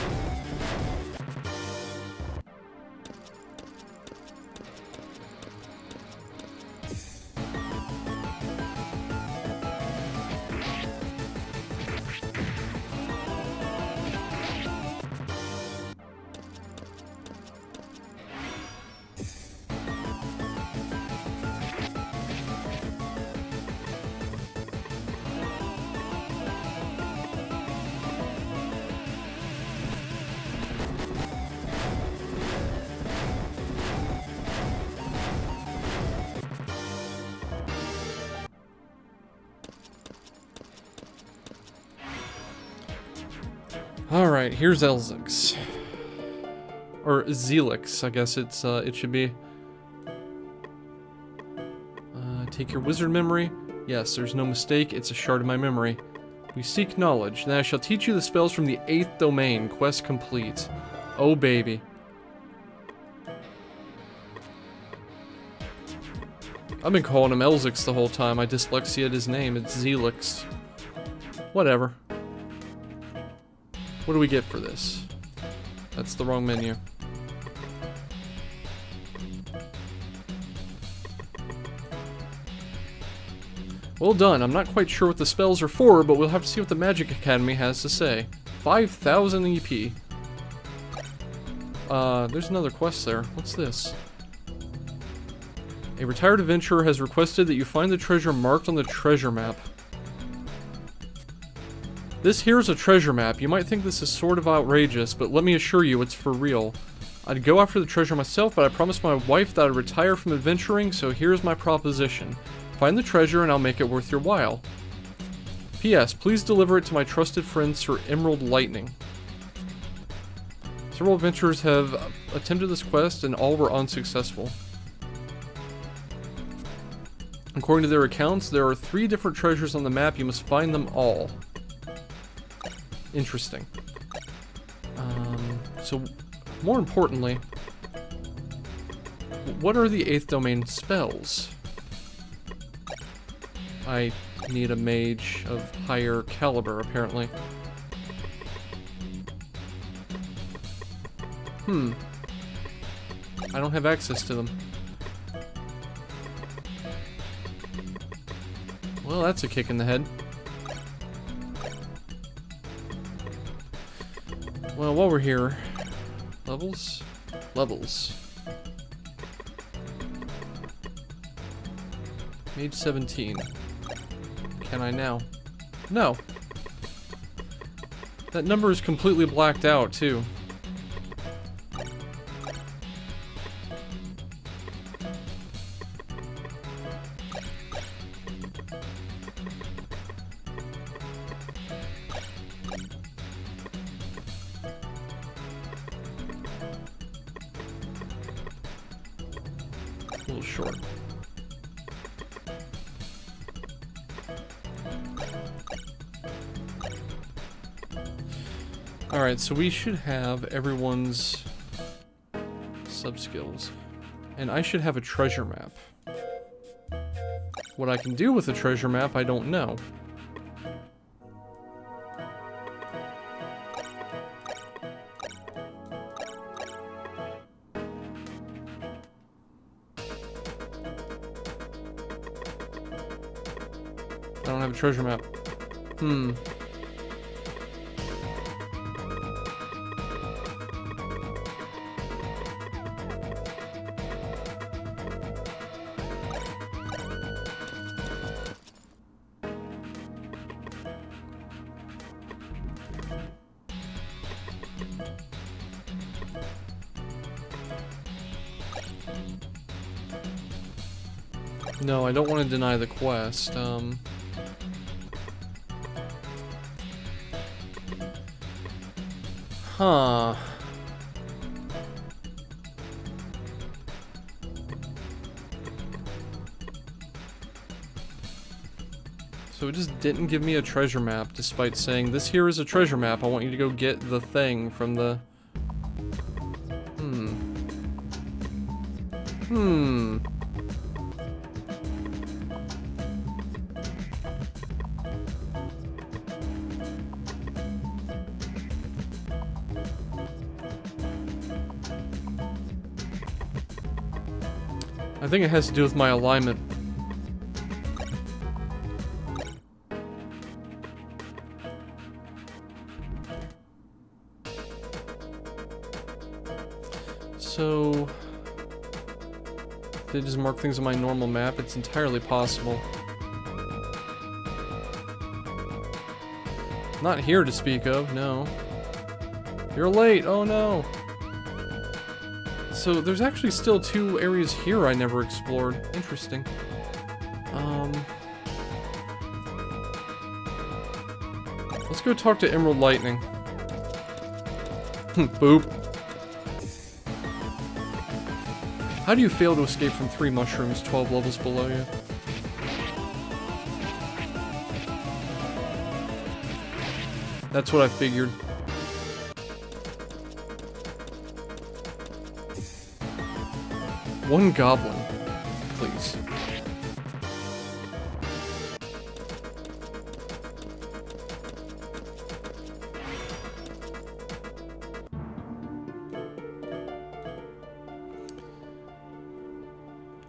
Alright, here's Elzix. Or Zelix, I guess it should be. Take your wizard memory. Yes, there's no mistake, it's a shard of my memory. We seek knowledge, then I shall teach you the spells from the 8th domain. Quest complete. Oh baby. I've been calling him Elzix the whole time. I dyslexiated his name. It's Zelix. Whatever. What do we get for this? That's the wrong menu. Well done. I'm not quite sure what the spells are for, but we'll have to see what the Magic Academy has to say. 5,000 EP. There's another quest there. What's this? A retired adventurer has requested that you find the treasure marked on the treasure map. This here's a treasure map. You might think this is sort of outrageous, but let me assure you it's for real. I'd go after the treasure myself, but I promised my wife that I'd retire from adventuring, so here's my proposition. Find the treasure and I'll make it worth your while. P.S. Please deliver it to my trusted friend Sir Emerald Lightning. Several adventurers have attempted this quest and all were unsuccessful. According to their accounts, there are 3 different treasures on the map. You must find them all. Interesting. So, more importantly, what are the 8th domain spells? I need a mage of higher caliber, apparently. I don't have access to them. Well, that's a kick in the head. Well, while we're here, levels? Levels. Mage 17. Can I now? No. That number is completely blacked out, too. A little short. Alright, so we should have everyone's sub-skills. And I should have a treasure map. What I can do with a treasure map, I don't know. I don't have a treasure map. No, I don't want to deny the quest. Huh. So it just didn't give me a treasure map, despite saying, this here is a treasure map, I want you to go get the thing from the... I think it has to do with my alignment. So... did I just mark things on my normal map? It's entirely possible. Not here to speak of, no. You're late, oh no! So there's actually still 2 areas here I never explored. Interesting. Let's go talk to Emerald Lightning. Boop. How do you fail to escape from 3 mushrooms 12 levels below you? That's what I figured. One goblin, please.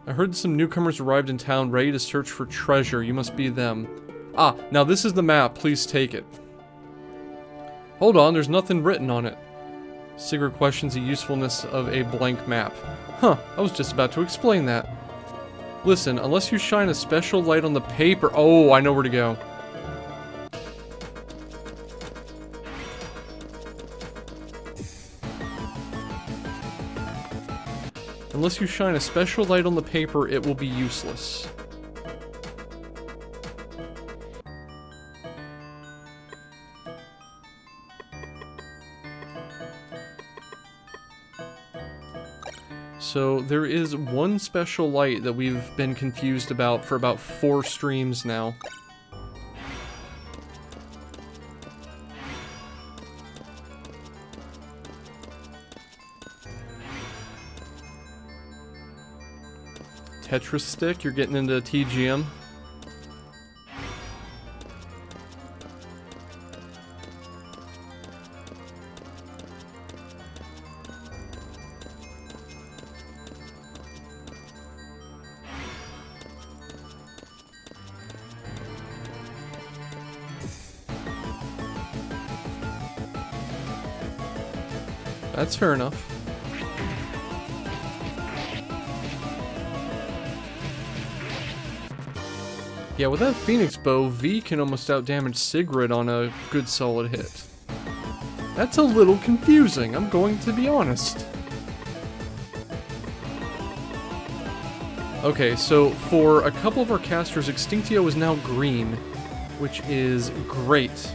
I heard some newcomers arrived in town ready to search for treasure. You must be them. Ah, now this is the map. Please take it. Hold on, there's nothing written on it. Sigurd questions the usefulness of a blank map. Huh, I was just about to explain that. Listen, unless you shine a special light on the paper... Oh, I know where to go. Unless you shine a special light on the paper, it will be useless. So there is one special light that we've been confused about for about 4 streams now. Tetris stick, you're getting into TGM. That's fair enough. Yeah, with that Phoenix bow, V can almost outdamage Sigrid on a good solid hit. That's a little confusing, I'm going to be honest. Okay, so for a couple of our casters, Extinctio is now green, which is great.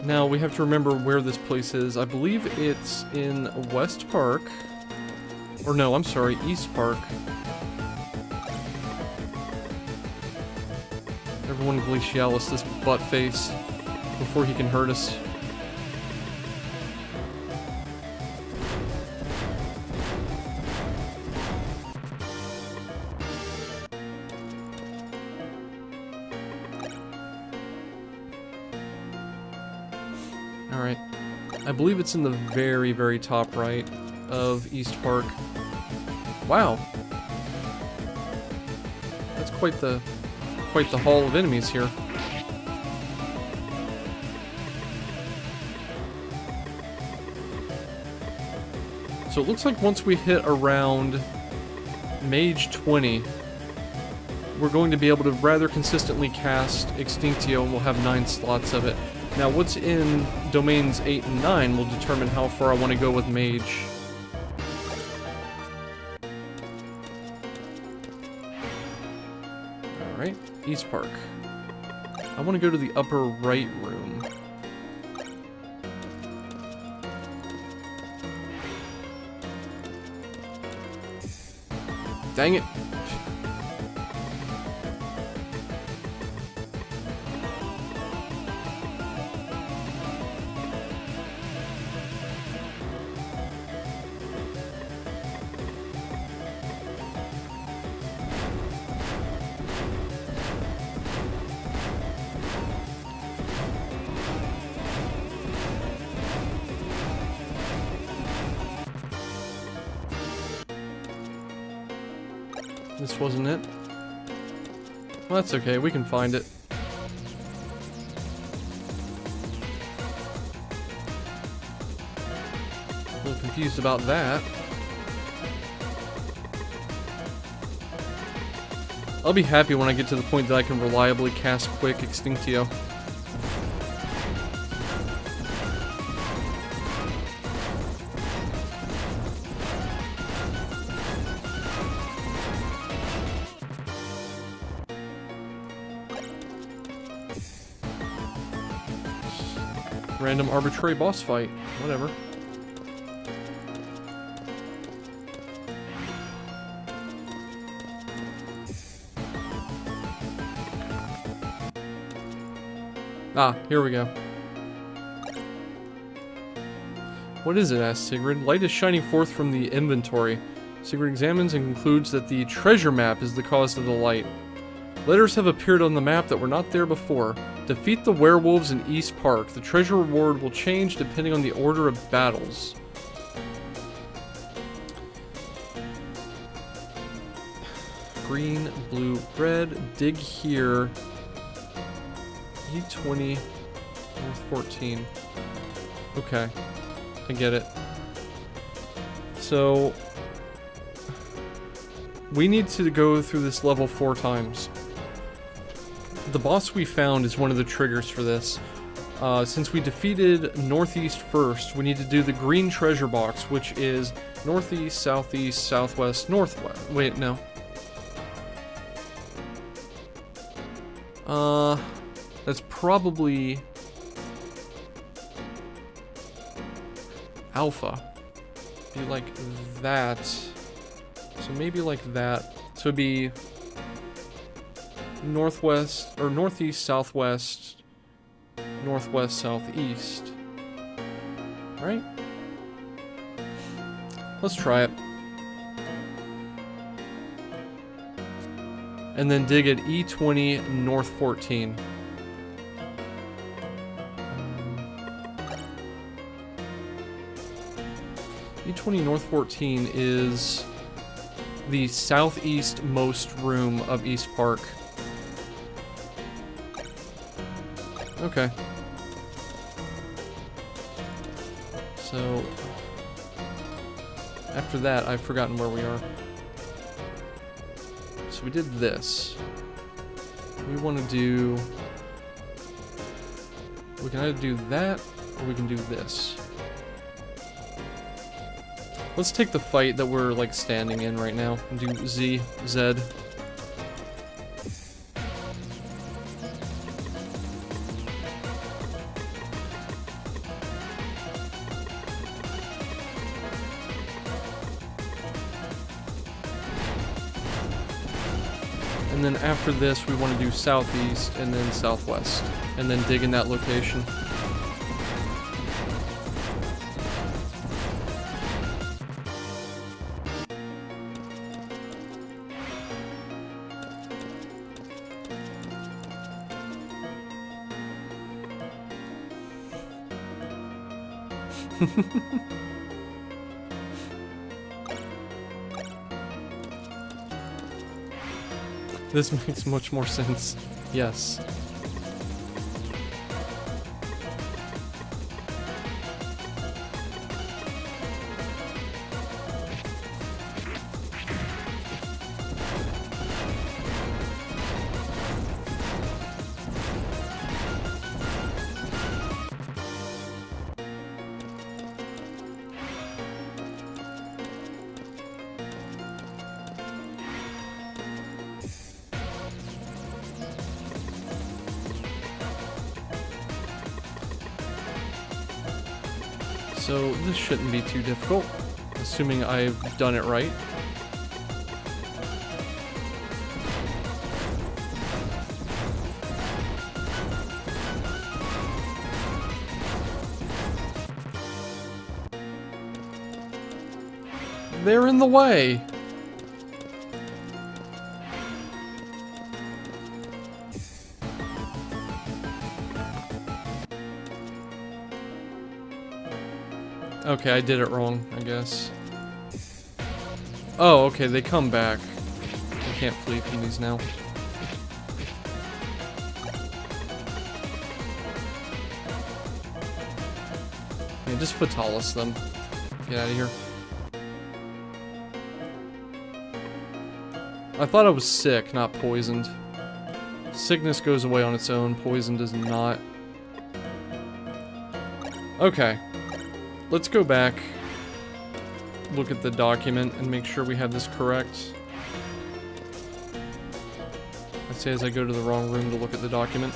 Now, we have to remember where this place is. I believe it's in West Park. Or no, I'm sorry, East Park. Everyone Glacialis this butt face before he can hurt us. Alright. I believe it's in the very, very top right of East Park. Wow. That's quite the haul of enemies here. So it looks like once we hit around Mage 20, we're going to be able to rather consistently cast Extinctio, and we'll have 9 slots of it. Now, what's in Domains 8 and 9 will determine how far I want to go with Mage. Alright, East Park. I want to go to the upper right room. Dang it! This wasn't it. Well, that's okay, we can find it. A little confused about that. I'll be happy when I get to the point that I can reliably cast quick Extinctio. Random arbitrary boss fight. Whatever. Ah, here we go. What is it? Asked Sigrid. Light is shining forth from the inventory. Sigrid examines and concludes that the treasure map is the cause of the light. Letters have appeared on the map that were not there before. Defeat the werewolves in East Park. The treasure reward will change depending on the order of battles. Green, blue, red. Dig here. E20, North 14. Okay. I get it. So we need to go through this level 4 times. The boss we found is one of the triggers for this. Since we defeated Northeast first, we need to do the green treasure box, which is Northeast, Southeast, Southwest, Northwest. Wait, no. That's probably Alpha. Be like that. So maybe like that. So it'd be Northwest, or Northeast, Southwest, Northwest, Southeast. Right? Let's try it. And then dig at E20, North 14. E20, North 14 is the southeast most room of East Park. Okay. So, after that, I've forgotten where we are. So we did this. We want to do... We can either do that, or we can do this. Let's take the fight that we're, like, standing in right now, and do Z. And then after this, we want to do southeast and then southwest. And then dig in that location. This makes much more sense. Yes. So this shouldn't be too difficult, assuming I've done it right. They're in the way. Okay, I did it wrong, I guess. Oh, okay, they come back. I can't flee from these now. Yeah, just Fatalis them. Get out of here. I thought I was sick, not poisoned. Sickness goes away on its own, poison does not. Okay. Let's go back, look at the document, and make sure we have this correct. Let's say as I go to the wrong room to look at the document.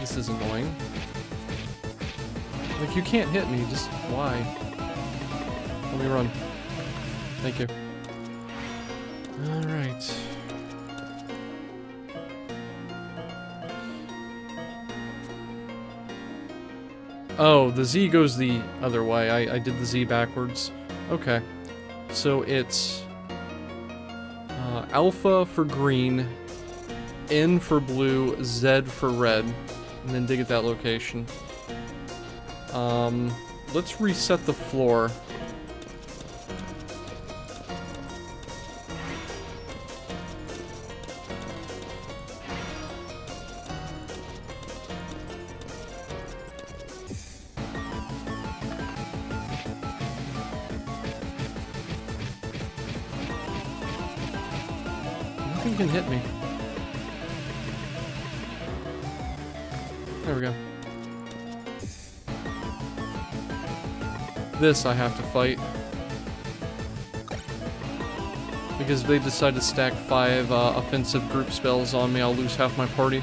This is annoying. Like, you can't hit me, just why? Let me run. Thank you. Alright. Oh, the Z goes the other way. I did the Z backwards. Okay. So it's alpha for green, N for blue, Z for red, and then dig at that location. Let's reset the floor. Nothing can hit me. There we go. This I have to fight. Because if they decide to stack 5 offensive group spells on me, I'll lose half my party.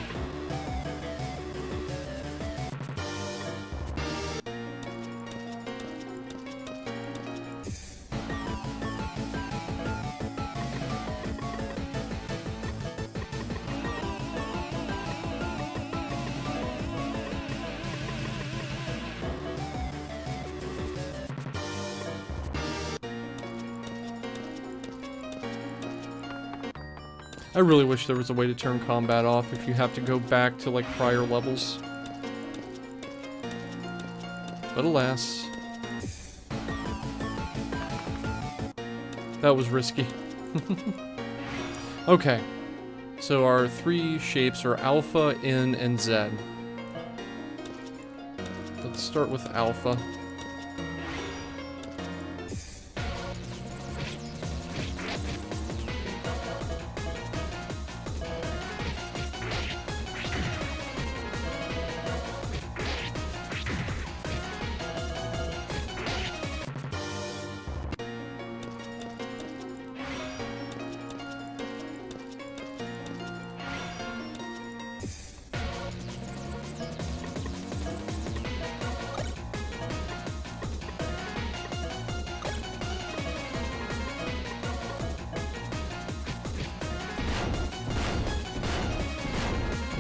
I really wish there was a way to turn combat off if you have to go back to like prior levels. But alas. That was risky. Okay. So our 3 shapes are Alpha, N, and Z. Let's start with Alpha.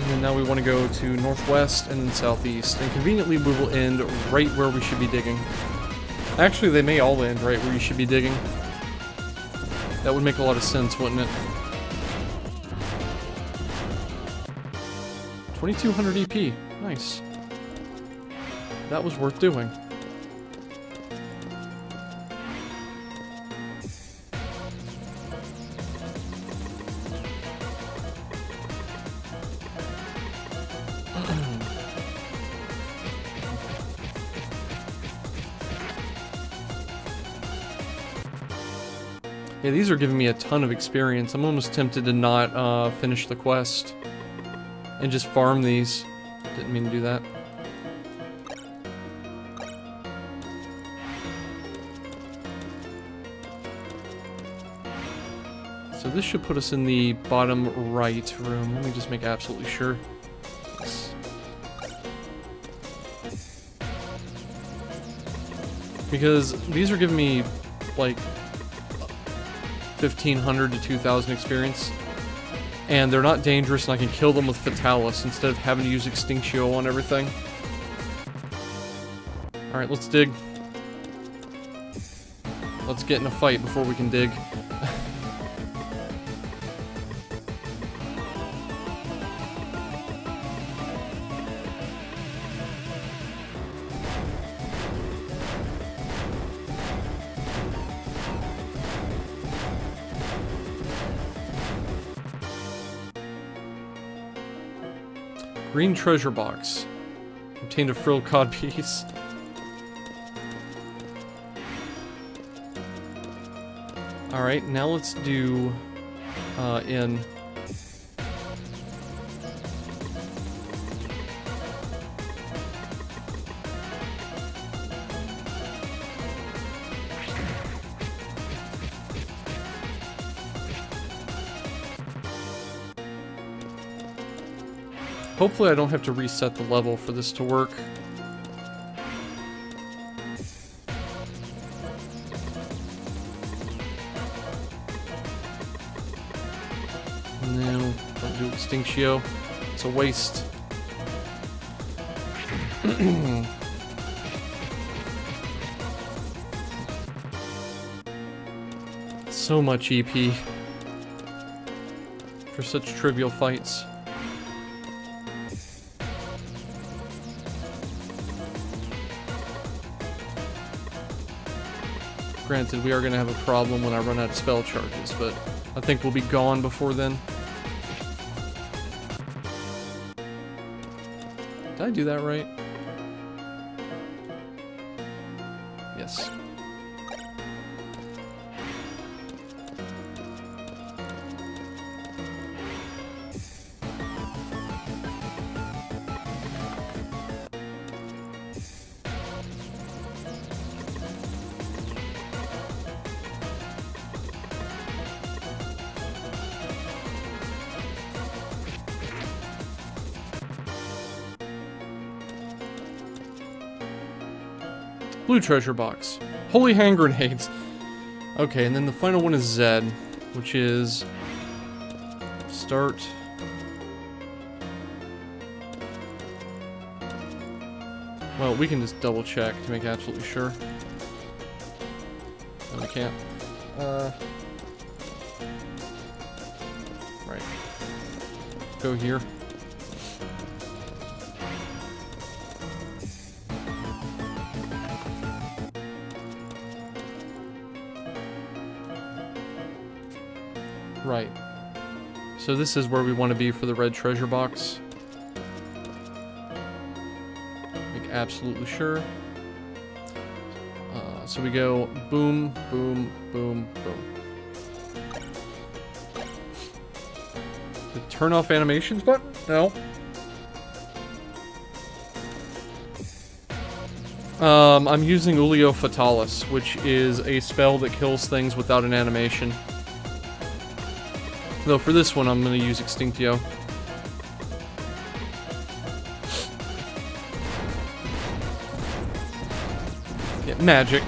And then now we want to go to northwest and then southeast. And conveniently we will end right where we should be digging. Actually, they may all end right where you should be digging. That would make a lot of sense, wouldn't it? 2200 EP. Nice. That was worth doing. Yeah, these are giving me a ton of experience. I'm almost tempted to not finish the quest and just farm these. Didn't mean to do that. So this should put us in the bottom right room. Let me just make absolutely sure. Yes. Because these are giving me like 1500 to 2000 experience, and they're not dangerous, and I can kill them with Fatalis instead of having to use Extinctio on everything. Alright, let's dig. Let's get in a fight before we can dig. Green treasure box. Obtained a frilled cod piece. Alright, now let's do in. Hopefully I don't have to reset the level for this to work. No, don't do Extinctio. It's a waste. So much EP for such trivial fights. Granted, we are going to have a problem when I run out of spell charges, but I think we'll be gone before then. Did I do that right? Yes. Blue treasure box. Holy hand grenades. Okay, and then the final one is Z, which is start. Well, we can just double check to make absolutely sure. No, we can't. Right. Go here. Right. So this is where we want to be for the red treasure box. Make absolutely sure. So we go boom, boom, boom, boom. The turn off animations button? No. I'm using Ulio Fatalis, which is a spell that kills things without an animation. Though for this one, I'm going to use Extinctio. Yeah, magic.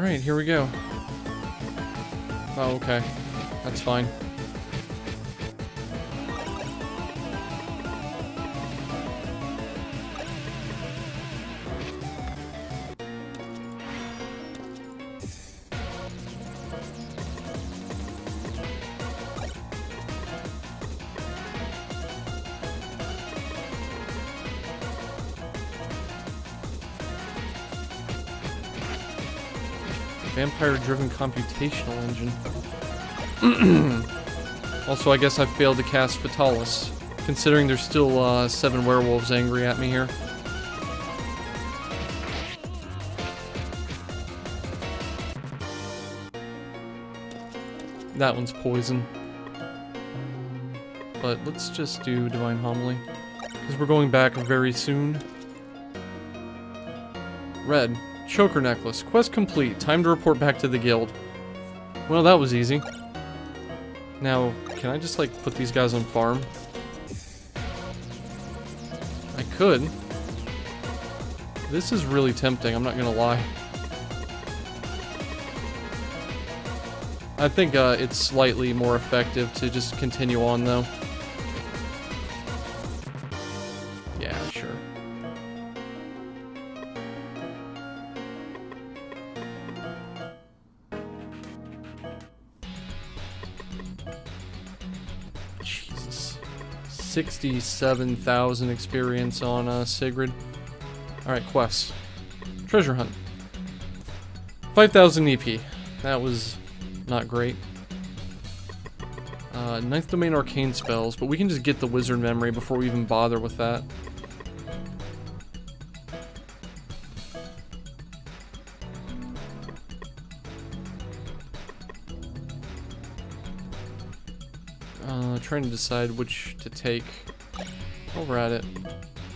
Alright, here we go. Oh, okay. That's fine. Vampire-driven computational engine. Also, I guess I failed to cast Fatalis, considering there's still 7 werewolves angry at me here. That one's poison. But let's just do Divine Homily, because we're going back very soon. Red. Choker necklace. Quest complete. Time to report back to the guild. Well, that was easy. Now, can I just, like, put these guys on farm? I could. This is really tempting, I'm not gonna lie. I think, it's slightly more effective to just continue on, though. Yeah, sure. Jesus. 67,000 experience on Sigrid. Alright, quests. Treasure hunt. 5,000 EP. That was not great. 9th domain arcane spells, but we can just get the wizard memory before we even bother with that. Trying to decide which to take. While we're at it.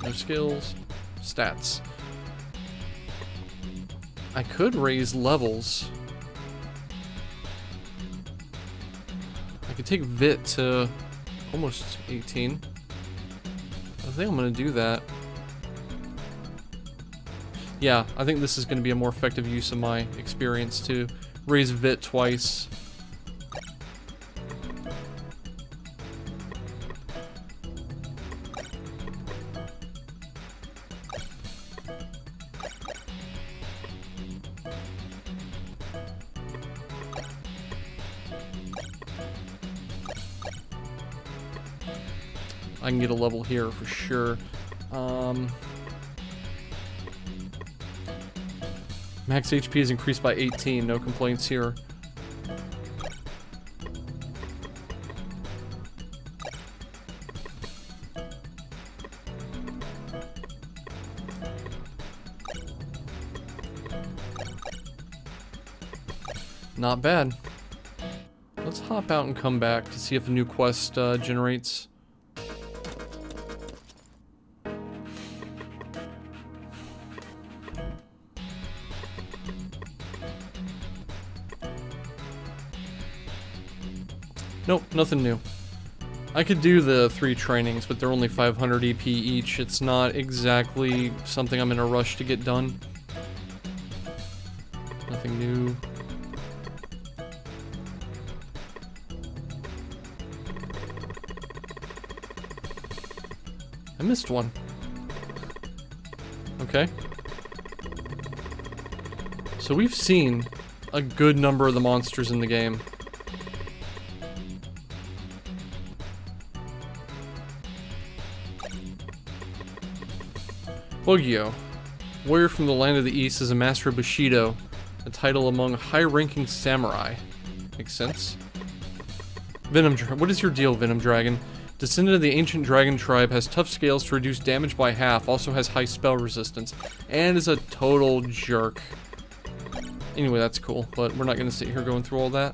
No skills. Stats. I could raise levels. I could take Vit to almost 18. I think I'm gonna do that. Yeah, I think this is gonna be a more effective use of my experience to raise Vit twice. I can get a level here for sure. Max HP is increased by 18, no complaints here. Not bad. Let's hop out and come back to see if a new quest generates. Nope, nothing new. I could do the 3 trainings, but they're only 500 EP each. It's not exactly something I'm in a rush to get done. Nothing new. I missed one. Okay. So we've seen a good number of the monsters in the game. Bogyo. Warrior from the land of the east is a master of Bushido, a title among high-ranking samurai. Makes sense. What is your deal, Venom Dragon? Descendant of the ancient dragon tribe, has tough scales to reduce damage by half, also has high spell resistance, and is a total jerk. Anyway, that's cool, but we're not going to sit here going through all that.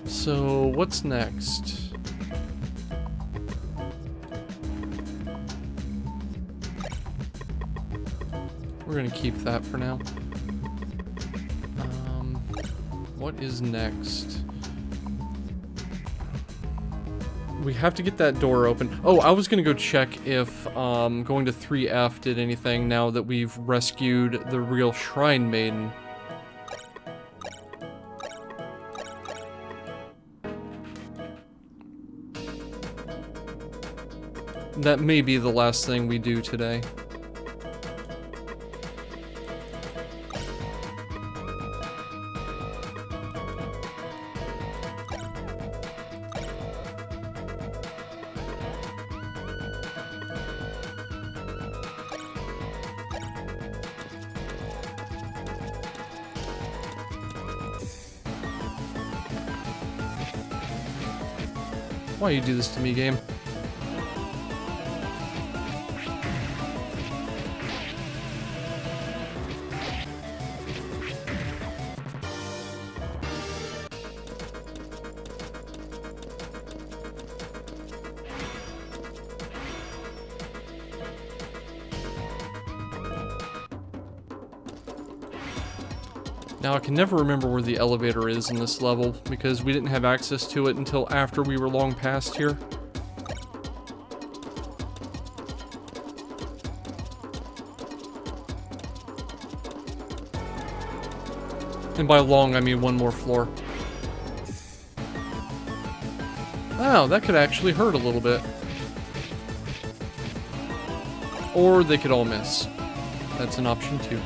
So, what's next? We're gonna keep that for now. What is next? we have to get that door open. Oh, I was gonna go check if going to 3F did anything now that we've rescued the real Shrine Maiden. That may be the last thing we do today. Why you do this to me, game? Now, I can never remember where the elevator is in this level, because we didn't have access to it until after we were long past here. And by long, I mean one more floor. Wow, that could actually hurt a little bit. Or they could all miss. That's an option too.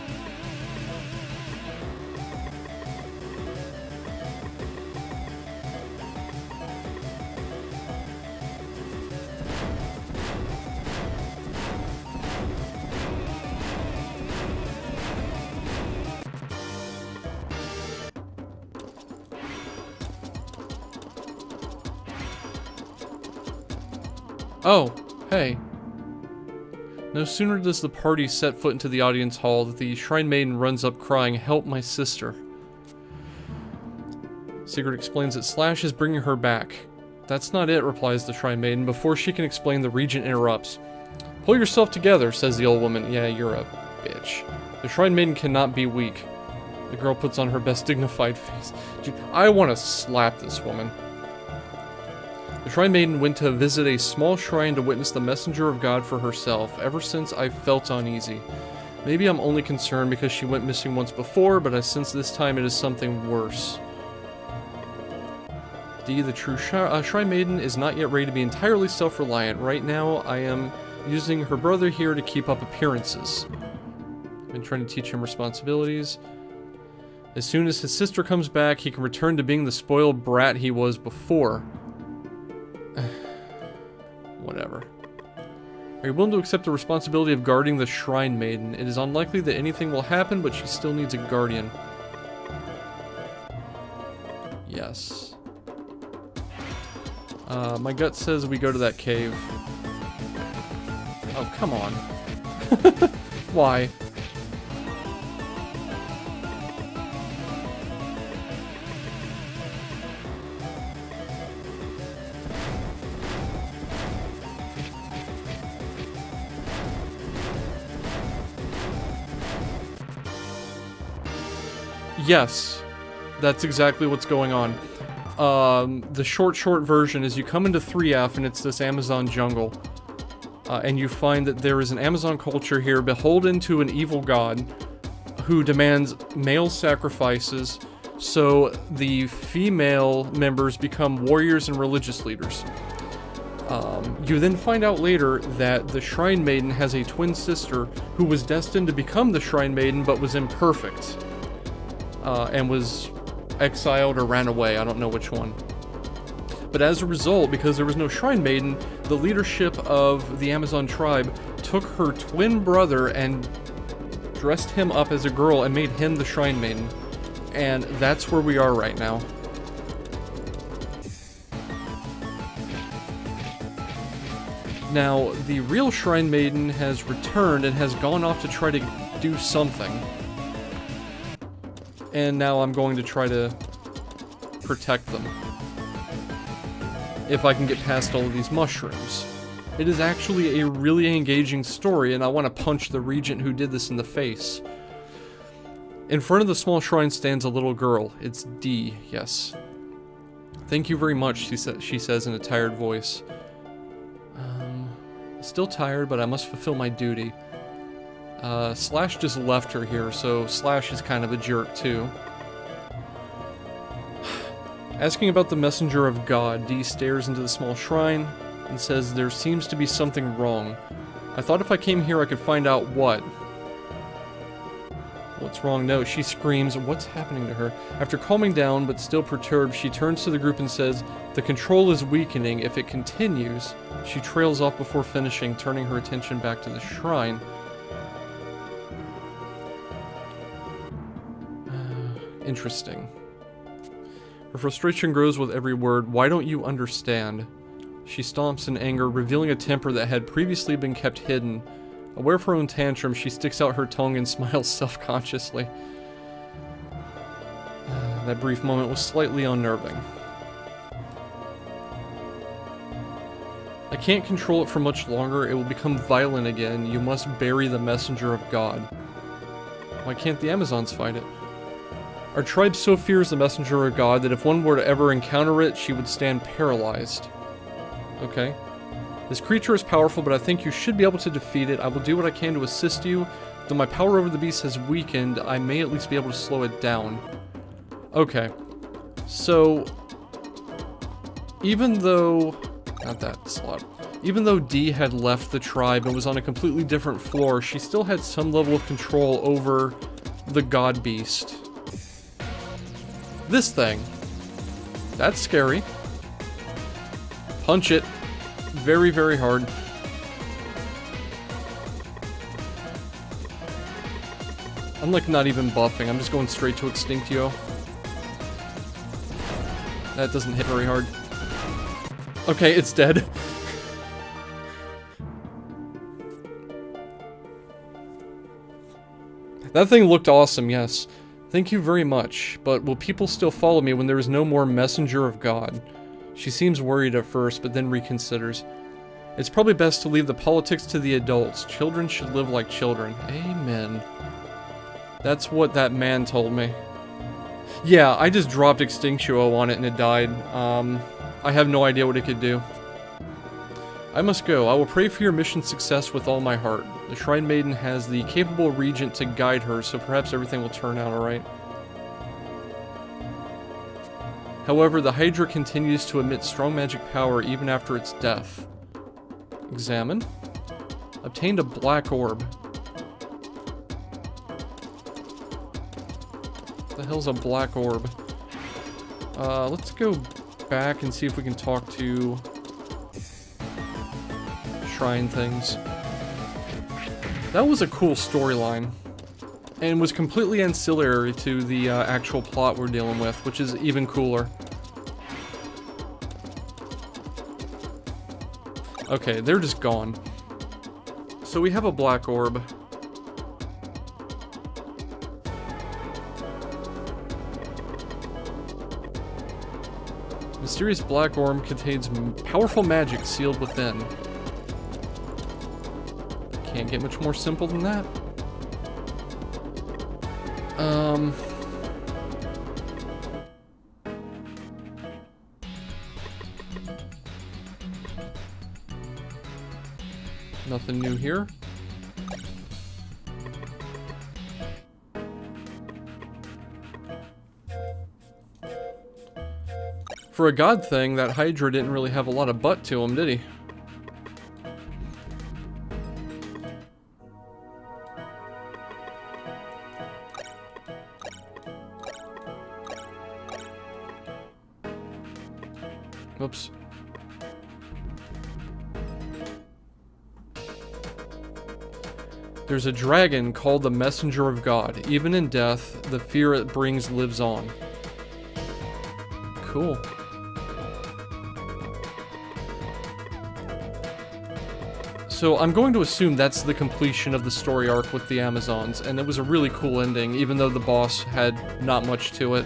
Oh, hey. No sooner does the party set foot into the audience hall that the Shrine Maiden runs up crying, "Help my sister." Sigurd explains that Slash is bringing her back. "That's not it," replies the Shrine Maiden. Before she can explain, the Regent interrupts. "Pull yourself together," says the old woman. "Yeah, you're a bitch. The Shrine Maiden cannot be weak." The girl puts on her best dignified face. Dude, I want to slap this woman. The Shrine Maiden went to visit a small shrine to witness the messenger of God for herself. Ever since, I've felt uneasy. Maybe I'm only concerned because she went missing once before, but I sense this time it is something worse. D, the true Shrine Maiden is not yet ready to be entirely self-reliant. Right now, I am using her brother here to keep up appearances. I've been trying to teach him responsibilities. As soon as his sister comes back, he can return to being the spoiled brat he was before. Whatever. Are you willing to accept the responsibility of guarding the Shrine Maiden? It is unlikely that anything will happen, but she still needs a guardian. Yes. My gut says we go to that cave. Oh, come on. Why? Yes, that's exactly what's going on. The short version is you come into 3F and it's this Amazon jungle. And you find that there is an Amazon culture here beholden to an evil god who demands male sacrifices so the female members become warriors and religious leaders. You then find out later that the Shrine Maiden has a twin sister who was destined to become the Shrine Maiden but was imperfect. And was exiled or ran away, I don't know which one. But as a result, because there was no Shrine Maiden, the leadership of the Amazon tribe took her twin brother and dressed him up as a girl and made him the Shrine Maiden. And that's where we are right now. Now, the real Shrine Maiden has returned and has gone off to try to do something. And now I'm going to try to protect them. If I can get past all of these mushrooms. It is actually a really engaging story, and I want to punch the regent who did this in the face. In front of the small shrine stands a little girl. It's D, yes. Thank you very much, she says in a tired voice. Still tired, but I must fulfill my duty. Slash just left her here, so Slash is kind of a jerk too. Asking about the messenger of God, Dee stares into the small shrine and says there seems to be something wrong. I thought if I came here I could find out what. What's wrong? No, she screams. What's happening to her? After calming down, but still perturbed, she turns to the group and says, the control is weakening. If it continues... She trails off before finishing, turning her attention back to the shrine. Interesting. Her frustration grows with every word. Why don't you understand? She stomps in anger, revealing a temper that had previously been kept hidden. Aware of her own tantrum, she sticks out her tongue and smiles self-consciously. That brief moment was slightly unnerving. I can't control it for much longer. It will become violent again. You must bury the messenger of God. Why can't the Amazons fight it? Our tribe so fears the messenger of God that if one were to ever encounter it, she would stand paralyzed. Okay. This creature is powerful, but I think you should be able to defeat it. I will do what I can to assist you. Though my power over the beast has weakened, I may at least be able to slow it down. Okay. So... Even though... Not that slot. Even though Dee had left the tribe and was on a completely different floor, she still had some level of control over the God Beast. This thing. That's scary. Punch it. Very, very hard. I'm like not even buffing, I'm just going straight to Extinctio. That doesn't hit very hard. Okay, it's dead. That thing looked awesome, yes. Thank you very much, but will people still follow me when there is no more messenger of God? She seems worried at first, but then reconsiders. It's probably best to leave the politics to the adults. Children should live like children. Amen. That's what that man told me. Yeah, I just dropped Extinctio on it and it died. I have no idea what it could do. I must go. I will pray for your mission success with all my heart. The Shrine Maiden has the capable regent to guide her, so perhaps everything will turn out alright. However, the Hydra continues to emit strong magic power even after its death. Examine. Obtained a black orb. What the hell's a black orb? Let's go back and see if we can talk to shrine things. That was a cool storyline, and was completely ancillary to the actual plot we're dealing with, which is even cooler. Okay, they're just gone. So we have a black orb. Mysterious black orb contains powerful magic sealed within. Can't get much more simple than that. Nothing new here. For a god thing, that Hydra didn't really have a lot of butt to him, did he? Oops. There's a dragon called the Messenger of God. Even in death, the fear it brings lives on. Cool. So I'm going to assume that's the completion of the story arc with the Amazons, and it was a really cool ending, even though the boss had not much to it.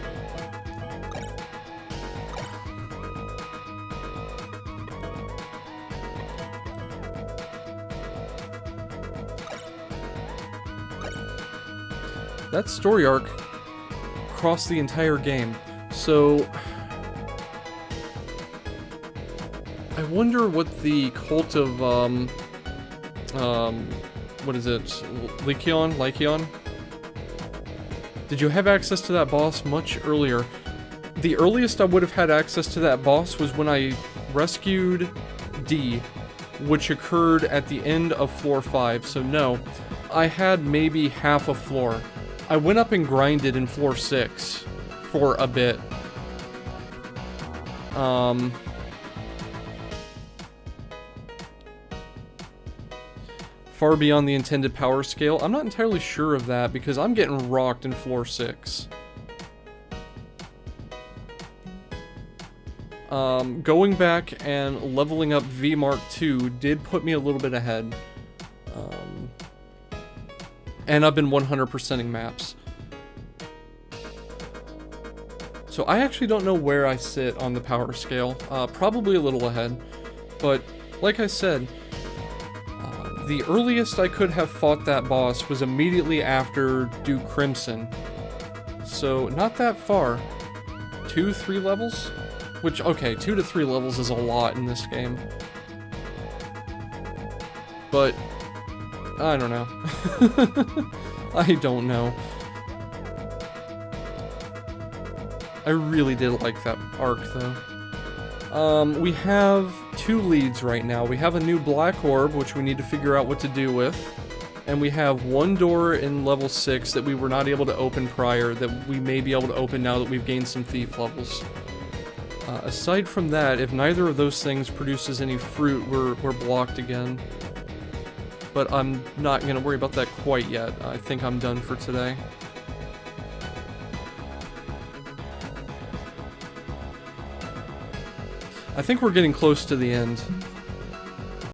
That story arc crossed the entire game, so wonder what the cult of, what is it? Lycaon? Did you have access to that boss much earlier? The earliest I would have had access to that boss was when I rescued D, which occurred at the end of floor 5, so no. I had maybe half a floor. I went up and grinded in floor 6 for a bit. Far beyond the intended power scale. I'm not entirely sure of that because I'm getting rocked in floor 6. Going back and leveling up V Mark II did put me a little bit ahead. And I've been 100%ing maps. So I actually don't know where I sit on the power scale. Probably a little ahead. But, like I said, the earliest I could have fought that boss was immediately after Duke Crimson. So, not that far. 2-3 levels? Which, okay, 2 to 3 levels is a lot in this game. But, I don't know. I don't know. I really did like that arc, though. We have 2 leads right now. We have a new black orb, which we need to figure out what to do with. And we have 1 door in level 6 that we were not able to open prior, that we may be able to open now that we've gained some thief levels. Aside from that, if neither of those things produces any fruit, we're blocked again. But I'm not going to worry about that quite yet. I think I'm done for today. I think we're getting close to the end.